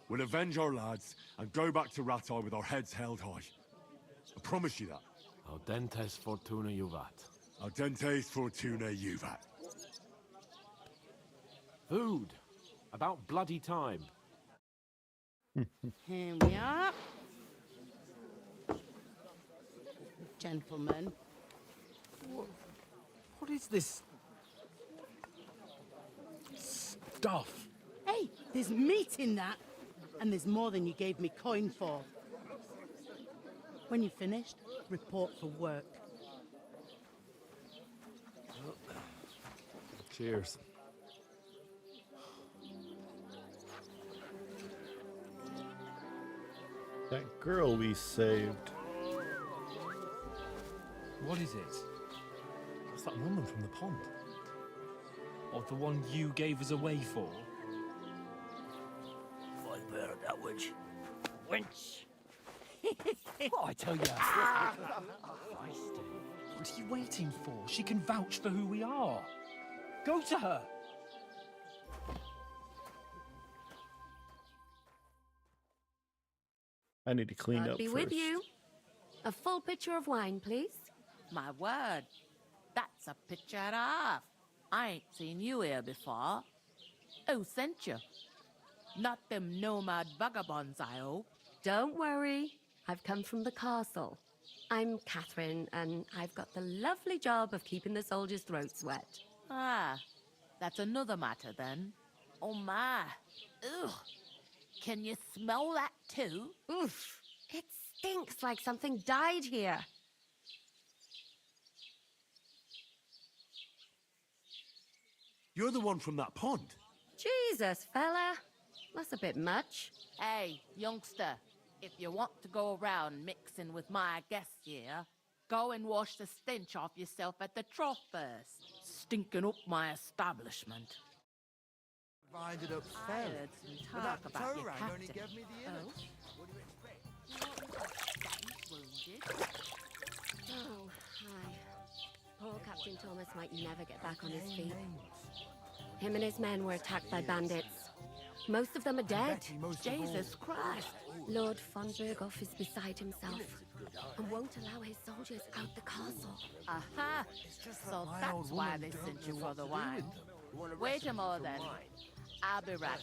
We'll avenge our lads and go back to Ratai with our heads held high. I promise you that. Audentes fortuna juvat. Audentes fortuna juvat. Food. About bloody time. Here we are. Gentlemen. What is this stuff? Hey, there's meat in that. And there's more than you gave me coin for. When you're finished, report for work. Cheers. That girl we saved. What is it? It's that woman from the pond. Or the one you gave us away for? I've heard that witch. Wench! What I tell you? What are you waiting for? She can vouch for who we are. Go to her. I need to clean I'll up be first. with you. A full pitcher of wine, please. My word, that's a picture and a half. I ain't seen you here before. Who sent you? Not them nomad vagabonds, I hope. Don't worry. I've come from the castle. I'm Catherine, and I've got the lovely job of keeping the soldiers' throats wet. Ah, that's another matter then. Oh my. Ugh. Can you smell that too? Oof. It stinks like something died here. You're the one from that pond. Jesus, fella. That's a bit much. Hey, youngster, if you want to go around mixing with my guests here, go and wash the stench off yourself at the trough first. Stinking up my establishment. Ended up I heard some talk about your captain. only gave me the innards. What do you expect? Oh, hi. Poor Captain Thomas might never get back on his feet. Him and his men were attacked by bandits. Most of them are dead. Jesus Christ. Lord von Berghoff is beside himself and won't allow his soldiers out the castle. Aha! So that's why they sent you for the wine. Wait a moment then. I'll be right back.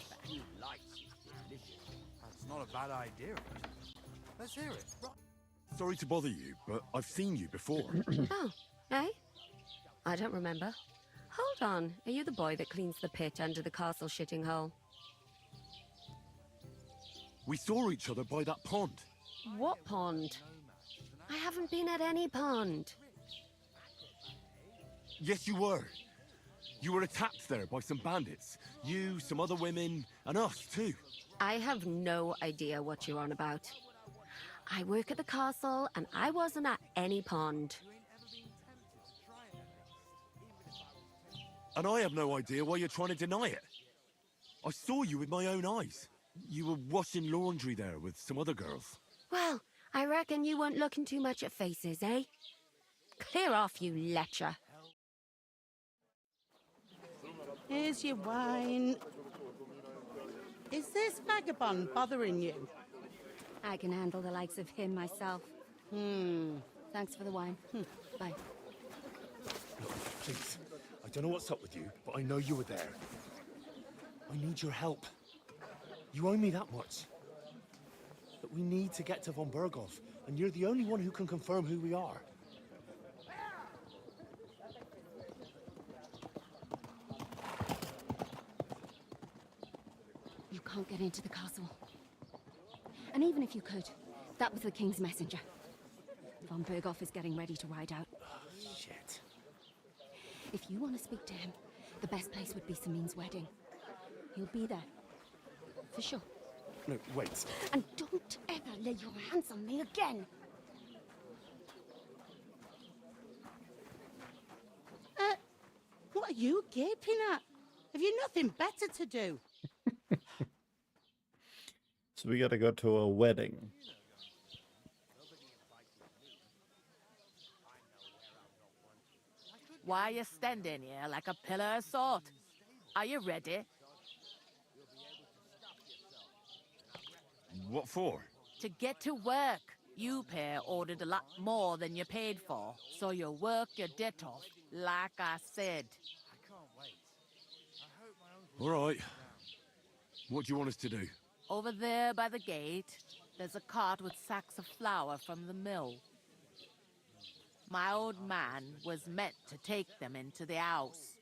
That's not a bad idea. Let's hear it. Sorry to bother you, but I've seen you before. Oh, eh? I don't remember. Hold on, are you the boy that cleans the pit under the castle shitting hole? We saw each other by that pond. What pond? I haven't been at any pond. Yes, you were. You were attacked there by some bandits. You, some other women, and us too. I have no idea what you're on about. I work at the castle, and I wasn't at any pond. And I have no idea why you're trying to deny it. I saw you with my own eyes. You were washing laundry there with some other girls. Well, I reckon you weren't looking too much at faces, eh? Clear off, you lecher. Here's your wine. Is this vagabond bothering you? I can handle the likes of him myself. Thanks for the wine. Bye. Look, please. I don't know what's up with you, but I know you were there. I need your help. You owe me that much. But we need to get to von Berghoff, and you're the only one who can confirm who we are. You can't get into the castle. And even if you could, that was the king's messenger. Von Berghoff is getting ready to ride out. Shit. If you want to speak to him, the best place would be Samin's wedding. He'll be there. For sure. No, wait. And don't ever lay your hands on me again! What are you gaping at? Have you nothing better to do? So we gotta go to a wedding. Why are you standing here like a pillar of salt? Are you ready? What for? To get to work. You pair ordered a lot more than you paid for, so you work your debt off, like I said. All right. What do you want us to do? Over there by the gate, there's a cart with sacks of flour from the mill. My old man was meant to take them into the house.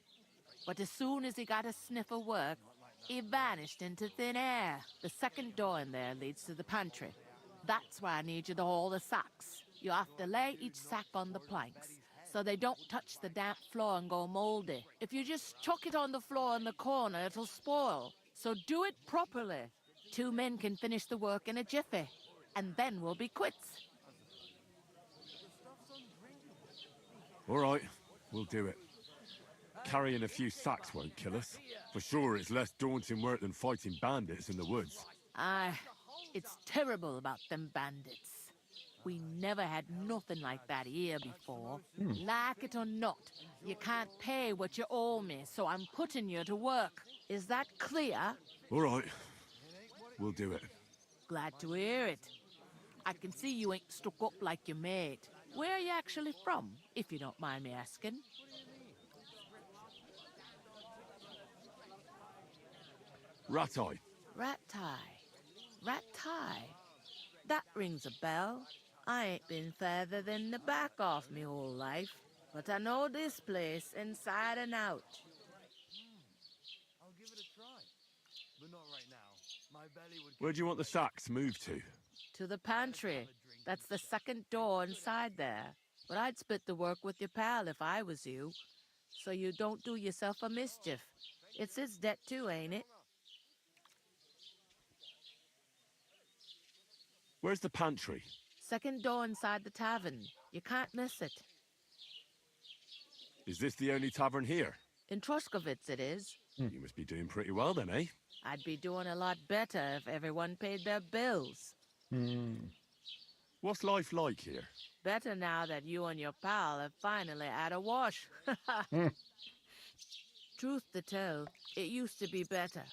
But as soon as he got a sniff of work, he vanished into thin air. The second door in there leads to the pantry. That's where I need you to haul the sacks. You have to lay each sack on the planks, so they don't touch the damp floor and go moldy. If you just chuck it on the floor in the corner, it'll spoil. So do it properly. 2 men can finish the work in a jiffy, and then we'll be quits. All right, we'll do it. Carrying a few sacks won't kill us. For sure, it's less daunting work than fighting bandits in the woods. Aye, it's terrible about them bandits. We never had nothing like that here before. Like it or not, you can't pay what you owe me, so I'm putting you to work. Is that clear? All right, we'll do it. Glad to hear it. I can see you ain't stuck up like your mate. Where are you actually from, if you don't mind me asking? Ratai. Ratai. That rings a bell. I ain't been further than the back off me whole life, but I know this place inside and out. I'll give it a try. But not right now. My belly would... Where do you want the sacks moved to? To the pantry. That's the second door inside there. But I'd split the work with your pal if I was you, so you don't do yourself a mischief. It's his debt too, ain't it? Where's the pantry? Second door inside the tavern. You can't miss it. Is this the only tavern here? In Troskovitz it is. You must be doing pretty well then, eh? I'd be doing a lot better if everyone paid their bills. What's life like here? Better now that you and your pal have finally had a wash. Truth to tell, it used to be better.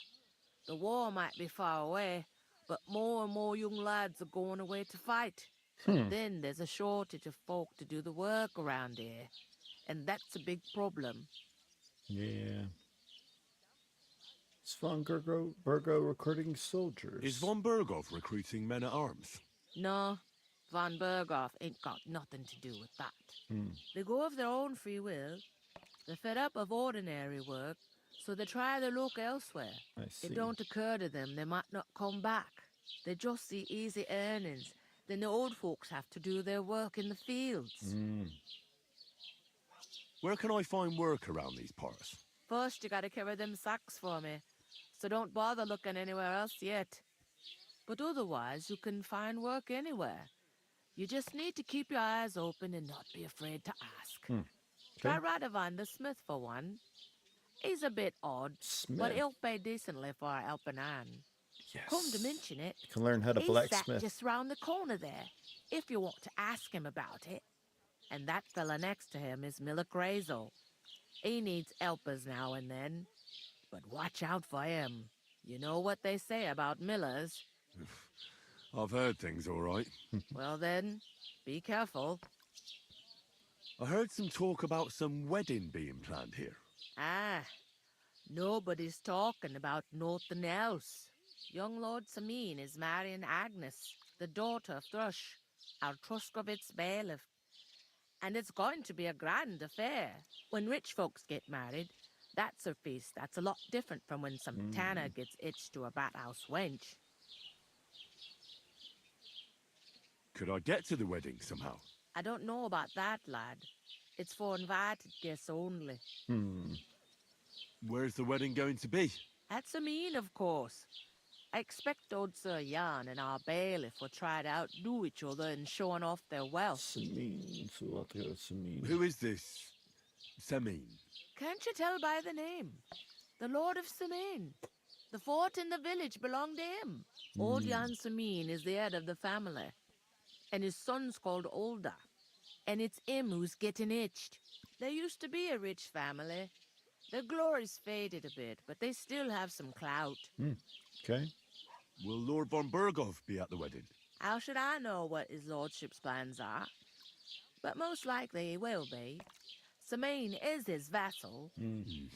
The war might be far away, but more and more young lads are going away to fight. Then there's a shortage of folk to do the work around here, and that's a big problem. Yeah. Is von Burgo recruiting soldiers? Is von Bergov recruiting men at arms? No, von Berghoff ain't got nothing to do with that. They go of their own free will. They're fed up of ordinary work, so they try their luck elsewhere. I see. It don't occur to them they might not come back. They just see easy earnings. Then the old folks have to do their work in the fields. Where can I find work around these parts? First, you gotta carry them sacks for me, so don't bother looking anywhere else yet. But otherwise, you can find work anywhere. You just need to keep your eyes open and not be afraid to ask. Try Radovan the smith for one. He's a bit odd, but he'll pay decently for a helping hand. Yes. Come to mention it, You can learn how to he's blacksmith. sat just round the corner there, if you want to ask him about it. And that fella next to him is Miller Crazel. He needs helpers now and then, but watch out for him. You know what they say about Millers. I've heard things all right. Well then, be careful. I heard some talk about some wedding being planned here. Ah, nobody's talking about nothing else. Young Lord Samin is marrying Agnes, the daughter of Thrush, our Truskovitz bailiff. And it's going to be a grand affair. When rich folks get married, that's a feast that's a lot different from when some tanner gets hitched to a bat-house wench. Could I get to the wedding somehow? I don't know about that, lad. It's for invited guests only. Where's the wedding going to be? At Samin, of course. I expect old Sir Jan and our bailiff will try to outdo each other in showing off their wealth. Samin, so we'll have to go to Samin. Who is this Semin? Can't you tell by the name? The Lord of Samin. The fort and the village belong to him. Old Jan Samin is the head of the family, and his son's called Olda. And it's him who's getting itched. There used to be a rich family. Their glory's faded a bit, but they still have some clout. Okay. Will Lord von Bergov be at the wedding? How should I know what his lordship's plans are? But most likely he will be. Samin is his vassal. It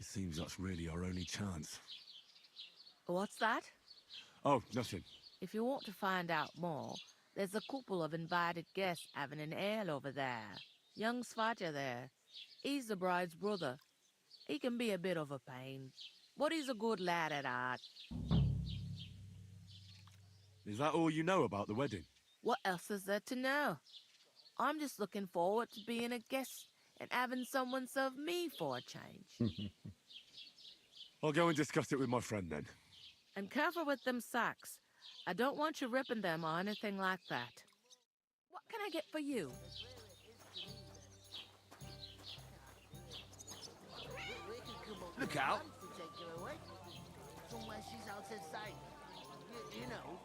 seems that's really our only chance. What's that? Oh, nothing. If you want to find out more, there's a couple of invited guests having an ale over there. Young Svatja there. He's the bride's brother. He can be a bit of a pain, but he's a good lad at heart. Is that all you know about the wedding? What else is there to know? I'm just looking forward to being a guest and having someone serve me for a change. I'll go and discuss it with my friend then. And careful with them sacks. I don't want you ripping them or anything like that. What can I get for you? Look out! Somewhere she's out of sight. You know,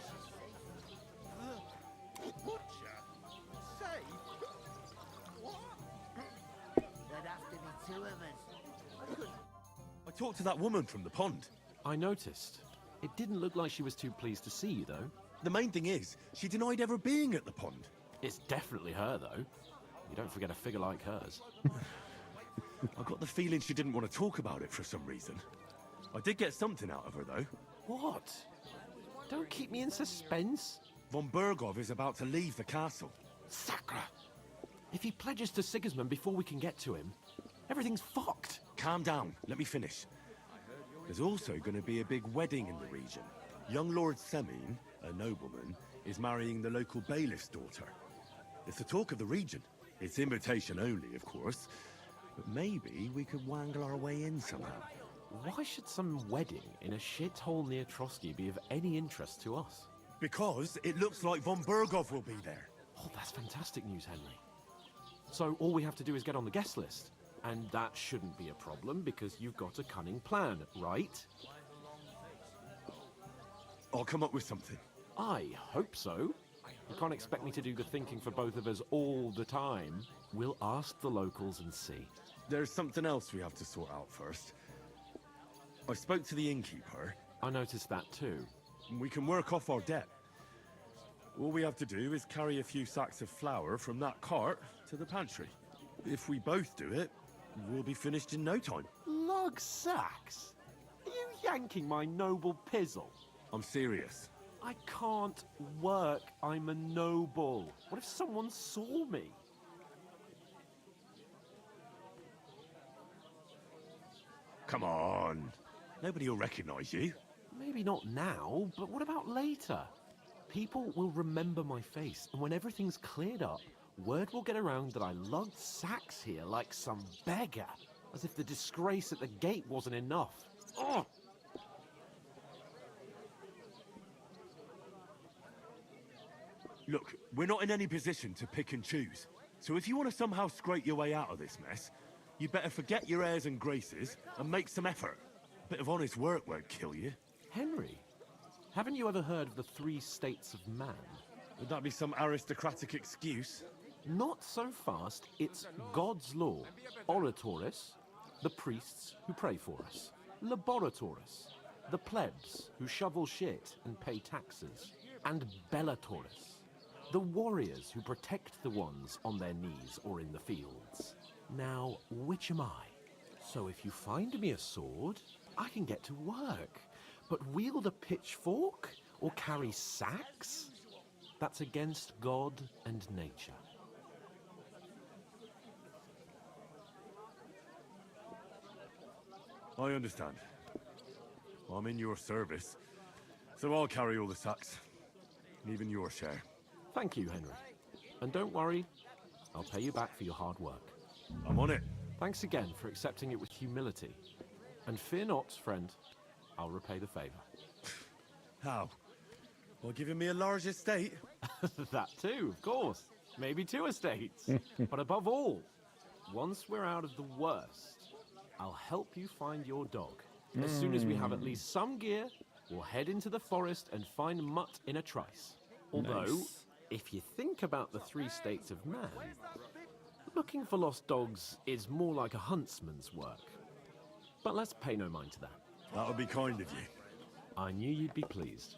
so she's safe. Butcher? Safe? What? There'd have to be two of us. I talked to that woman from the pond. I noticed. It didn't look like she was too pleased to see you, though. The main thing is, she denied ever being at the pond. It's definitely her, though. You don't forget a figure like hers. I got the feeling she didn't want to talk about it for some reason. I did get something out of her, though. What? Don't keep me in suspense. Von Bergov is about to leave the castle. Sacra! If he pledges to Sigismund before we can get to him, everything's fucked. Calm down. Let me finish. There's also going to be a big wedding in the region. Young Lord Semin, a nobleman, is marrying the local bailiff's daughter. It's the talk of the region. It's invitation only, of course. But maybe we could wangle our way in somehow. Why should some wedding in a shithole near Trotsky be of any interest to us? Because it looks like von Bergov will be there. Oh, that's fantastic news, Henry. So all we have to do is get on the guest list. And that shouldn't be a problem because you've got a cunning plan, right? I'll come up with something. I hope so. You can't expect me to do the thinking for both of us all the time. We'll ask the locals and see. There's something else we have to sort out first. I spoke to the innkeeper. I noticed that too. We can work off our debt. All we have to do is carry a few sacks of flour from that cart to the pantry. If we both do it, we'll be finished in no time. Lug sacks? Are you yanking my noble pizzle? I'm serious. I can't work. I'm a noble. What if someone saw me? Come on. Nobody will recognize you. Maybe not now, but what about later? People will remember my face, and when everything's cleared up, word will get around that I lugged sacks here like some beggar, as if the disgrace at the gate wasn't enough. Ugh! Look, we're not in any position to pick and choose. So if you want to somehow scrape your way out of this mess, you better forget your airs and graces and make some effort. A bit of honest work won't kill you. Henry, haven't you ever heard of the 3 states of man? Would that be some aristocratic excuse? Not so fast. It's God's law. Oratoris, the priests who pray for us. Laboratoris, the plebs who shovel shit and pay taxes. And Bellatoris, the warriors who protect the ones on their knees or in the fields. Now, which am I? So if you find me a sword, I can get to work. But wield a pitchfork or carry sacks? That's against God and nature. I understand. I'm in your service, so I'll carry all the sacks. Even your share. Thank you, Henry. And don't worry, I'll pay you back for your hard work. I'm on it. Thanks again for accepting it with humility. And fear not, friend, I'll repay the favor. How? Well, giving me a large estate? That too, of course. Maybe 2 estates. But above all, once we're out of the worst, I'll help you find your dog. As soon as we have at least some gear, we'll head into the forest and find Mutt in a trice. Although, Nice. if you think about the 3 states of man, looking for lost dogs is more like a huntsman's work. But let's pay no mind to that. That would be kind of you. I knew you'd be pleased.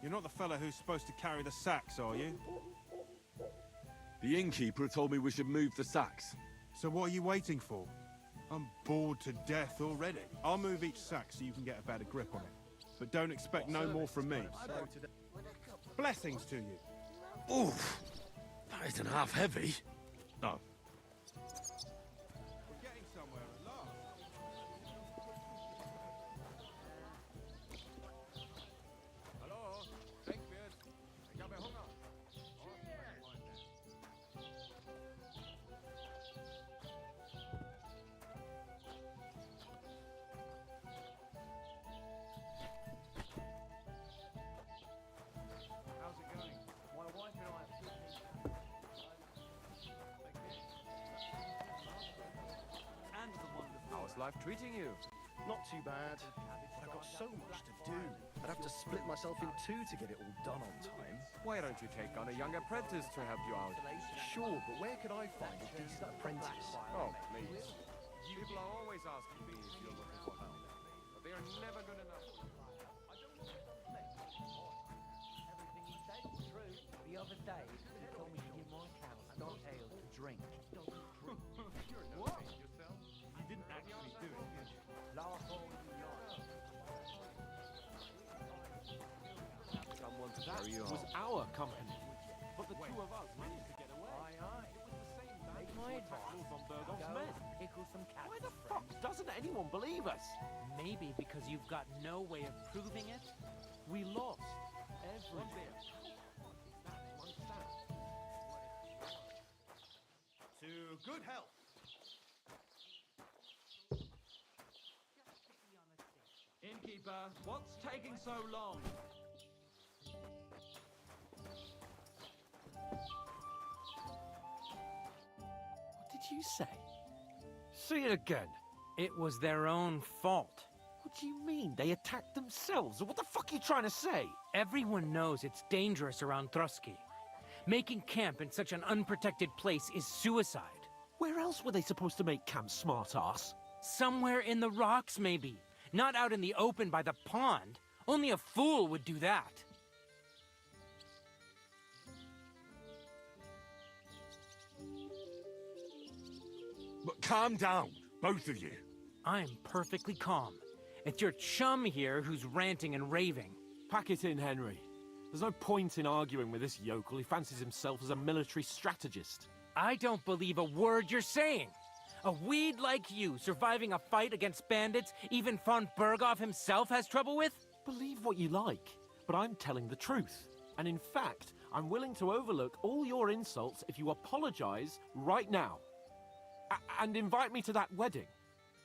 You're not the fella who's supposed to carry the sacks, are you? The innkeeper told me we should move the sacks. So what are you waiting for? I'm bored to death already. I'll move each sack so you can get a better grip on it. But don't expect no more from me. Blessings to you. Oof! That isn't half heavy. Oh. We're getting somewhere at last. Hallo, Denkwirt. Ich habe Hunger. How's it going? My wife and I have And the wonderful. How's life treating you? Not too bad, but I've got so much to do. I'd have to split myself in 2 to get it all done on time. Why don't you take on a young apprentice to help you out? Sure, but where could I find a decent apprentice? Oh, please. People are always asking me if you're looking for help, but they are never good enough. Everything he said is true. The other day, he told me to give my cows dark ale to drink. What? Yourself? You didn't actually do it, did you? Laugh all you like. Someone to That carry you was home. our company. But the 2 of us managed to get away. Aye, aye. It was the same Take band my who attacked advice. Lord von Bergov's Go men. pickle some cats. Why the fuck doesn't anyone believe us? Maybe because you've got no way of proving it. We lost everything. To good health. Innkeeper, what's taking so long? What did you say? Say it again. It was their own fault. What do you mean? They attacked themselves? What the fuck are you trying to say? Everyone knows it's dangerous around Trusky. Making camp in such an unprotected place is suicide. Where else were they supposed to make camp, smart-ass? Somewhere in the rocks, maybe. Not out in the open by the pond. Only a fool would do that. But calm down, both of you. I'm perfectly calm. It's your chum here who's ranting and raving. Pack it in, Henry. There's no point in arguing with this yokel. He fancies himself as a military strategist. I don't believe a word you're saying. A weed like you surviving a fight against bandits even von Berghoff himself has trouble with? Believe what you like, but I'm telling the truth. And in fact, I'm willing to overlook all your insults if you apologize right now. And invite me to that wedding.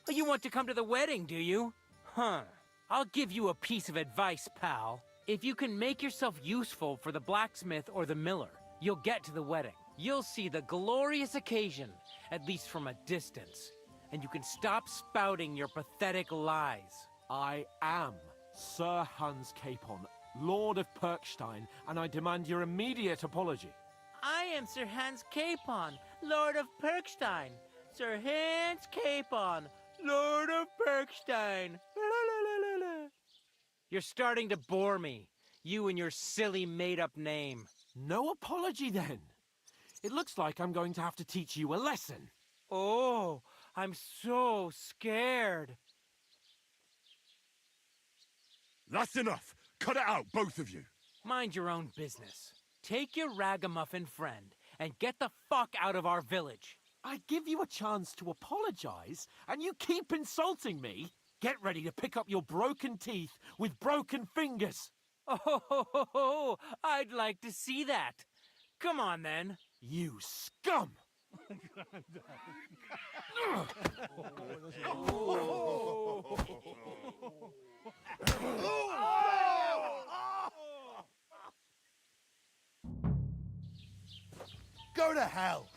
Oh, you want to come to the wedding, do you? Huh. I'll give you a piece of advice, pal. If you can make yourself useful for the blacksmith or the miller, you'll get to the wedding. You'll see the glorious occasion, at least from a distance. And you can stop spouting your pathetic lies. I am Sir Hans Capon, Lord of Perkstein, and I demand your immediate apology. I am Sir Hans Capon, Lord of Perkstein. Sir Hans Capon, Lord of Perkstein. You're starting to bore me, you and your silly made-up name. No apology, then. It looks like I'm going to have to teach you a lesson. Oh, I'm so scared. That's enough. Cut it out, both of you. Mind your own business. Take your ragamuffin friend and get the fuck out of our village. I give you a chance to apologize, and you keep insulting me. Get ready to pick up your broken teeth with broken fingers. Oh, I'd like to see that. Come on, then. You scum! Go to hell!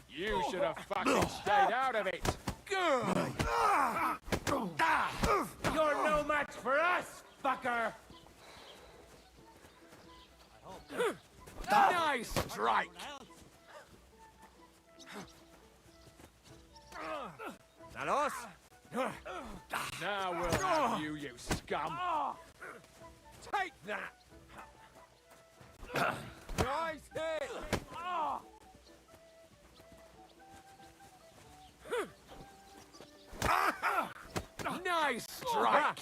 You should have fucking stayed out of it. You're no match for us, fucker! Nice strike! That us? Now we'll have you, you scum! Take that! Nice hit! Nice strike!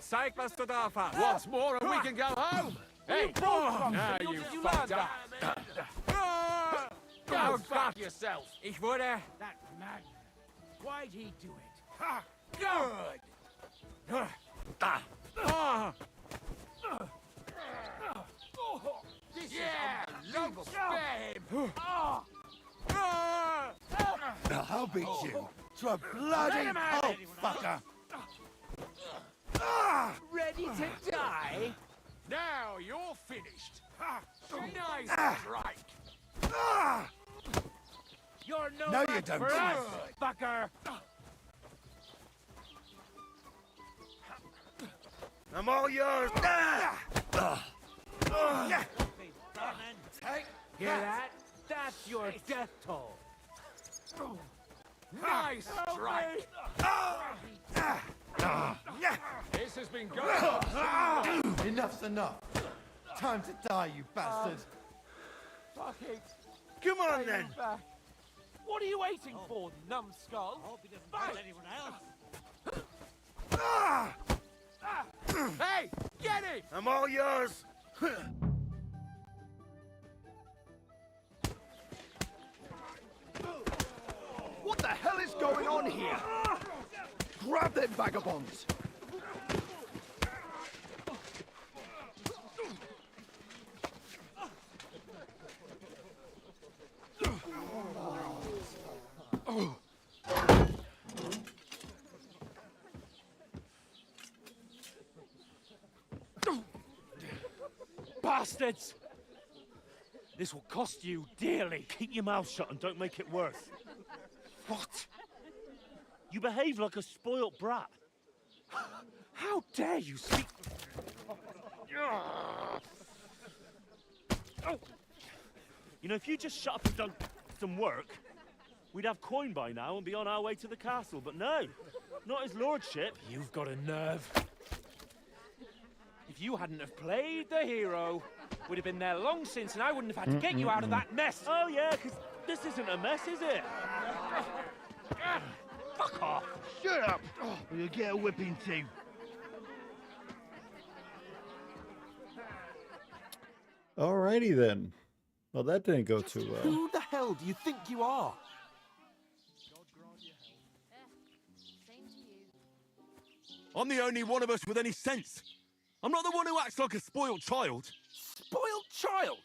Zeig, was du drauf hast. Once more and we can go home! Hey! Now you fucked up! Go fuck yourself! Ich wurde... That madman. Why'd he do it? Good! Yeah! Don't spare him! I'll beat you to a bloody pulp, fucker! Ready to die? Now you're finished! Nice strike! You're no, No, you match don't, for us, fucker! I'm all yours! Hear that? That's your death toll. Nice strike! This has been going on. Enough's enough. Time to die, you bastard. Fucking Come on, then. Back. What are you waiting for, numbskull? Hope he doesn't kill anyone else. Hey! Get him! I'm all yours. What the hell is going on here? Grab them vagabonds! Bastards! This will cost you dearly. Keep your mouth shut and don't make it worse. What? You behave like a spoilt brat. How dare you speak... Oh! You know, if you just shut up and done some work, we'd have coin by now and be on our way to the castle. But no, not his lordship. You've got a nerve. If you hadn't have played the hero, we'd have been there long since, and I wouldn't have had to get you out of that mess. Oh yeah, because this isn't a mess, is it? Fuck off! Shut up, or you'll get a whipping too. Alrighty then. Well, that didn't go too well. Who the hell do you think you are? I'm the only one of us with any sense. I'm not the one who acts like a spoiled child. Spoiled child?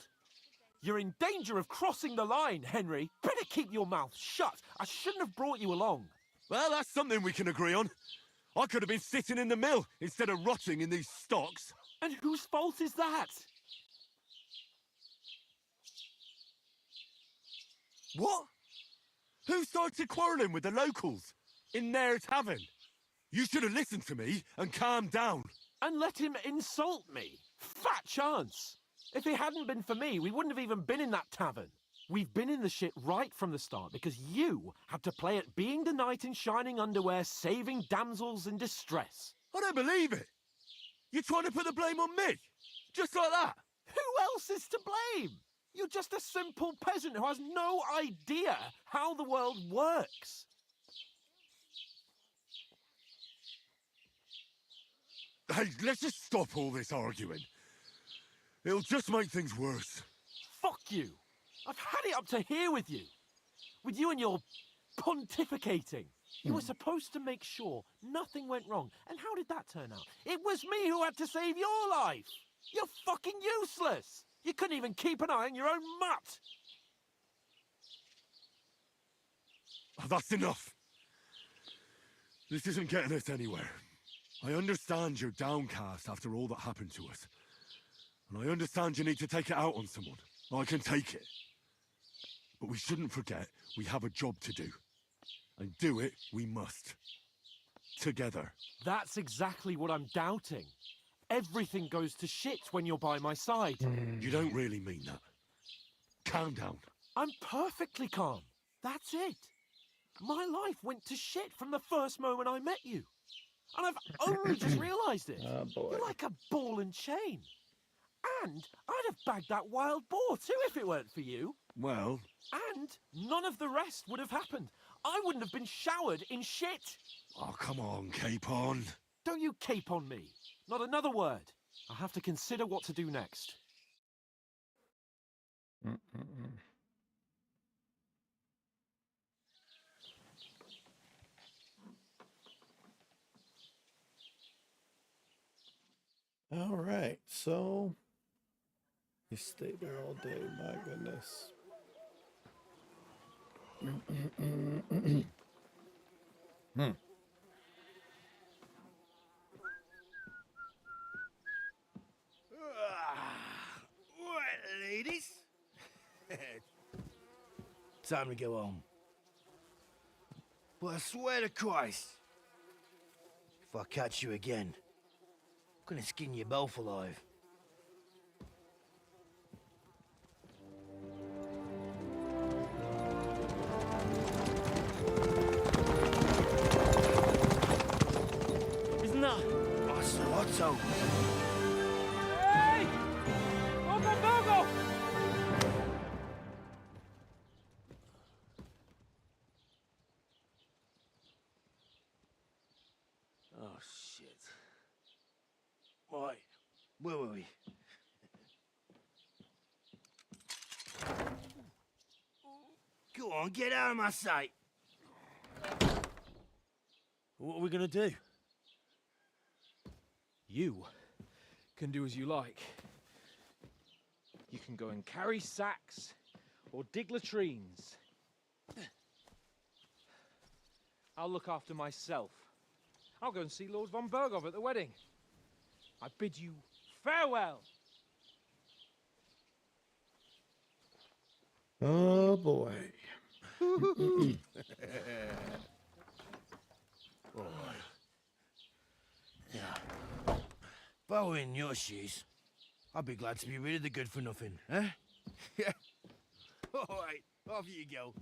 You're in danger of crossing the line, Henry. Better keep your mouth shut. I shouldn't have brought you along. Well, that's something we can agree on. I could have been sitting in the mill instead of rotting in these stocks. And whose fault is that? What? Who started quarrelling with the locals in their tavern? You should have listened to me and calmed down. And let him insult me? Fat chance. If it hadn't been for me, we wouldn't have even been in that tavern. We've been in the shit right from the start because you had to play at being the knight in shining underwear, saving damsels in distress. I don't believe it. You're trying to put the blame on me? Just like that? Who else is to blame? You're just a simple peasant who has no idea how the world works. Hey, let's just stop all this arguing. It'll just make things worse. Fuck you. I've had it up to here with you. With you and your pontificating. You were supposed to make sure nothing went wrong. And how did that turn out? It was me who had to save your life. You're fucking useless. You couldn't even keep an eye on your own mutt. Oh, that's enough. This isn't getting us anywhere. I understand you're downcast after all that happened to us. And I understand you need to take it out on someone. I can take it. But we shouldn't forget we have a job to do. And do it we must. Together. That's exactly what I'm doubting. Everything goes to shit when you're by my side. You don't really mean that. Calm down. I'm perfectly calm. That's it. My life went to shit from the first moment I met you. And I've only just realised it. Oh, boy. You're like a ball and chain. And I'd have bagged that wild boar too if it weren't for you. Well... And none of the rest would have happened. I wouldn't have been showered in shit. Oh, come on, Capon. Don't you cape on me. Not another word. I'll have to consider what to do next. All right, so you stay there all day. My goodness. Right, ladies. Time to go home. But I swear to Christ, if I catch you again, I'm gonna skin you both alive. Isn't that? Otto. Hey! Go! Oh, shit. Right, where were we? Go on, get out of my sight. What are we gonna do? You can do as you like. You can go and carry sacks or dig latrines. I'll look after myself. I'll go and see Lord von Bergov at the wedding. I bid you farewell. Oh boy. Yeah. If I were in your shoes, I'd be glad to be rid of the good for nothing, eh? Yeah. All right, off you go.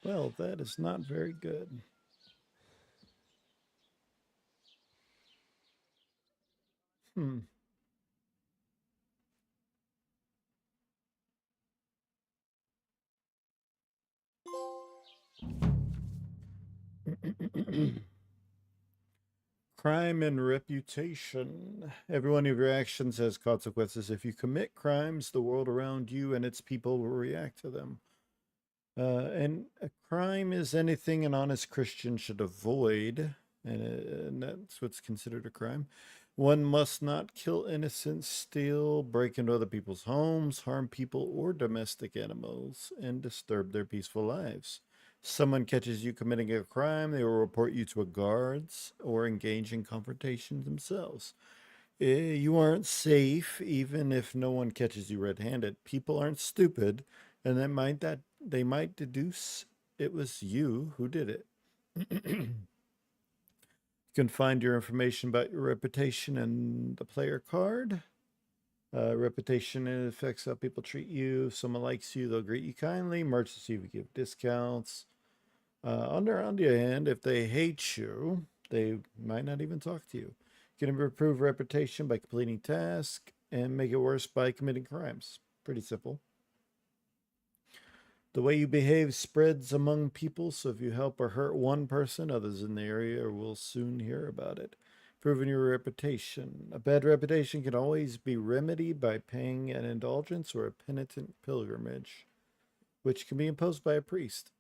Well, that is not very good. Hmm. Crime and reputation. Every one of your actions has consequences. If you commit crimes, the world around you and its people will react to them. And a crime is anything an honest Christian should avoid, and that's what's considered a crime. One must not kill innocents, steal, break into other people's homes, harm people or domestic animals, and disturb their peaceful lives. Someone catches you committing a crime, they will report you to a guards or engage in confrontation themselves. You aren't safe even if no one catches you red-handed. People aren't stupid, and they might deduce it was you who did it. You can find your information about your reputation in the player card. Reputation affects how people treat you. If someone likes you, they'll greet you kindly. Merchants even give discounts. On the other hand, if they hate you, they might not even talk to you. You can improve reputation by completing tasks and make it worse by committing crimes. Pretty simple. The way you behave spreads among people, so if you help or hurt one person, others in the area will soon hear about it. Improving your reputation. A bad reputation can always be remedied by paying an indulgence or a penitent pilgrimage, which can be imposed by a priest.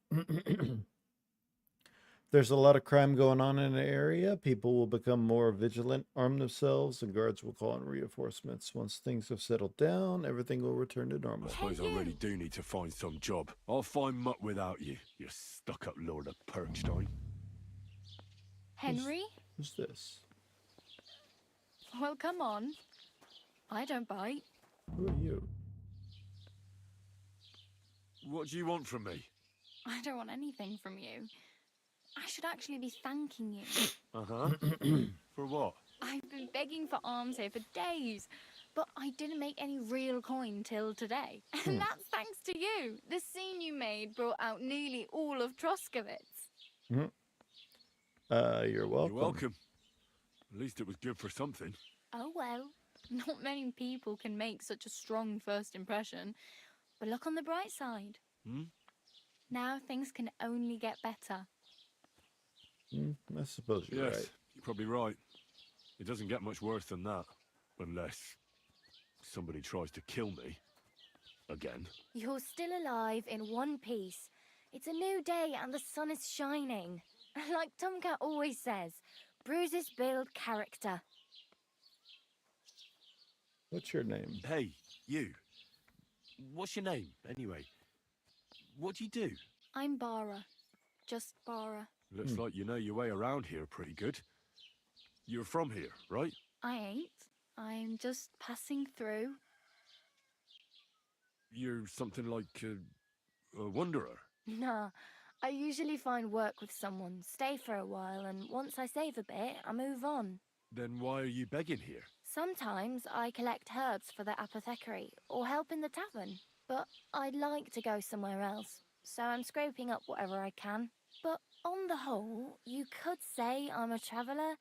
There's a lot of crime going on in an area. People will become more vigilant, arm themselves, and guards will call in reinforcements. Once things have settled down, everything will return to normal. I suppose I really do need to find some job. I'll find muck without you, you stuck-up Lord of Perkstein. Henry? Who's this? Well, come on. I don't bite. Who are you? What do you want from me? I don't want anything from you. I should actually be thanking you. Uh-huh. For what? I've been begging for alms here for days, but I didn't make any real coin till today. And that's thanks to you. The scene you made brought out nearly all of Troskowitz. You're welcome. You're welcome. At least it was good for something. Oh well, not many people can make such a strong first impression. But look on the bright side. Now things can only get better. I suppose you're Yes, right. you're probably right. It doesn't get much worse than that. Unless somebody tries to kill me. Again. You're still alive in one piece. It's a new day and the sun is shining. Like Tomcat always says, bruises build character. What's your name? Hey, you. What's your name, anyway? What do you do? I'm Bara. Just Bara. Looks like you know your way around here pretty good. You're from here, right? I ain't. I'm just passing through. You're something like a wanderer. Nah, I usually find work with someone, stay for a while, and once I save a bit, I move on. Then why are you begging here? Sometimes I collect herbs for the apothecary or help in the tavern, but I'd like to go somewhere else, so I'm scraping up whatever I can. But on the whole, you could say I'm a traveller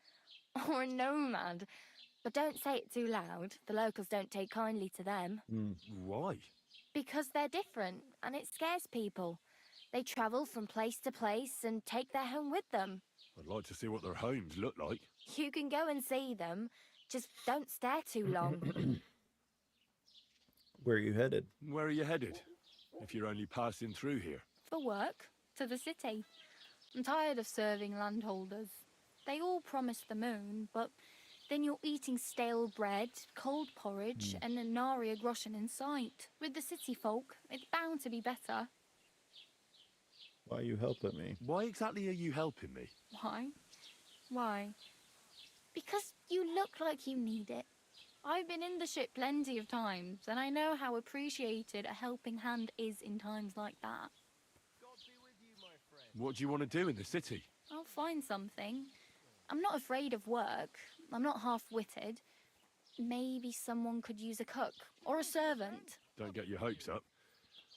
or a nomad, but don't say it too loud. The locals don't take kindly to them. Why? Because they're different, and it scares people. They travel from place to place and take their home with them. I'd like to see what their homes look like. You can go and see them, just don't stare too long. Where are you headed? Where are you headed? If you're only passing through here. For work, to the city. I'm tired of serving landholders. They all promise the moon, but then you're eating stale bread, cold porridge, and a nary a groschen in sight. With the city folk, it's bound to be better. Why are you helping me? Why exactly are you helping me? Why? Why? Because you look like you need it. I've been in the ship plenty of times, and I know how appreciated a helping hand is in times like that. What do you want to do in the city? I'll find something. I'm not afraid of work. I'm not half-witted. maybe someone could use a cook or a servant. Don't get your hopes up.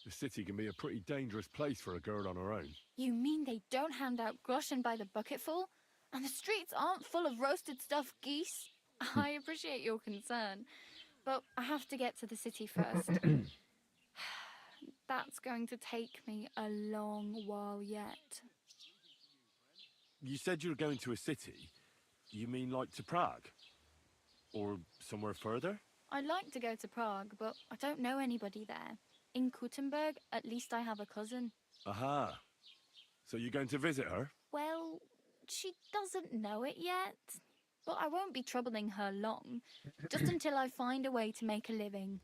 The city can be a pretty dangerous place for a girl on her own. You mean they don't hand out groschen by the bucketful? And the streets aren't full of roasted stuffed geese? I appreciate your concern, but I have to get to the city first. That's going to take me a long while yet. You said you were going to a city. You mean like to Prague? Or somewhere further? I'd like to go to Prague, but I don't know anybody there. In Kuttenberg, at least I have a cousin. Aha. So you're going to visit her? Well, she doesn't know it yet. But I won't be troubling her long, just until I find a way to make a living.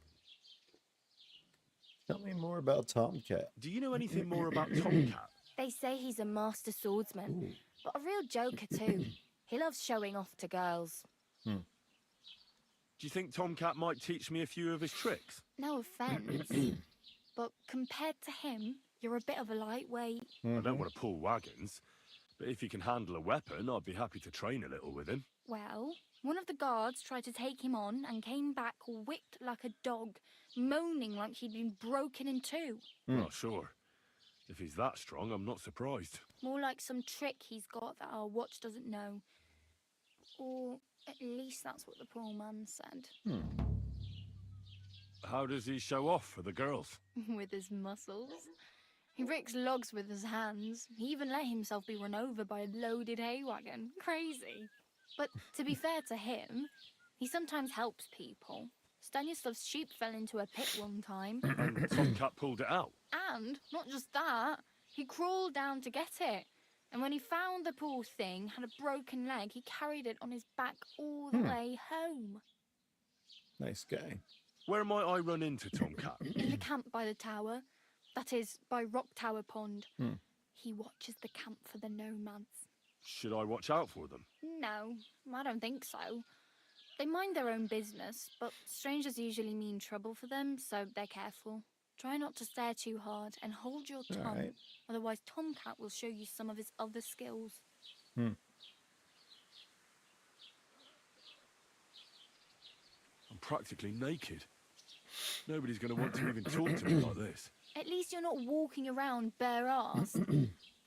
Tell me more about Tomcat. Do you know anything more about Tomcat? They say he's a master swordsman, but a real joker too. He loves showing off to girls. Do you think Tomcat might teach me a few of his tricks? No offence, but compared to him, you're a bit of a lightweight. I don't want to pull wagons, but if he can handle a weapon, I'd be happy to train a little with him. Well, one of the guards tried to take him on and came back whipped like a dog, moaning like he'd been broken in two. Well, sure. If he's that strong, I'm not surprised. More like some trick he's got that our watch doesn't know. Or at least that's what the poor man said. How does he show off for the girls? With his muscles. He breaks logs with his hands. He even let himself be run over by a loaded hay wagon. Crazy. But to be fair to him, he sometimes helps people. Stanislav's sheep fell into a pit one time. And Tomcat pulled it out. And not just that, he crawled down to get it. And when he found the poor thing had a broken leg, he carried it on his back all the way home. Nice guy. Where might I run into Tomcat? In the camp by the tower. That is, by Rock Tower Pond. He watches the camp for the nomads. Should I watch out for them? No, I don't think so. They mind their own business, but strangers usually mean trouble for them, so they're careful. Try not to stare too hard and hold your tongue, right. Otherwise Tomcat will show you some of his other skills. I'm practically naked. Nobody's going to want to even talk to me like this. At least you're not walking around bare arse.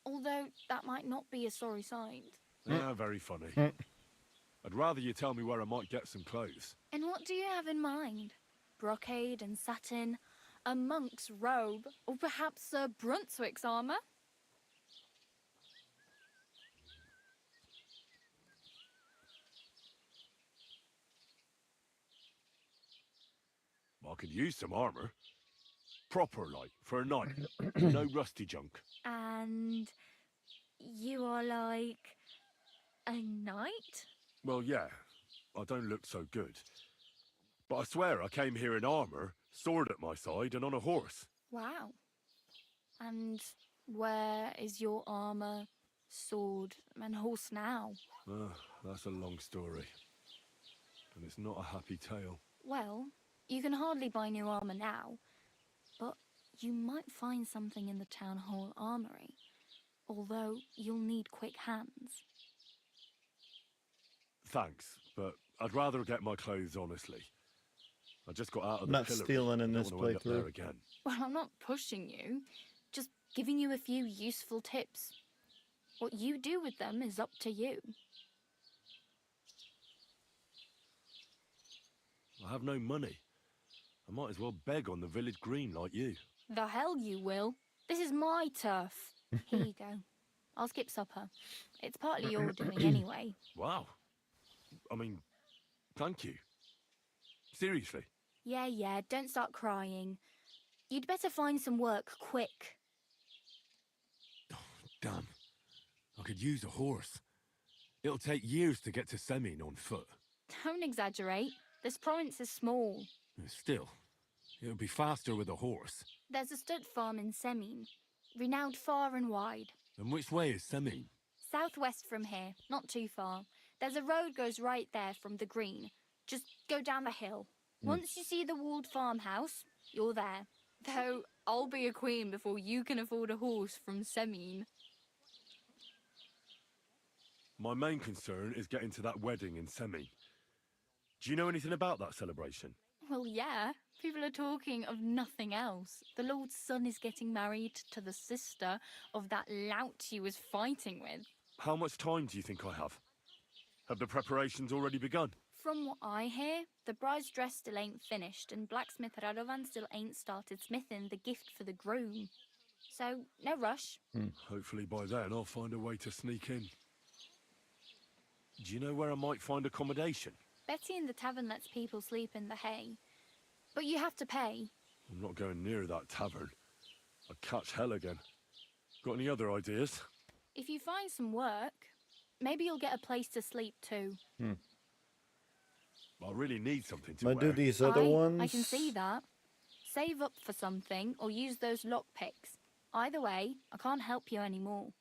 Although that might not be a sorry sight. Ah, very funny. I'd rather you tell me where I might get some clothes. And what do you have in mind? Brocade and satin, a monk's robe, or perhaps Sir Brunswick's armour? I could use some armour. Proper, like, for a night. No rusty junk. And you are like a knight? Well, yeah. I don't look so good. But I swear I came here in armour, sword at my side, and on a horse. Wow. And where is your armour, sword, and horse now? That's a long story. And it's not a happy tale. Well, you can hardly buy new armour now, but you might find something in the town hall armoury, although you'll need quick hands. Thanks, but I'd rather get my clothes honestly. I just got out of the Not pillory. stealing in Don't this wanna end up there playthrough. again. Well, I'm not pushing you, just giving you a few useful tips. What you do with them is up to you. I have no money. I might as well beg on the village green like you. The hell you will. This is my turf. Here you go. I'll skip supper. It's partly your doing anyway. Wow. I mean, thank you. Seriously. Yeah, don't start crying. You'd better find some work quick. Damn. I could use a horse. It'll take years to get to Semin on foot. Don't exaggerate. This province is small. Still, it'll be faster with a horse. There's a stud farm in Semin, renowned far and wide. And which way is Semin? Southwest from here, not too far. There's a road goes right there from the green. Just go down the hill. Once you see the walled farmhouse, you're there. Though I'll be a queen before you can afford a horse from Semin. My main concern is getting to that wedding in Semin. Do you know anything about that celebration? Well, yeah. People are talking of nothing else. The Lord's son is getting married to the sister of that lout he was fighting with. How much time do you think I have? Have the preparations already begun? From what I hear, the bride's dress still ain't finished, and blacksmith Radovan still ain't started smithing the gift for the groom. So, no rush. Hopefully by then I'll find a way to sneak in. Do you know where I might find accommodation? Betty in the tavern lets people sleep in the hay. But you have to pay. I'm not going near that tavern. I'd catch hell again. Got any other ideas? If you find some work, maybe you'll get a place to sleep too. I really need something to Might do wear. these other ones. I can see that. Save up for something or use those lockpicks. Either way, I can't help you anymore.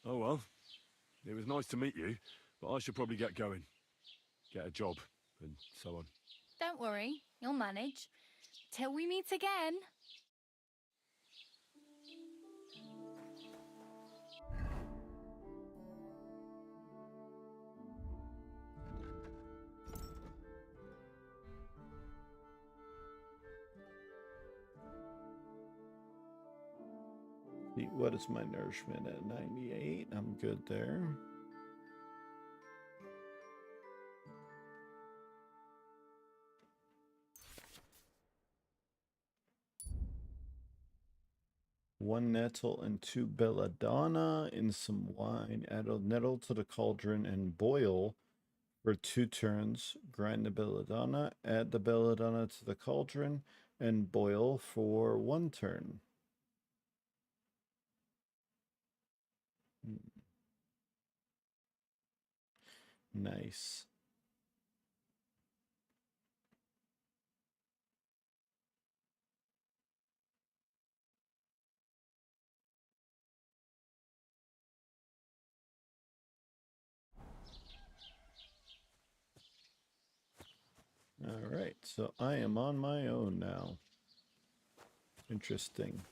Oh well. It was nice to meet you, but I should probably get going. Get a job, and so on. Don't worry, you'll manage. Till we meet again. What is my nourishment at 98? I'm good there. One nettle and 2 belladonna in some wine. Add a nettle to the cauldron and boil for 2 turns. Grind the belladonna, add the belladonna to the cauldron, and boil for 1 turn. Nice. All right, so I am on my own now. Interesting.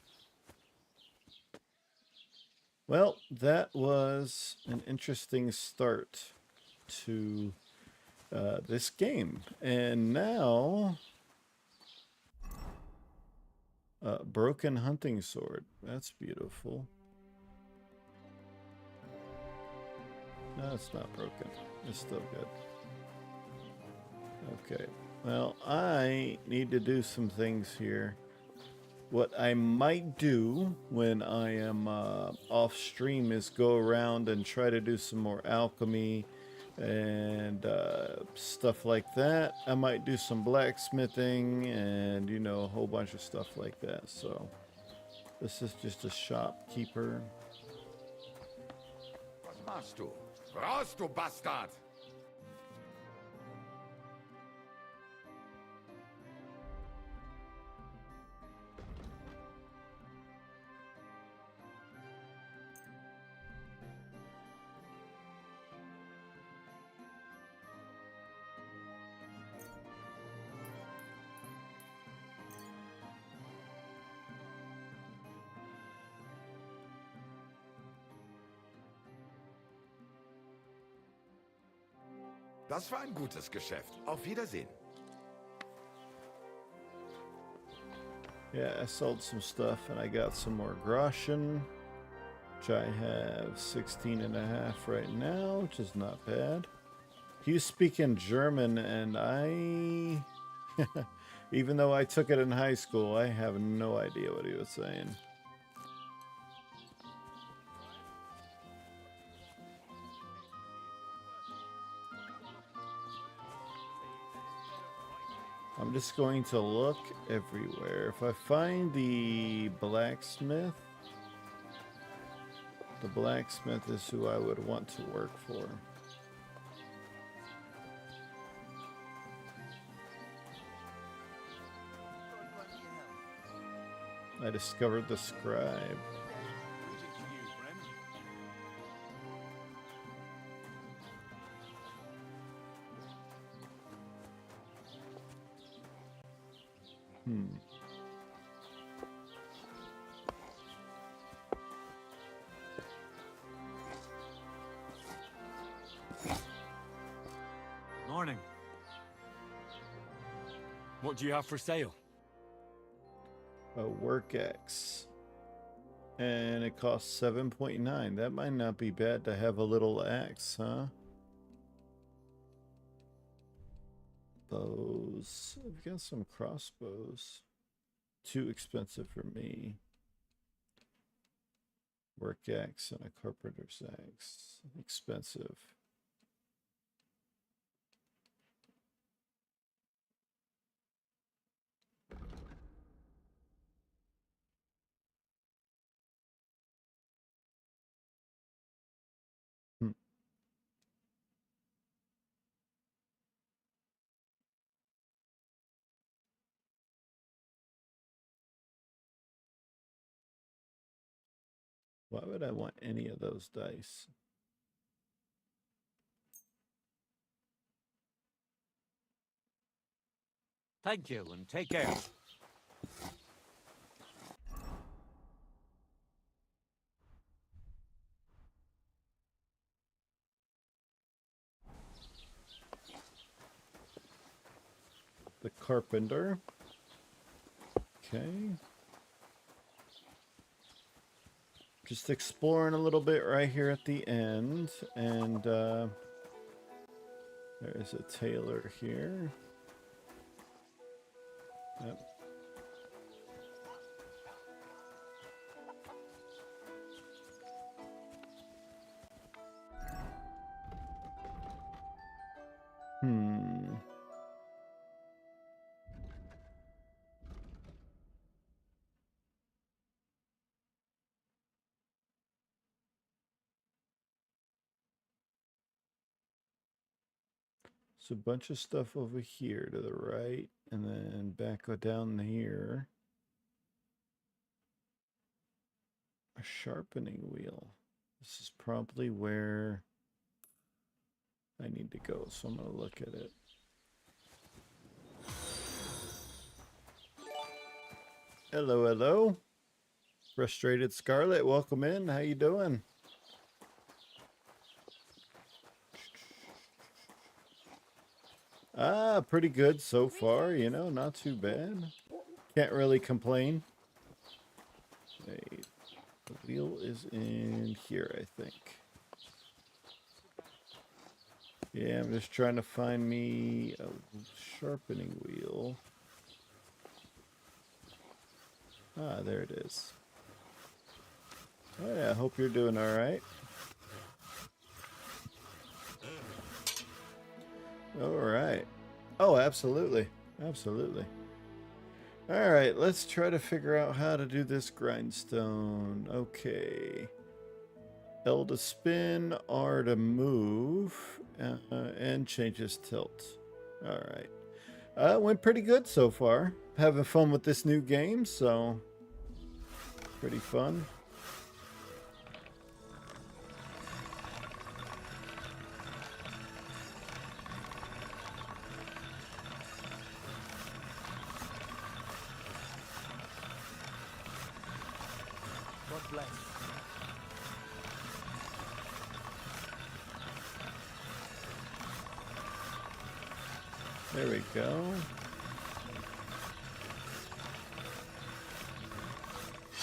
Well, that was an interesting start to this game. And now, broken hunting sword. That's beautiful. No, it's not broken. It's still good. Okay. Well, I need to do some things here. What I might do when I am off stream is go around and try to do some more alchemy and stuff like that. I might do some blacksmithing and, you know, a whole bunch of stuff like that. So this is just a shopkeeper. Was machst du? Raus, du Bastard! Das war ein gutes Geschäft. Auf Wiedersehen. Yeah, I sold some stuff and I got some more groschen, which I have 16.5 right now, which is not bad. He was speaking German and I, even though I took it in high school, I have no idea what he was saying. I'm just going to look everywhere. If I find the blacksmith is who I would want to work for. I discovered the scribe. What do you have for sale? A work axe. And it costs 7.9. That might not be bad to have a little axe, huh? Bows. I've got some crossbows. Too expensive for me. Work axe and a carpenter's axe. Expensive. Why would I want any of those dice? Thank you, and take care. The carpenter. Okay. Just exploring a little bit right here at the end. And there's a tailor here. Yep. So a bunch of stuff over here to the right, and then back down here. A sharpening wheel. This is probably where I need to go, so I'm going to look at it. Hello, hello. Frustrated Scarlet, welcome in. How you doing? Pretty good so far, you know, not too bad. Can't really complain. Wait, the wheel is in here, I think. Yeah, I'm just trying to find me a sharpening wheel. Ah, there it is. Oh yeah, I hope you're doing all right. All right. Oh, absolutely. Absolutely. All right, let's try to figure out how to do this grindstone. Okay. L to spin, R to move, and change his tilt. All right. Went pretty good so far. Having fun with this new game, so pretty fun. God bless. There we go.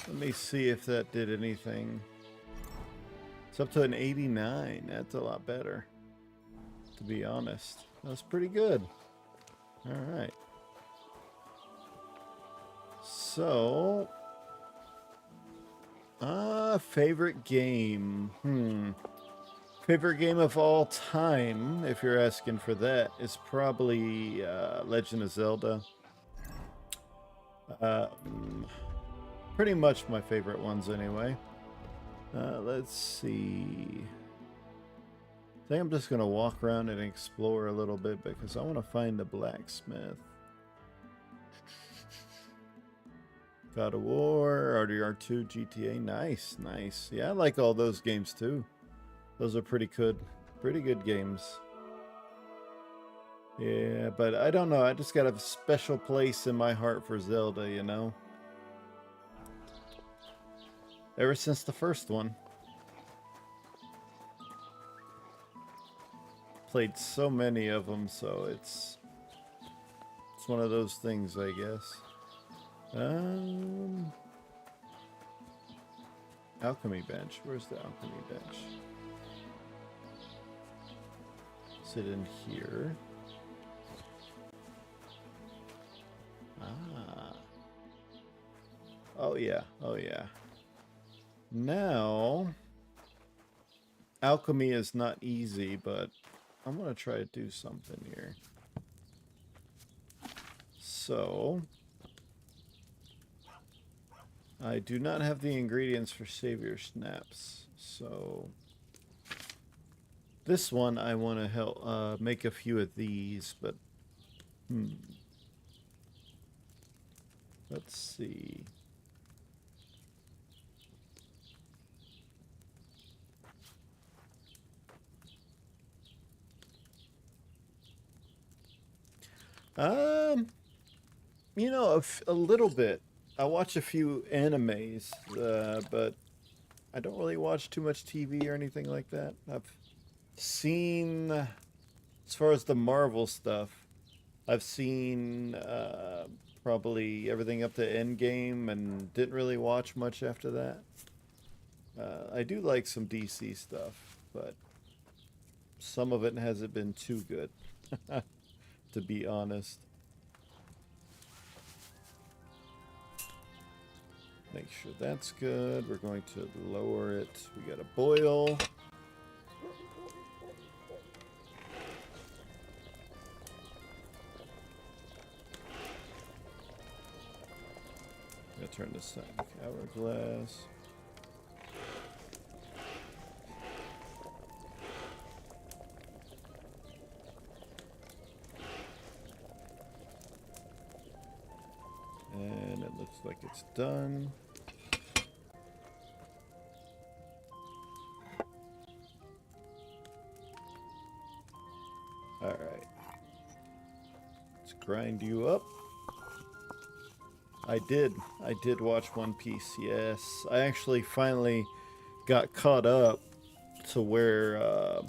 Let me see if that did anything. It's up to an 89. That's a lot better, to be honest. That's pretty good. All right. So, favorite game. Favorite game of all time, if you're asking for that, is probably Legend of Zelda. Pretty much my favorite ones anyway. Let's see. I think I'm just going to walk around and explore a little bit because I want to find a blacksmith. God of War, RDR2, GTA. Nice, nice. Yeah, I like all those games too. Those are pretty good games. Yeah, but I don't know. I just got a special place in my heart for Zelda, you know? Ever since the first one. Played so many of them, so it's It's one of those things, I guess. Alchemy bench. Where's the alchemy bench? Sit in here. Ah. Oh yeah. Oh yeah. Now, alchemy is not easy, but I'm gonna try to do something here. So, I do not have the ingredients for Savior Snaps, so this one I want to help make a few of these, but let's see. You know, a little bit. I watch a few animes, but I don't really watch too much TV or anything like that. I've seen, as far as the Marvel stuff, I've seen probably everything up to Endgame and didn't really watch much after that. I do like some DC stuff, but some of it hasn't been too good, to be honest. Make sure that's good. We're going to lower it. We got a boil. I'm gonna turn this on. Hourglass. And it looks like it's done. All right. Let's grind you up. I did watch One Piece, yes. I actually finally got caught up to where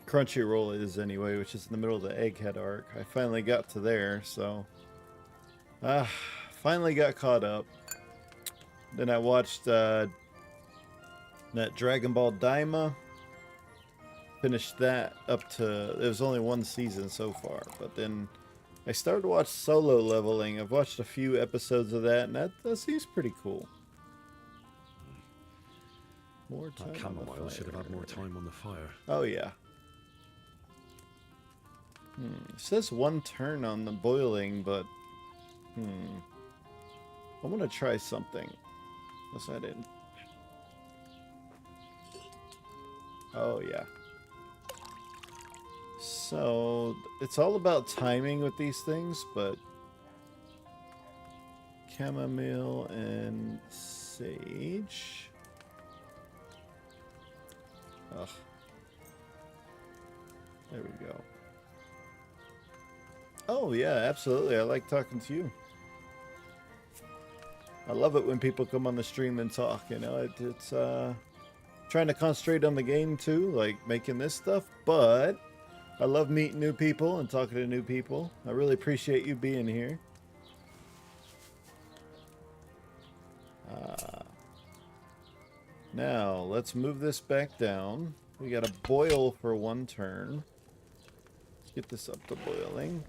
Crunchyroll is anyway, which is in the middle of the Egghead arc. I finally got to there, so... finally got caught up. Then I watched that Dragon Ball Daima. Finished that up to... It was only one season so far, but then... I started to watch Solo Leveling. I've watched a few episodes of that, and that seems pretty cool. More time. That chamomile should have had more time on the fire. Oh yeah. It says 1 turn on the boiling, but I want to try something. Unless I didn't. Oh yeah. So, it's all about timing with these things, but chamomile and sage. Ugh. There we go. Oh yeah, absolutely. I like talking to you. I love it when people come on the stream and talk, you know. It's trying to concentrate on the game too, like making this stuff, but I love meeting new people and talking to new people. I really appreciate you being here. Now, let's move this back down. We got to boil for 1 turn. Let's get this up to boiling.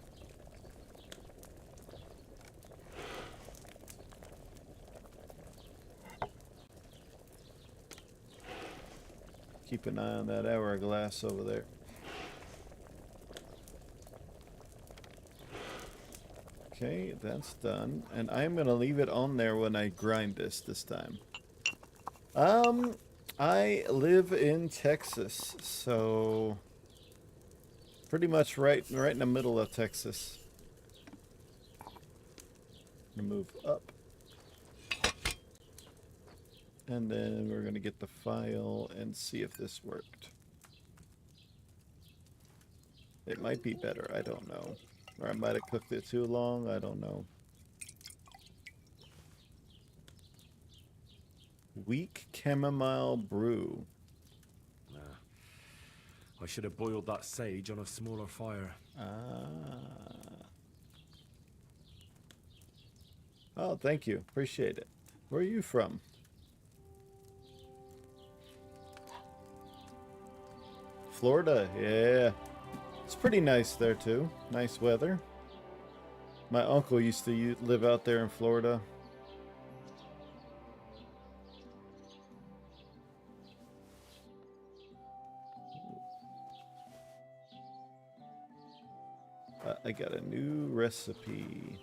Keep an eye on that hourglass over there. Okay, that's done. And I'm going to leave it on there when I grind this time. I live in Texas, so pretty much right in the middle of Texas. Move up. And then we're going to get the file and see if this worked. It might be better, I don't know. Or I might have cooked it too long, I don't know. Weak chamomile brew. Nah. I should have boiled that sage on a smaller fire. Oh, thank you. Appreciate it. Where are you from? Florida, yeah. It's pretty nice there too. Nice weather. My uncle used to live out there in Florida. I got a new recipe.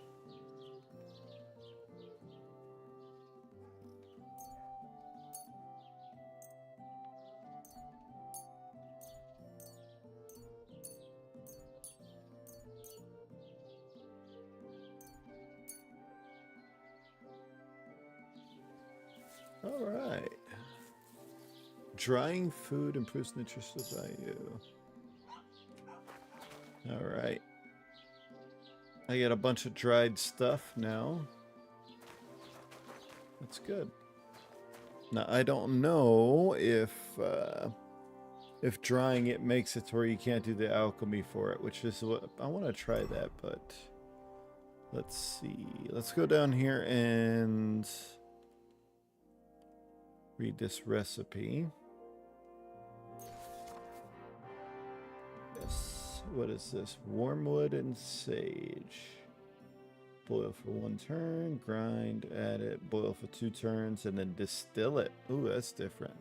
All right. Drying food improves nutritional value. All right. I got a bunch of dried stuff now. That's good. Now, I don't know if drying it makes it to where you can't do the alchemy for it, which is what I want to try that, but let's see. Let's go down here and read this recipe. Yes. What is this? Wormwood and sage. Boil for 1 turn, grind, add it, boil for 2 turns, and then distill it. Ooh, that's different.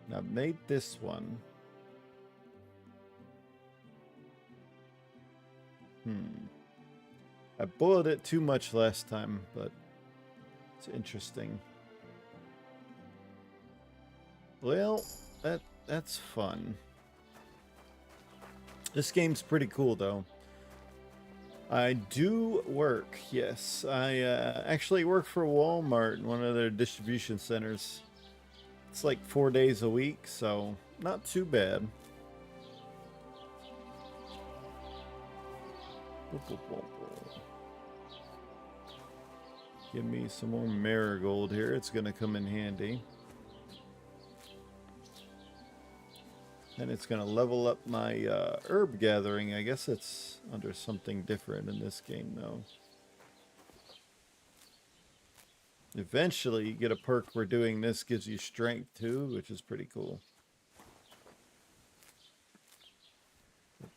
Now, I've made this one. I boiled it too much last time, but it's interesting. Well, that's fun. This game's pretty cool, though. I do work, yes. I actually work for Walmart in one of their distribution centers. It's like 4 days a week, so not too bad. Give me some more marigold here. It's going to come in handy. And it's going to level up my herb gathering. I guess it's under something different in this game, though. Eventually, you get a perk where doing this gives you strength, too, which is pretty cool. Do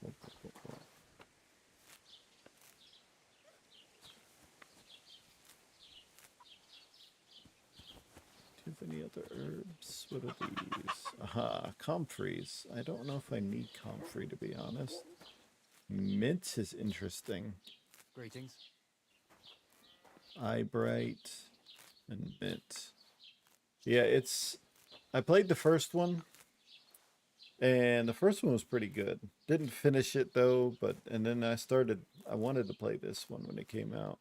you have any other herbs? What are these? Aha, comfreys. I don't know if I need comfrey, to be honest. Mint is interesting. Greetings. Eyebright and mint. Yeah, I played the first one, and the first one was pretty good. Didn't finish it though, and then I wanted to play this one when it came out.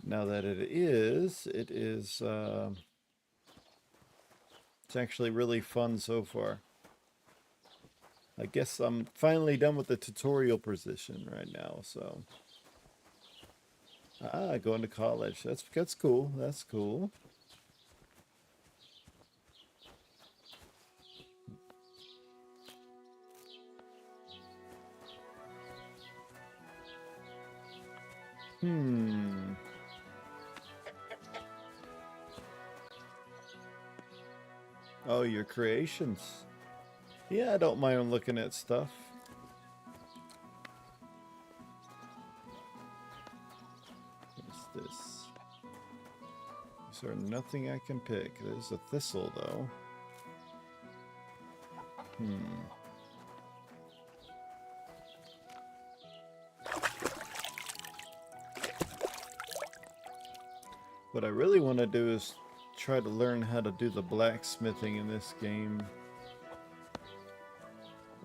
Now that it is it's actually really fun so far. I guess I'm finally done with the tutorial position right now, so. Going to college. That's cool. That's cool. Oh, your creations. Yeah, I don't mind looking at stuff. What's this? Is there nothing I can pick? There's a thistle, though. What I really want to do is try to learn how to do the blacksmithing in this game.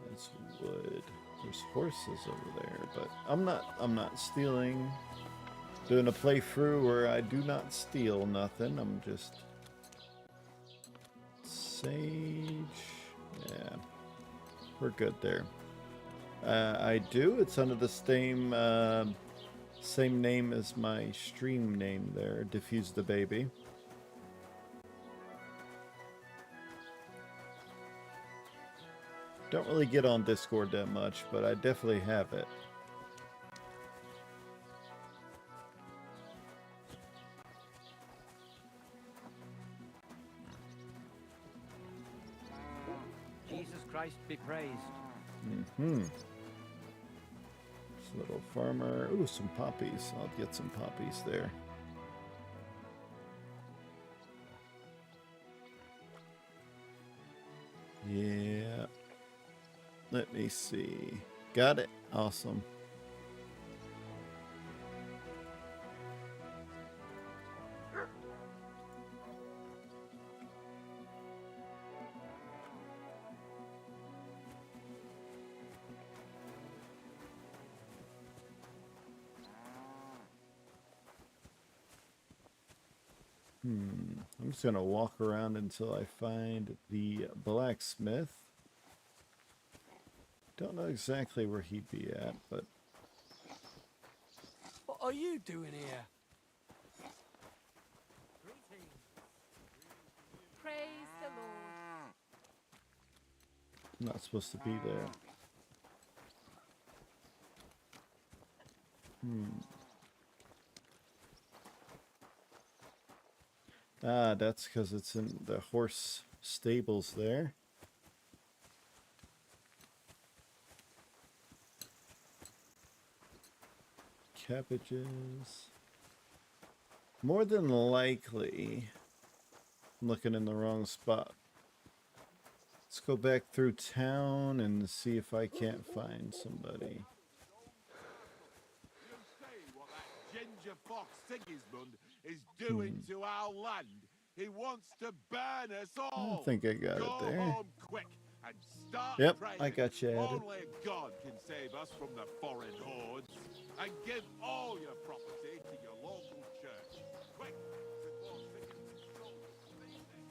That's wood. There's horses over there, but I'm not stealing. Doing a playthrough where I do not steal nothing. I'm just sage. Yeah, we're good there. I do. It's under the same name as my stream name there, Diffuse the Baby. Don't really get on Discord that much, but I definitely have it. Christ be praised. Mm-hmm. This little farmer. Ooh, some poppies. I'll get some poppies there. Yeah. Let me see. Got it. Awesome. I'm just gonna walk around until I find the blacksmith. Don't know exactly where he'd be at, but What are you doing here? Praise the Lord. I'm not supposed to be there. Ah, that's because it's in the horse stables there. Cabbages. More than likely, I'm looking in the wrong spot. Let's go back through town and see if I can't find somebody. You see what that ginger fox Sigismund is doing to our land? He wants to burn us all. I think I got Go it there. home quick and start Yep, praying. I got you added. Only God can save us from the foreign hordes. And give all your property to your local church. Quick, before Sigismund steals everything.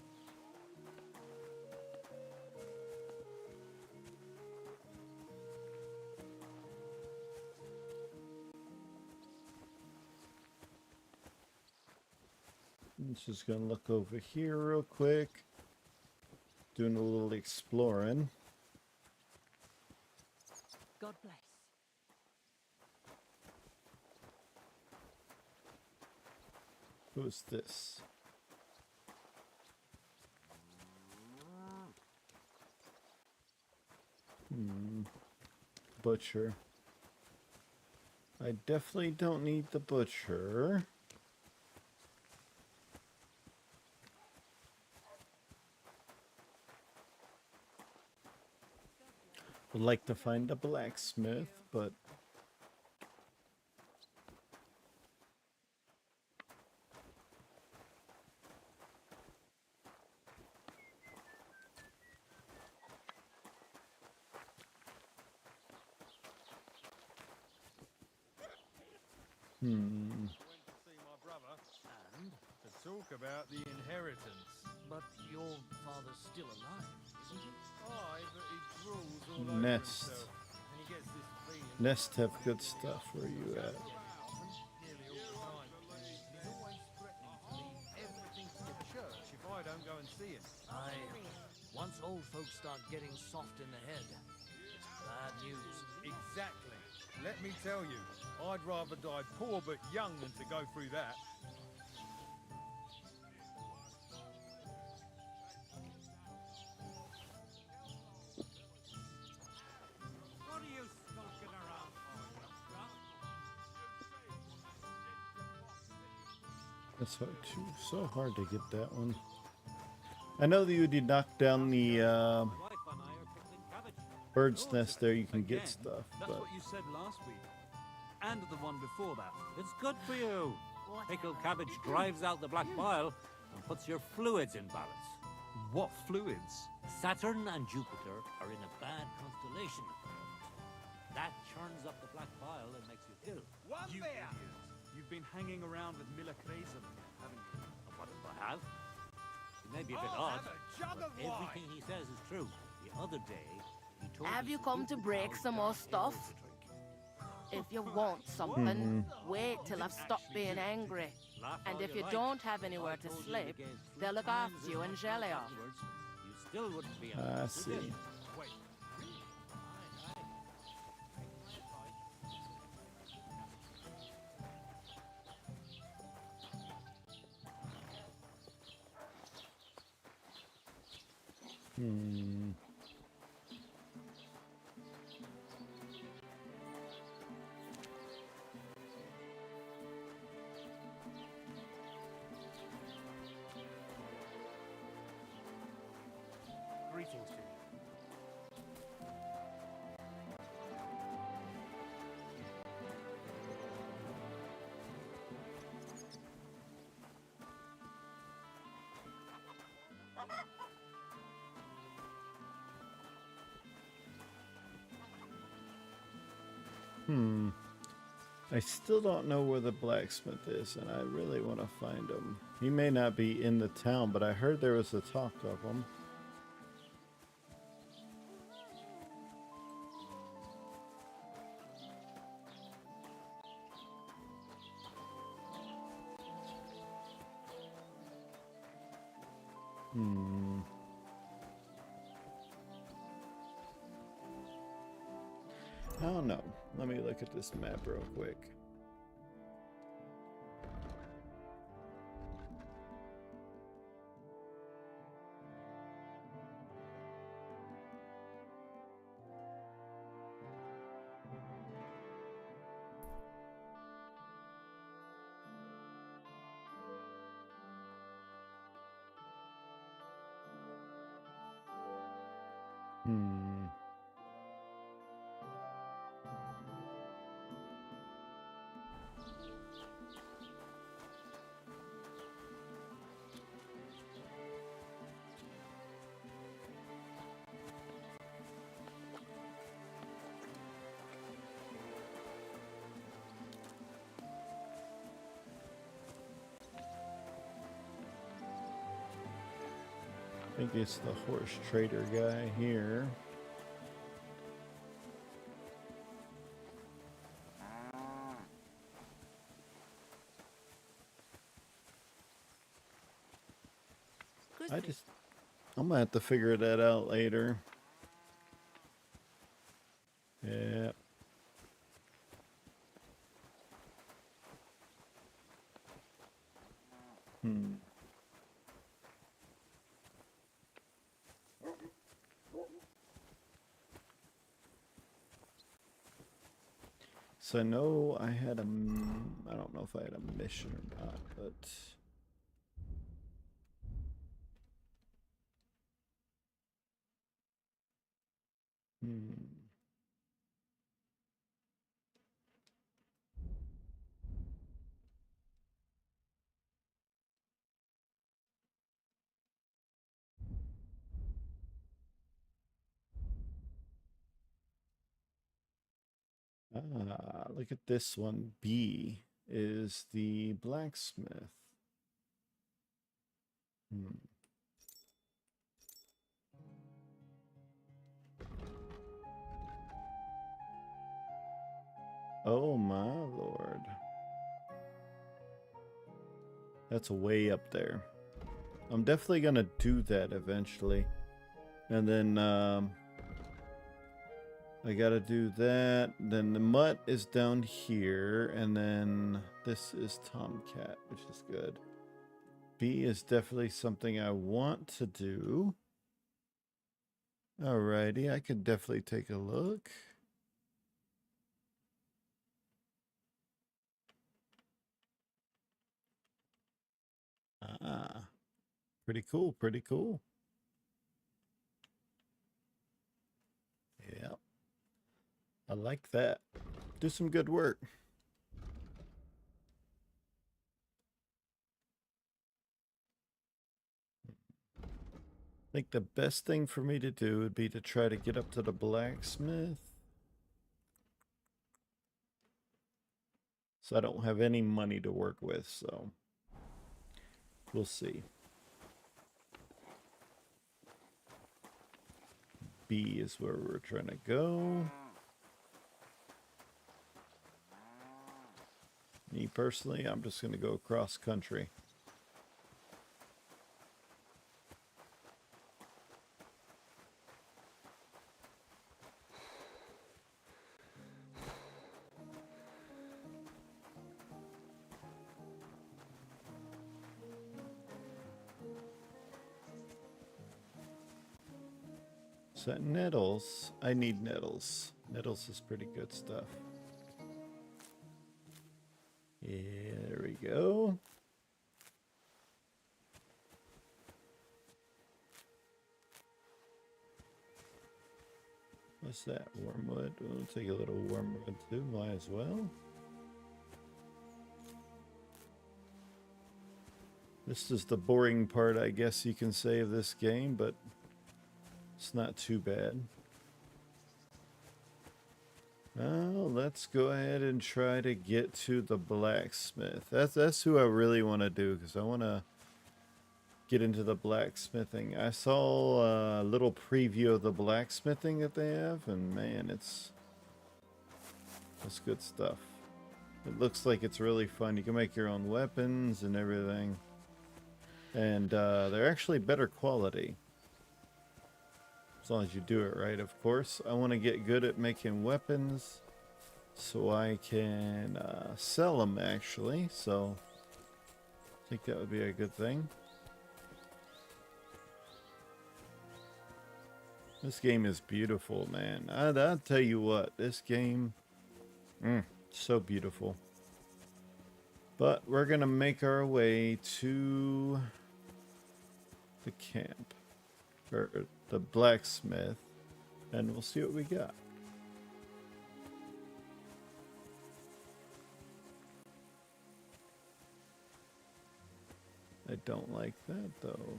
I'm just gonna look over here real quick. Doing a little exploring. God bless. Who's this? Butcher. I definitely don't need the butcher. Would like to find a blacksmith, but Went to see my brother and to talk about the inheritance. But your father's still alive, isn't he? Aye, but he drools all over Nest. himself. And he gets this feeling. Nest have good stuff. Where you at? Nearly all the time. He's always threatening to leave everything to the church if I don't go and see him. Aye. Once old folks start getting soft in the head, it's bad news. Exactly. Let me tell you, I'd rather die poor but young than to go through that. What are you skulking around for, That's so hard to get that one. I know that you did knock down the bird's nest there. You can get stuff, That's but what you said last week. And the one before that. It's good for you. Pickled cabbage drives out the black bile and puts your fluids in balance. What fluids? Saturn and Jupiter are in a bad constellation. That churns up the black bile and makes you ill. You idiot. You've been hanging around with Miller Crazen, haven't you? What if I have? It may be a bit odd, but everything he says is true. The other day, he told Have me you come to break some more stuff? If you want something, wait till I've stopped being angry. And if you don't have anywhere to sleep, they'll look after you in jelly off. You still wouldn't be I see. I still don't know where the blacksmith is, and I really want to find him. He may not be in the town, but I heard there was a talk of him. I don't know. Let me look at this map real quick. I think it's the horse trader guy here. I'm gonna have to figure that out later. Yeah. So I know I had a, I don't know if I had a mission or not, but look at this one. B is the blacksmith. Oh my lord. That's way up there. I'm definitely gonna do that eventually. And then I gotta do that. Then the mutt is down here, and then this is Tomcat, which is good. B is definitely something I want to do. Alrighty, I could definitely take a look. Ah, pretty cool, pretty cool. Yeah, I like that. Do some good work. I think the best thing for me to do would be to try to get up to the blacksmith. So I don't have any money to work with, so we'll see. B is where we're trying to go. Me personally, I'm just going to go across country. Is that nettles? I need nettles. Nettles is pretty good stuff. Yeah, there we go. What's that? Wormwood? We'll take a little wormwood too, might as well. This is the boring part, I guess you can say, of this game, but it's not too bad. Well, let's go ahead and try to get to the blacksmith. That's who I really want to do, because I want to get into the blacksmithing. I saw a little preview of the blacksmithing that they have, and man, it's good stuff. It looks like it's really fun. You can make your own weapons and everything, and they're actually better quality. As long as you do it right, of course. I want to get good at making weapons so I can sell them, actually. So I think that would be a good thing. This game is beautiful, man. I'll tell you what, this game, so beautiful. But we're going to make our way to the camp. Or the blacksmith, and we'll see what we got. I don't like that though.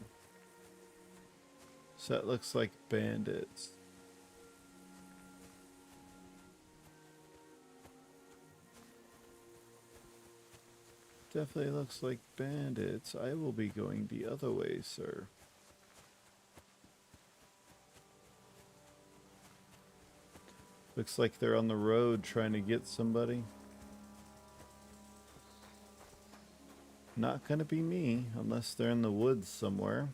So that looks like bandits. Definitely looks like bandits. I will be going the other way, sir. Looks like they're on the road trying to get somebody. Not gonna be me, unless they're in the woods somewhere.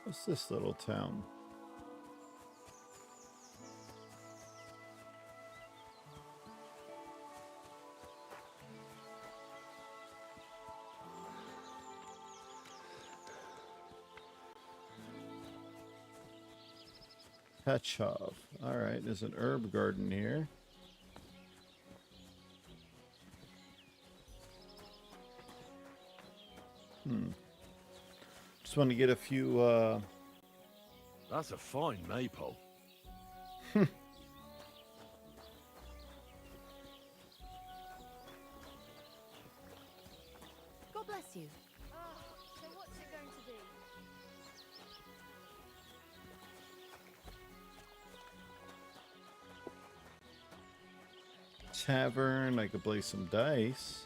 What's this little town? Pechov. Alright, there's an herb garden here. Just want to get a few, That's a fine maypole. God bless you. So what's it going to be? Tavern. I could play some dice.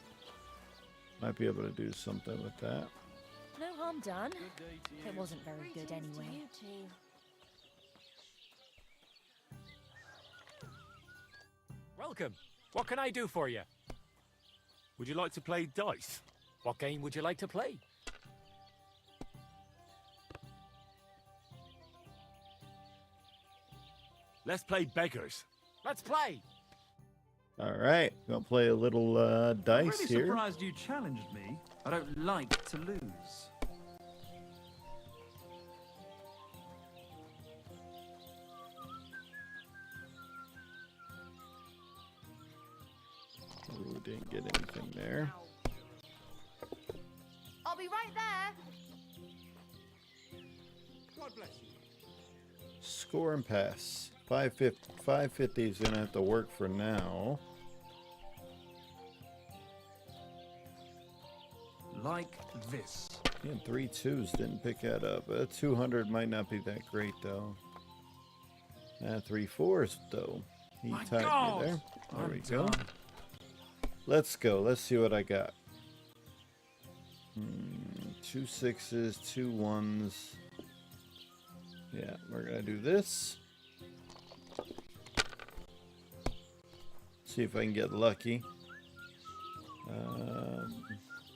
Might be able to do something with that. No harm done. It wasn't very good anyway. Welcome. What can I do for you? Would you like to play dice? What game would you like to play? Let's play beggars. Let's play. Alright, gonna play a little dice I'm really here. surprised you challenged me. I don't like to lose. Ooh, didn't get anything there. I'll be right there. God bless you. Score and pass. 550 is gonna have to work for now. Like this. Yeah, 3 2s didn't pick that up. 200 might not be that great though. 3 4s though. He My tied God! me there. There I'm we go. done. Let's go. Let's see what I got. 2 6s, 2 1s. Yeah, we're gonna do this. See if I can get lucky.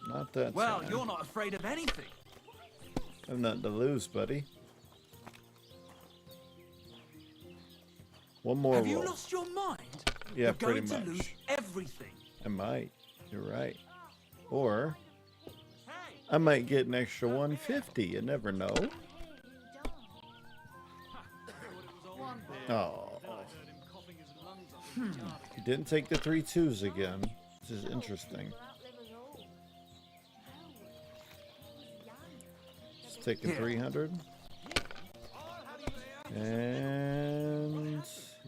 Not that Well, time. you're not afraid of anything. I've nothing to lose, buddy. One more Have you roll. lost your mind? Yeah, You're pretty going to much. lose everything. I might. You're right. Or I might get an extra 150. You never know. Oh. He didn't take the 3 2s again. This is interesting. Let's taking 300. And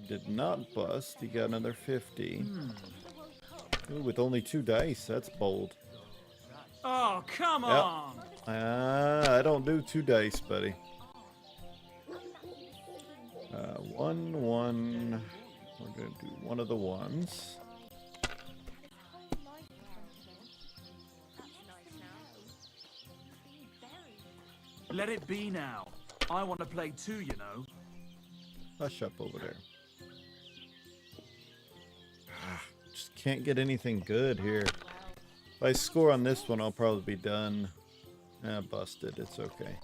did not bust. He got another 50. Ooh, with only 2 dice, that's bold. Oh, come on! I don't do 2 dice, buddy. 1, 1. We're gonna do one of the ones. Let it be now. I want to play too, you know. Hush up over there. Just can't get anything good here. If I score on this one, I'll probably be done. Busted. It's okay.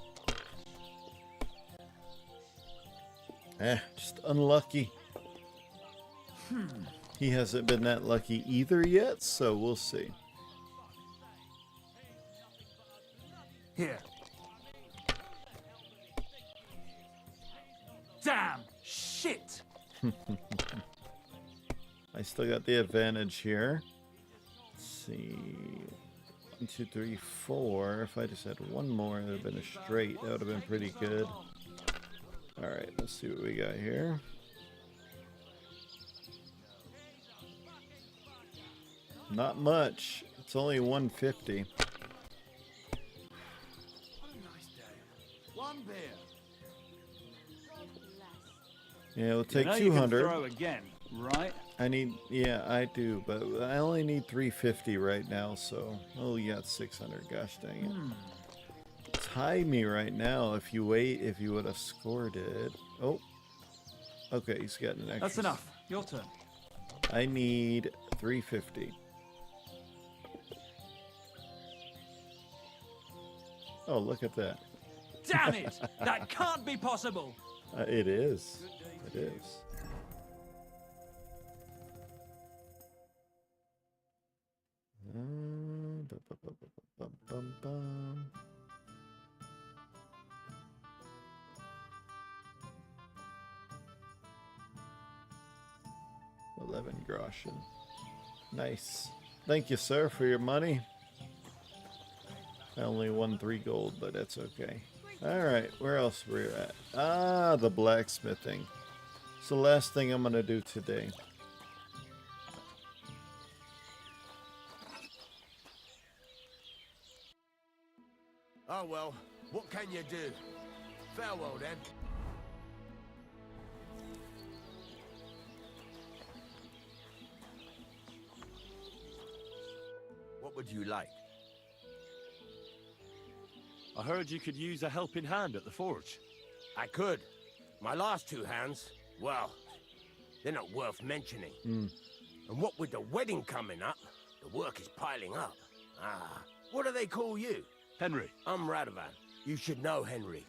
Just unlucky. He hasn't been that lucky either yet, so we'll see. Here. Damn! Shit! I still got the advantage here. Let's see. 1, 2, 3, 4. If I just had one more, it would have been a straight. That would have been pretty good. Alright, let's see what we got here. Not much. It's only 150. One beer. Yeah, we'll take you know 200. You can throw again, right? I need, yeah, I do, but I only need 350 right now, so, oh, you got 600, gosh dang it. Tie me right now. If you wait, if you would have scored it. Oh, okay, he's got an extra. That's enough. Your turn. I need 350. Oh, look at that. Damn it! That can't be possible! It is. It is. Bum. 11 groschen. Nice. Thank you, sir, for your money. I only won 3 gold, but that's okay. Alright, where else we're at? Ah, the blacksmithing. It's the last thing I'm going to do today. Oh well, what can you do? Farewell then. What would you like? I heard you could use a helping hand at the forge. I could. My last 2 hands, well, they're not worth mentioning. And what with the wedding coming up, the work is piling up. Ah, what do they call you? Henry. I'm Radovan. You should know, Henry.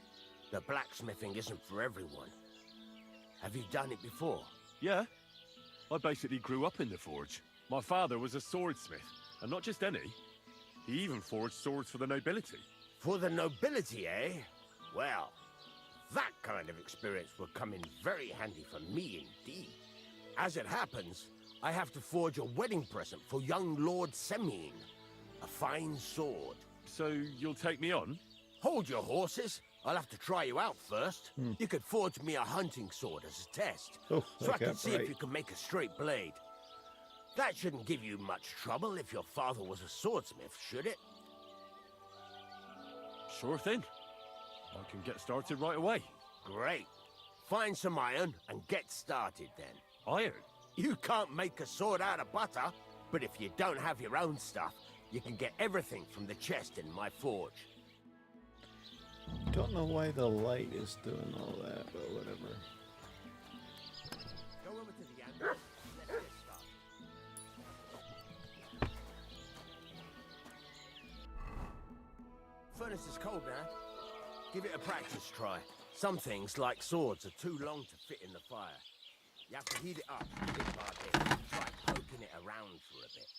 The blacksmithing isn't for everyone. Have you done it before? Yeah. I basically grew up in the forge. My father was a swordsmith, and not just any. He even forged swords for the nobility. For the nobility, eh? Well, that kind of experience will come in very handy for me indeed. As it happens, I have to forge a wedding present for young Lord Semine. A fine sword. So you'll take me on? Hold your horses. I'll have to try you out first. You could forge me a hunting sword as a test. Oh, so I can see if you can make a straight blade. That shouldn't give you much trouble if your father was a swordsmith, should it? Sure thing. I can get started right away. Great. Find some iron and get started then. Iron? You can't make a sword out of butter, but if you don't have your own stuff, you can get everything from the chest in my forge. Don't know why the light is doing all that, but whatever. Go over to the anvil. Let's get started. Furnace is cold now. Give it a practice try. Some things, like swords, are too long to fit in the fire. You have to heat it up, bit by bit. Try poking it around for a bit.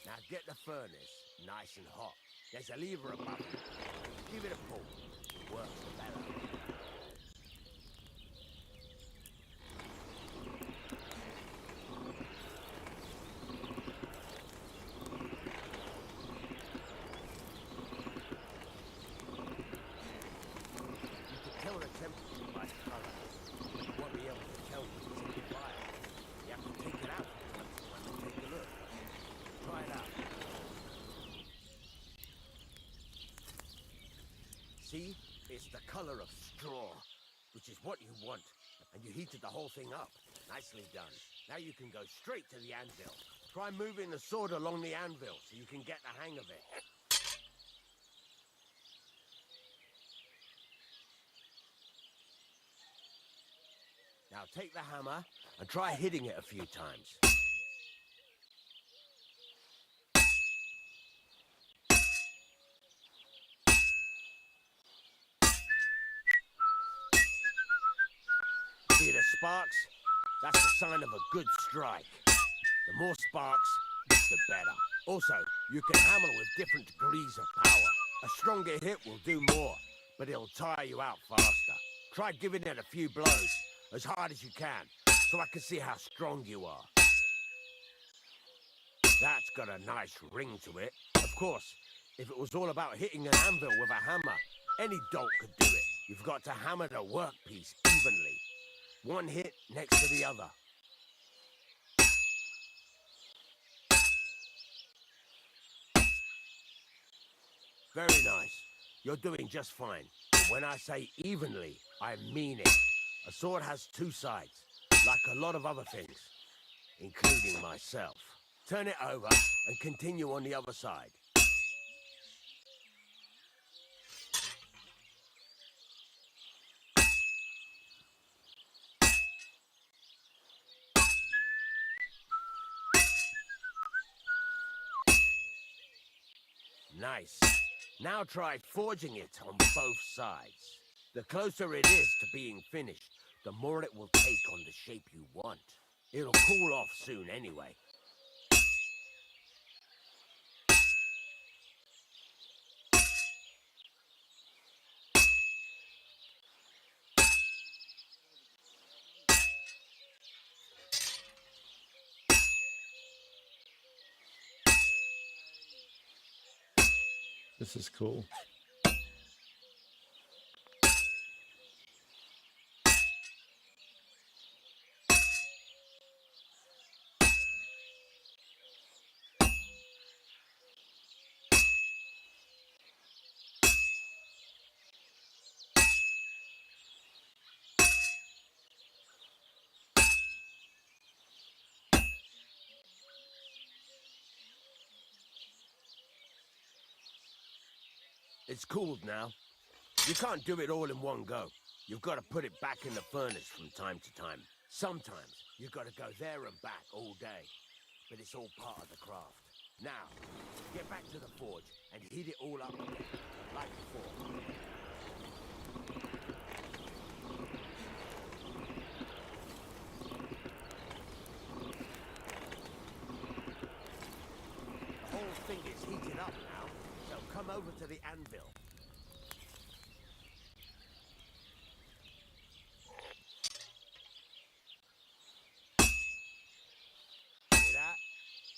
Now get the furnace nice and hot. There's a lever above it. Give it a pull. It works the better. It's the color of straw, which is what you want. And you heated the whole thing up. Nicely done. Now you can go straight to the anvil. Try moving the sword along the anvil so you can get the hang of it. Now take the hammer and try hitting it a few times. See the sparks? That's the sign of a good strike. The more sparks, the better. Also, you can hammer with different degrees of power. A stronger hit will do more, but it'll tire you out faster. Try giving it a few blows, as hard as you can, so I can see how strong you are. That's got a nice ring to it. Of course, if it was all about hitting an anvil with a hammer, any dolt could do it. You've got to hammer the workpiece evenly. One hit next to the other. Very nice. You're doing just fine. But when I say evenly, I mean it. A sword has two sides, like a lot of other things, including myself. Turn it over and continue on the other side. Nice. Now try forging it on both sides. The closer it is to being finished, the more it will take on the shape you want. It'll cool off soon anyway. This is cool. It's cooled now. You can't do it all in one go. You've got to put it back in the furnace from time to time. Sometimes you've got to go there and back all day. But it's all part of the craft. Now, get back to the forge and heat it all up again, like before. The whole thing is heated up now, so come over to the anvil. Hear that?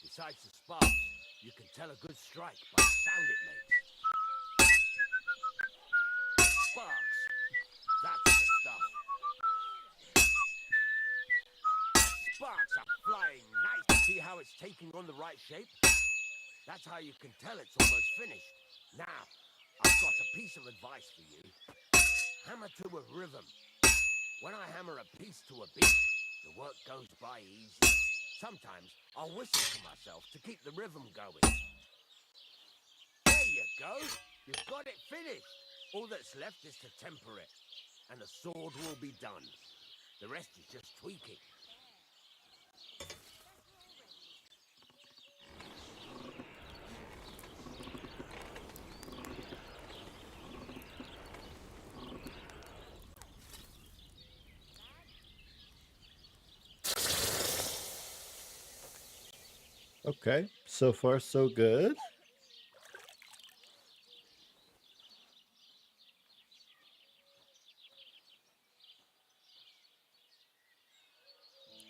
Besides the sparks, you can tell a good strike by the sound it makes. Sparks! That's the stuff. Sparks are flying nice. See how it's taking on the right shape? That's how you can tell it's almost finished. Now, I've got a piece of advice for you. Hammer to a rhythm. When I hammer a piece to a beat, the work goes by easy. Sometimes I'll whistle to myself to keep the rhythm going. There you go. You've got it finished. All that's left is to temper it, and the sword will be done. The rest is just tweaking. Okay, so far so good.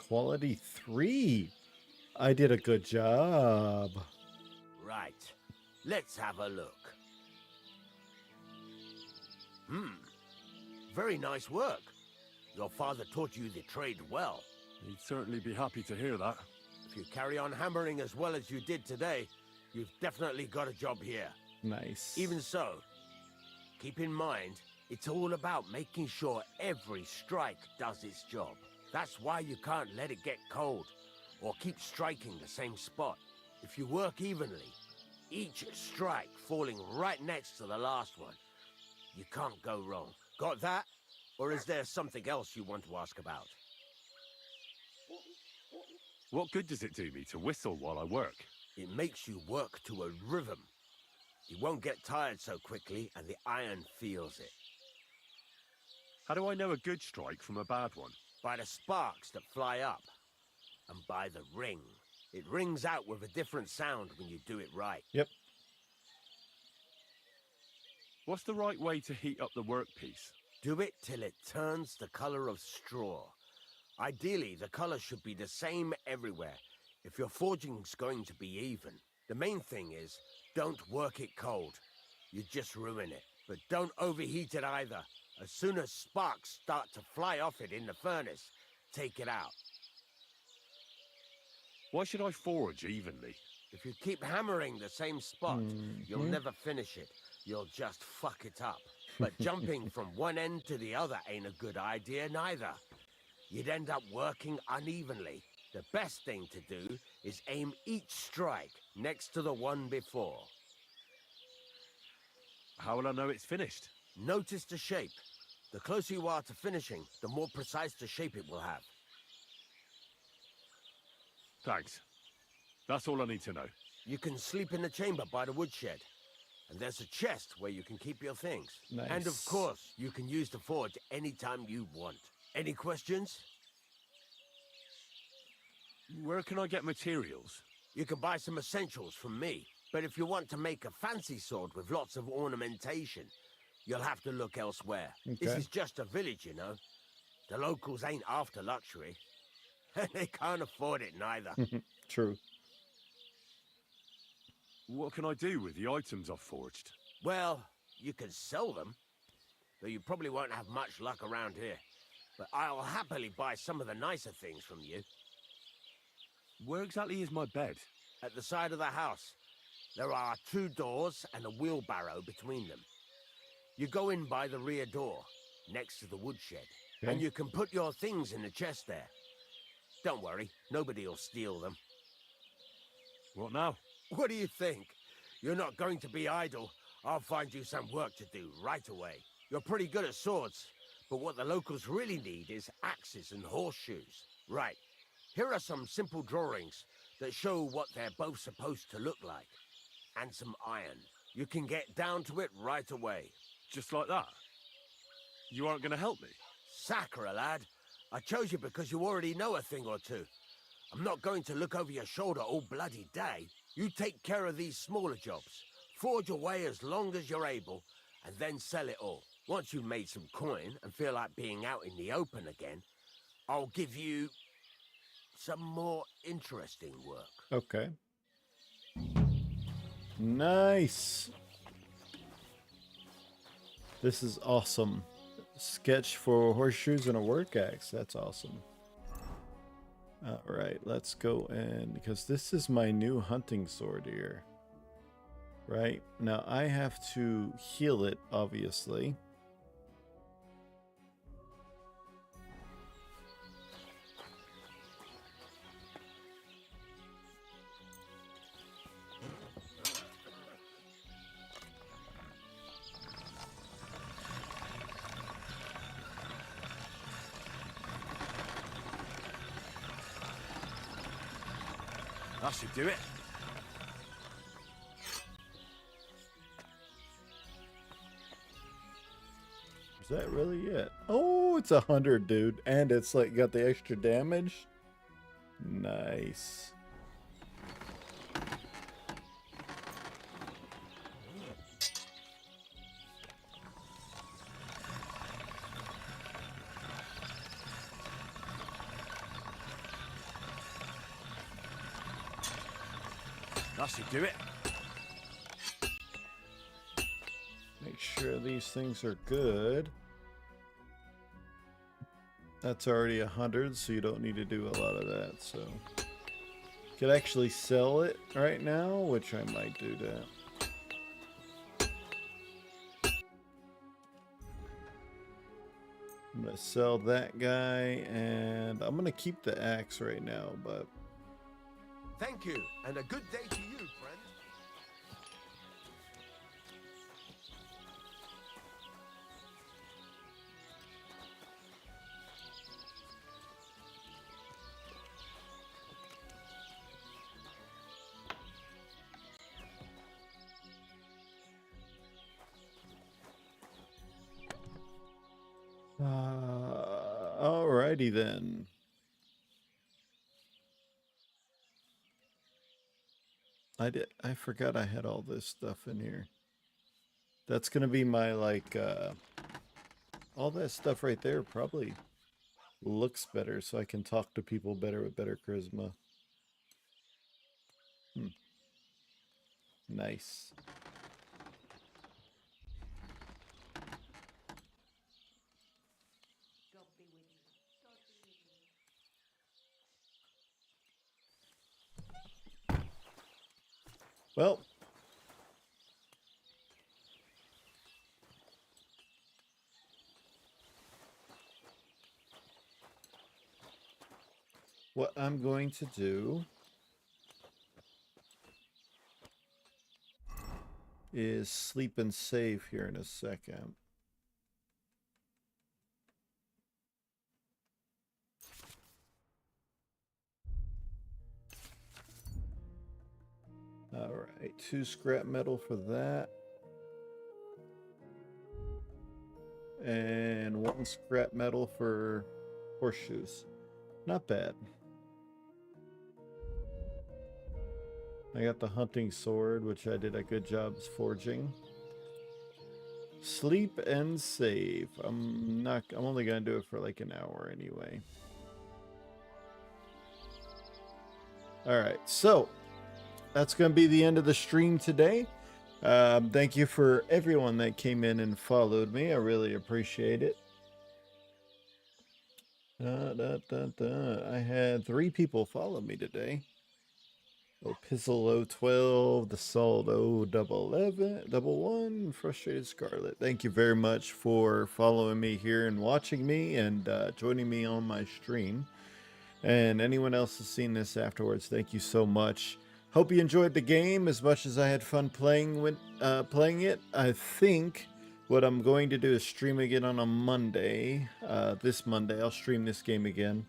Quality 3. I did a good job. Right. Let's have a look. Very nice work. Your father taught you the trade well. He'd certainly be happy to hear that. If you carry on hammering as well as you did today, you've definitely got a job here. Nice. Even so, keep in mind, It's all about making sure every strike does its job. That's why you can't let it get cold, or keep striking the same spot. If you work evenly, each strike falling right next to the last one, you can't go wrong. Got that? Or is there something else you want to ask about? What good does it do me to whistle while I work? It makes you work to a rhythm. You won't get tired so quickly, and the iron feels it. How do I know a good strike from a bad one? By the sparks that fly up, and by the ring. It rings out with a different sound when you do it right. Yep. What's the right way to heat up the workpiece? Do it till it turns the color of straw. Ideally, the color should be the same everywhere, if your forging's going to be even. The main thing is, don't work it cold. You just ruin it. But don't overheat it either. As soon as sparks start to fly off it in the furnace, take it out. Why should I forge evenly? If you keep hammering the same spot, you'll never finish it. You'll just fuck it up. But jumping from one end to the other ain't a good idea neither. You'd end up working unevenly. The best thing to do is aim each strike next to the one before. How will I know it's finished? Notice the shape. The closer you are to finishing, the more precise the shape it will have. Thanks. That's all I need to know. You can sleep in the chamber by the woodshed. And there's a chest where you can keep your things. Nice. And of course, you can use the forge anytime you want. Any questions? Where can I get materials? You can buy some essentials from me. But if you want to make a fancy sword with lots of ornamentation, you'll have to look elsewhere. This Okay. is just a village, you know. The locals ain't after luxury. And they can't afford it neither. True. What can I do with the items I've forged? Well, you can sell them, though you probably won't have much luck around here. But I'll happily buy some of the nicer things from you. Where exactly is my bed? At the side of the house. There are 2 doors and a wheelbarrow between them. You go in by the rear door, next to the woodshed, and you can put your things in the chest there. Don't worry, nobody'll steal them. What now? What do you think? You're not going to be idle. I'll find you some work to do right away. You're pretty good at swords, but what the locals really need is axes and horseshoes. Right, here are some simple drawings that show what they're both supposed to look like. And some iron. You can get down to it right away. Just like that? You aren't going to help me? Sacre, lad. I chose you because you already know a thing or two. I'm not going to look over your shoulder all bloody day. You take care of these smaller jobs. Forge away as long as you're able, and then sell it all. Once you've made some coin and feel like being out in the open again, I'll give you some more interesting work. Okay. Nice. This is awesome. Sketch for horseshoes and a work axe. That's awesome. All right, let's go in because this is my new hunting sword here. Right now, I have to heal it, obviously. That should do it. Is that really it? Oh, it's 100, dude. And it's like got the extra damage. Nice. That should do it. Make sure these things are good. That's already 100, so you don't need to do a lot of that. So, could actually sell it right now, which I might do that. I'm going to sell that guy, and I'm going to keep the axe right now, but... Thank you, and a good day to you, friend. Alrighty then. I forgot I had all this stuff in here. That's gonna be my, like, all that stuff right there probably looks better, so I can talk to people better with better charisma. Nice. Well, what I'm going to do is sleep and save here in a second. Alright, 2 scrap metal for that. And 1 scrap metal for horseshoes. Not bad. I got the hunting sword, which I did a good job forging. Sleep and save. I'm only gonna do it for like an hour anyway. Alright, so that's gonna be the end of the stream today. Thank you for everyone that came in and followed me. I really appreciate it. I had 3 people follow me today. Pizzle 012, the Salt 011, Frustrated Scarlet. Thank you very much for following me here and watching me and joining me on my stream. And anyone else has seen this afterwards, thank you so much. Hope you enjoyed the game as much as I had fun playing it. I think what I'm going to do is stream again on a Monday. This Monday, I'll stream this game again.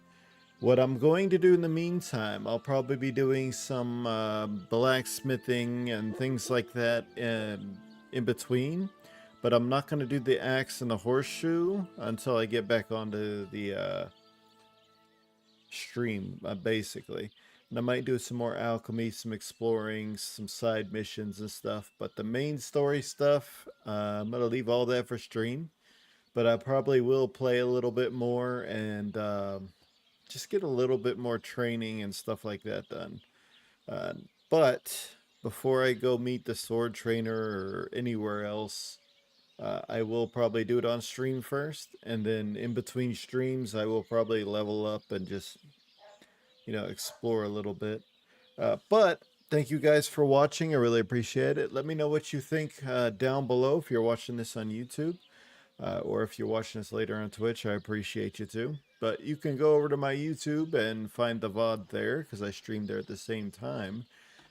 What I'm going to do in the meantime, I'll probably be doing some blacksmithing and things like that in between. But I'm not going to do the axe and the horseshoe until I get back onto the stream, basically. And I might do some more alchemy, some exploring, some side missions and stuff. But the main story stuff, I'm going to leave all that for stream. But I probably will play a little bit more and... just get a little bit more training and stuff like that done. But before I go meet the sword trainer or anywhere else, I will probably do it on stream first. And then in between streams, I will probably level up and just, explore a little bit. But thank you guys for watching. I really appreciate it. Let me know what you think down below if you're watching this on YouTube. Or if you're watching this later on Twitch, I appreciate you too. But you can go over to my YouTube and find the VOD there because I stream there at the same time.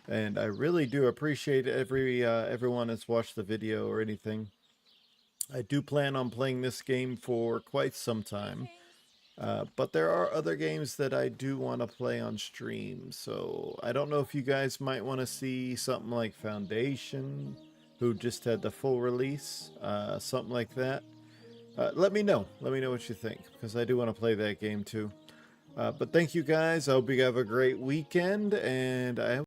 And I really do appreciate everyone that's watched the video or anything. I do plan on playing this game for quite some time. But there are other games that I do want to play on stream. So I don't know if you guys might want to see something like Foundation, who just had the full release, something like that. Let me know. Let me know what you think, because I do want to play that game too. But thank you guys. I hope you have a great weekend, and I hope